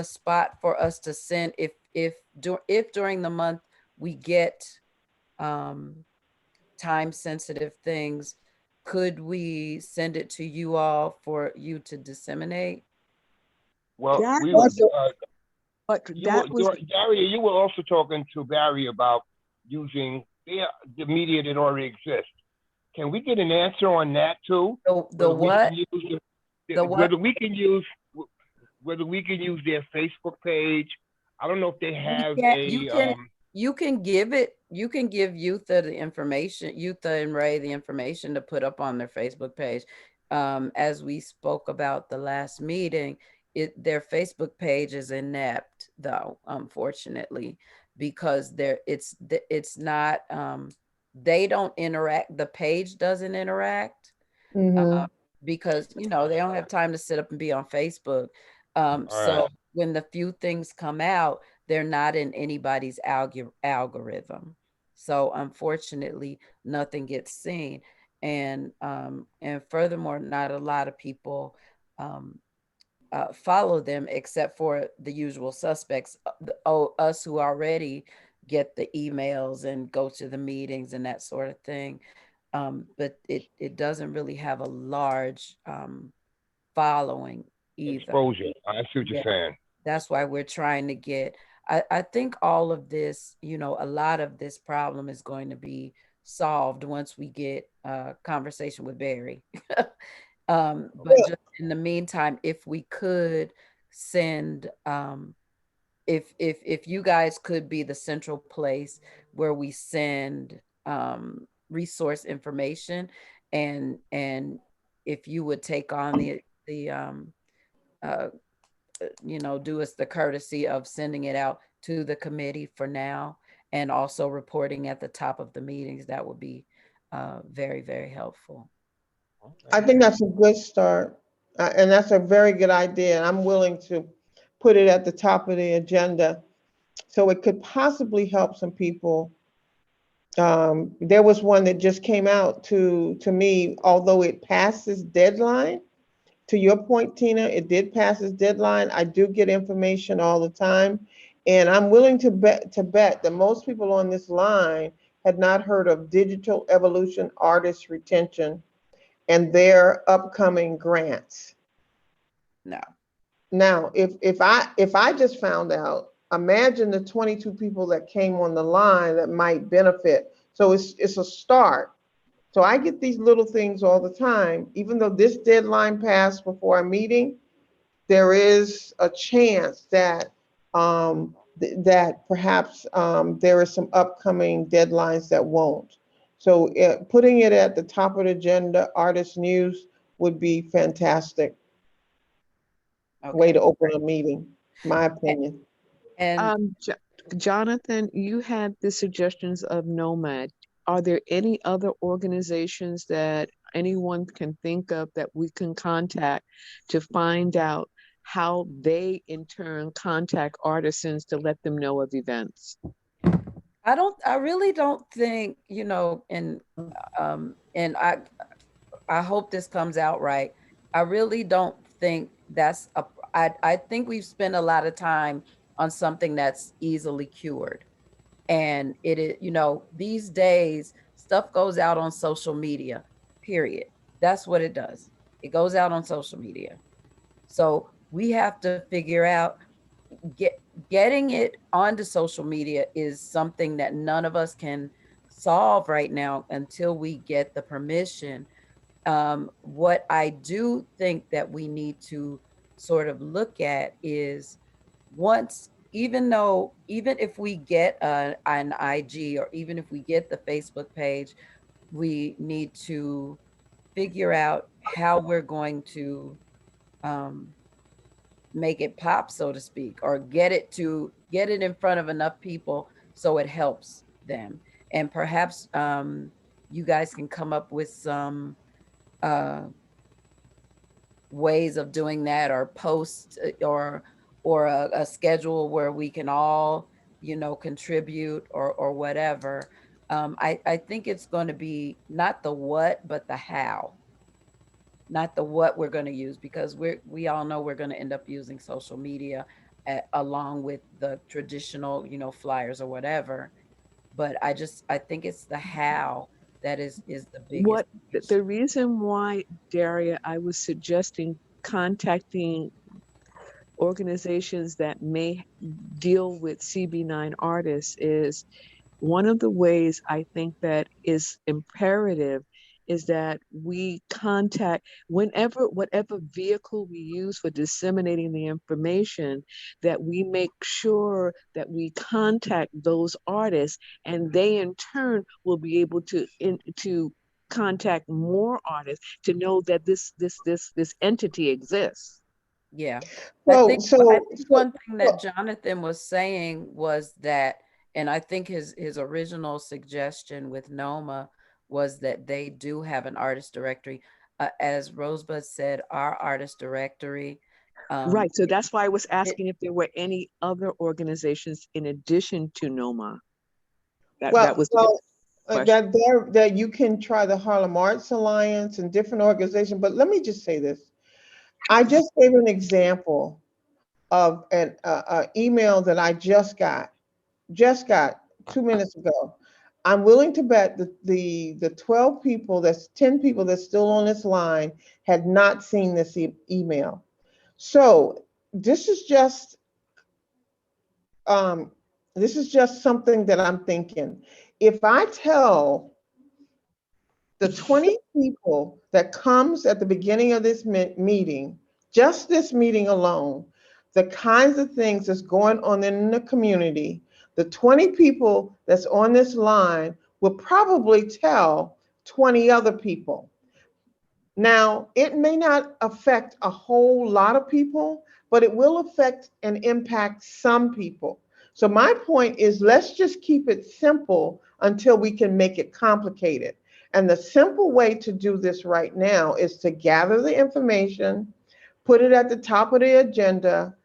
spot for us to send if during the month we get time sensitive things, could we send it to you all for you to disseminate? Well, we Gary, you were also talking to Barry about using the media that already exists. Can we get an answer on that too? The what? Whether we can use their Facebook page. I don't know if they have you can give YouTha the information, YouTha and Ray the information to put up on their Facebook page. As we spoke about the last meeting, their Facebook page is inept though, unfortunately, because it's not they don't interact, the page doesn't interact Mhm. because, you know, they don't have time to sit up and be on Facebook. All So right. when the few things come out, they're not in anybody's algorithm. So unfortunately, nothing gets seen. And furthermore, not a lot of people follow them except for the usual suspects, us who already get the emails and go to the meetings and that sort of thing. But it doesn't really have a large following either. Exposure. I see what you're Yeah, saying. that's why we're trying to get, I think all of this, you know, a lot of this problem is going to be solved once we get a conversation with Barry. But just in the meantime, if we could send, if you guys could be the central place where we send resource information, and if you would take on the uh, you know, do us the courtesy of sending it out to the committee for now, and also reporting at the top of the meetings, that would be very, very helpful. I think that's a good start. And that's a very good idea. And I'm willing to put it at the top of the agenda. So it could possibly help some people. There was one that just came out to me, although it passed its deadline. To your point, Tina, it did pass its deadline. I do get information all the time. And I'm willing to bet that most people on this line had not heard of Digital Evolution Artist Retention and their upcoming grants. No. Now, if I just found out, imagine the 22 people that came on the line that might benefit. So it's a start. So I get these little things all the time. Even though this deadline passed before our meeting, there is a chance that that perhaps there are some upcoming deadlines that won't. So putting it at the top of the agenda, artist news, would be fantastic. Way to open a meeting, my opinion. And Jonathan, you had the suggestions of Nomad. Are there any other organizations that anyone can think of that we can contact to find out how they in turn contact artisans to let them know of events? I really don't think, you know, and I hope this comes out right. I really don't think I think we've spent a lot of time on something that's easily cured. And it is, you know, these days stuff goes out on social media, period. That's what it does. It goes out on social media. So we have to figure out, getting it onto social media is something that none of us can solve right now until we get the permission. What I do think that we need to sort of look at is, even if we get an IG, or even if we get the Facebook page, we need to figure out how we're going to make it pop, so to speak, or get it in front of enough people so it helps them. And perhaps you guys can come up with some ways of doing that, or post, or a schedule where we can all, you know, contribute, or whatever. I think it's going to be not the what, but the how. Not the what we're going to use, because we all know we're going to end up using social media along with the traditional, you know, flyers or whatever. But I think it's the how that is the biggest. The reason why, Daria, I was suggesting contacting organizations that may deal with CB9 artists is, one of the ways I think that is imperative is that we contact, whatever vehicle we use for disseminating the information, that we make sure that we contact those artists, and they in turn will be able to contact more artists to know that this entity exists. Yeah. So, I think one thing that Jonathan was saying was that And I think his original suggestion with NOMA was that they do have an artist directory. As Rosebud said, our artist directory. Right. So that's why I was asking if there were any other organizations in addition to NOMA. That was the question. that you can try the Harlem Arts Alliance and different organizations, but let me just say this. I just gave an example of an email that I just got 2 minutes ago. I'm willing to bet the 12 people, that's 10 people that's still on this line had not seen this email. So this is just something that I'm thinking. If I tell the 20 people that comes at the beginning of this meeting, just this meeting alone, the kinds of things that's going on in the community, the 20 people that's on this line will probably tell 20 other people. Now, it may not affect a whole lot of people, but it will affect and impact some people. So my point is, let's just keep it simple until we can make it complicated. And the simple way to do this right now is to gather the information, put it at the top of the agenda,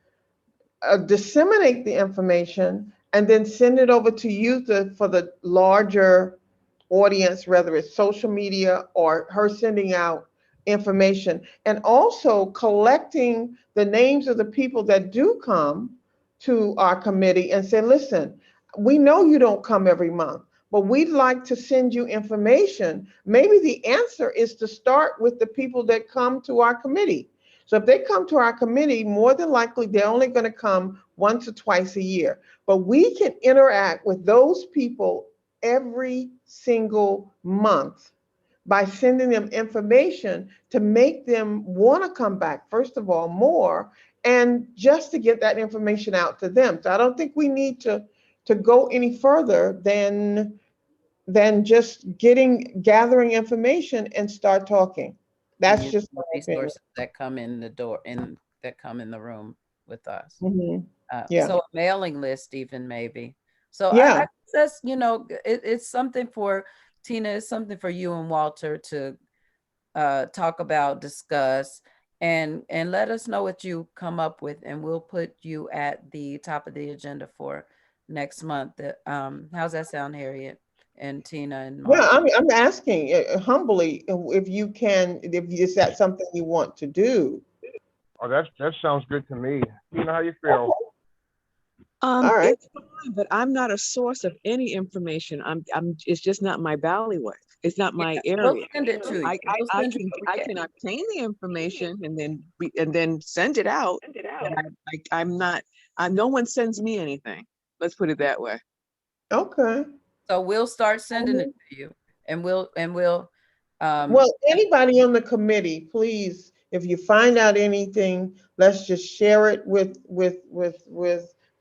disseminate the information, and then send it over to you for the larger audience, whether it's social media or her sending out information, and also collecting the names of the people that do come to our committee and say, listen, we know you don't come every month, but we'd like to send you information. Maybe the answer is to start with the people that come to our committee. So if they come to our committee, more than likely, they're only going to come once or twice a year. But we can interact with those people every single month by sending them information to make them want to come back, first of all, more, and just to get that information out to them. So I don't think we need to go any further than just gathering information and start talking. That's just my opinion. resources that come in the door that come in the room with us. Yeah. So a mailing list even maybe. So Yeah. I guess, it's something for Tina, it's something for you and Walter to talk about, discuss, and let us know what you come up with, and we'll put you at the top of the agenda for next month. How's that sound, Harriet and Tina and Mark? Yeah, I'm asking humbly if you can, if is that something you want to do? Oh, that sounds good to me. Tina, how you feel? All right. It's fine, but I'm not a source of any information. It's just not my bailiwick. It's not my area. We'll send it to you. I can obtain the information and then send it out. No one sends me anything. Let's put it that way. Okay. So we'll start sending it to you, and we'll well, anybody on the committee, please, if you find out anything, let's just share it with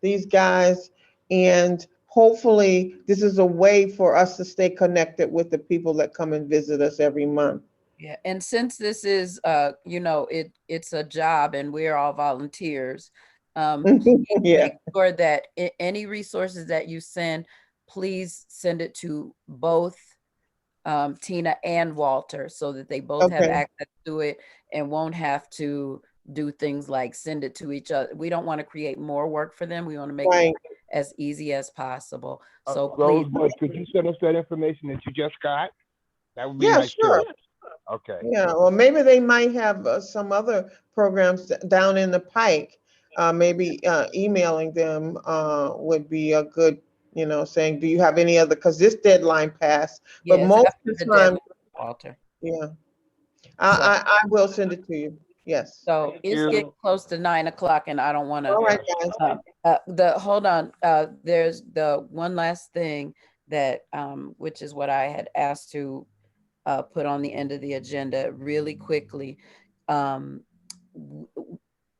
these guys, and hopefully this is a way for us to stay connected with the people that come and visit us every month. Yeah, and since this is it's a job and we're all volunteers, Yeah. make sure that any resources that you send, please send it to both Tina and Walter, so that they both have access to it and won't have to do things like send it to each other. We don't want to create more work for them. We want to make it as easy as possible. So please, Rosebud, could you send us that information that you just got? That would be Yeah, nice sure. too. Okay. Yeah, or maybe they might have some other programs down in the pike. Maybe emailing them would be a good, saying, do you have any other, because this deadline passed. But yes, most after of the the time, deadline, Walter. yeah, I will send it to you. Yes. So it's getting close to 9 o'clock, and I don't want to. All right, guys. Hold on. There's the one last thing that, which is what I had asked to put on the end of the agenda really quickly.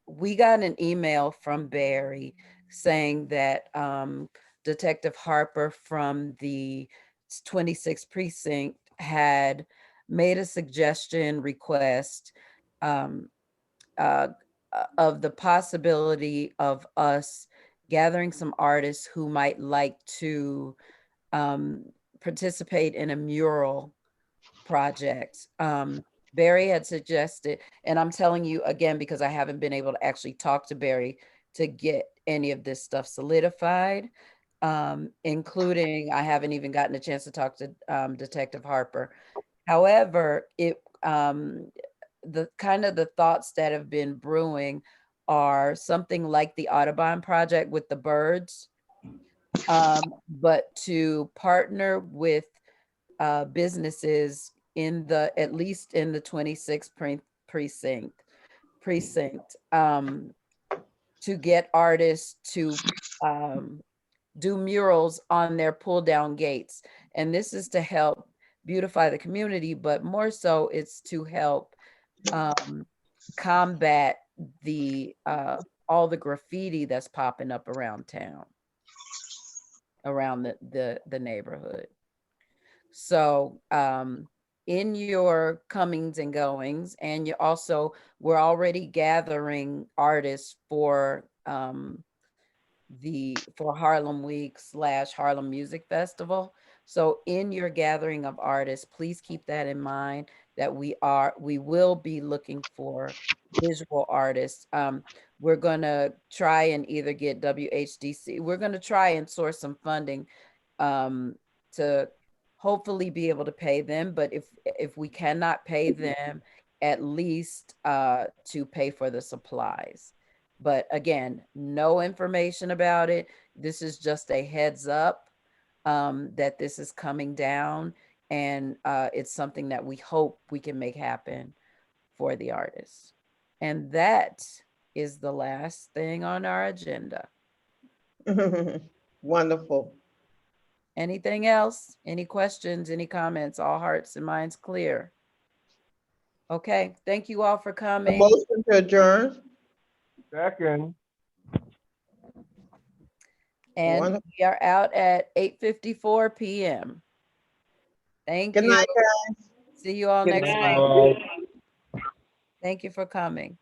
We got an email from Barry saying that Detective Harper from the 26th precinct had made a suggestion request of the possibility of us gathering some artists who might like to participate in a mural project. Barry had suggested, and I'm telling you again, because I haven't been able to actually talk to Barry to get any of this stuff solidified, including, I haven't even gotten a chance to talk to Detective Harper. However, the kind of the thoughts that have been brewing are something like the Audubon Project with the birds, but to partner with businesses in at least in the 26th precinct, to get artists to do murals on their pull down gates. And this is to help beautify the community, but more so it's to help combat all the graffiti that's popping up around town, around the neighborhood. So in your comings and goings, and we're already gathering artists for Harlem Week / Harlem Music Festival. So in your gathering of artists, please keep that in mind, that we will be looking for visual artists. We're gonna try and either get WHDC, we're gonna try and source some funding to hopefully be able to pay them, but if we cannot pay them, at least to pay for the supplies. But again, no information about it. This is just a heads up that this is coming down, and it's something that we hope we can make happen for the artists. And that is the last thing on our agenda. Wonderful. Anything else? Any questions, any comments? All hearts and minds clear? Okay, thank you all for A coming. motion to adjourn. Second. And Wonderful. we are out at 8:54 p.m. Thank Good you. night, guys. See you all Good next night. month. Thank you for coming.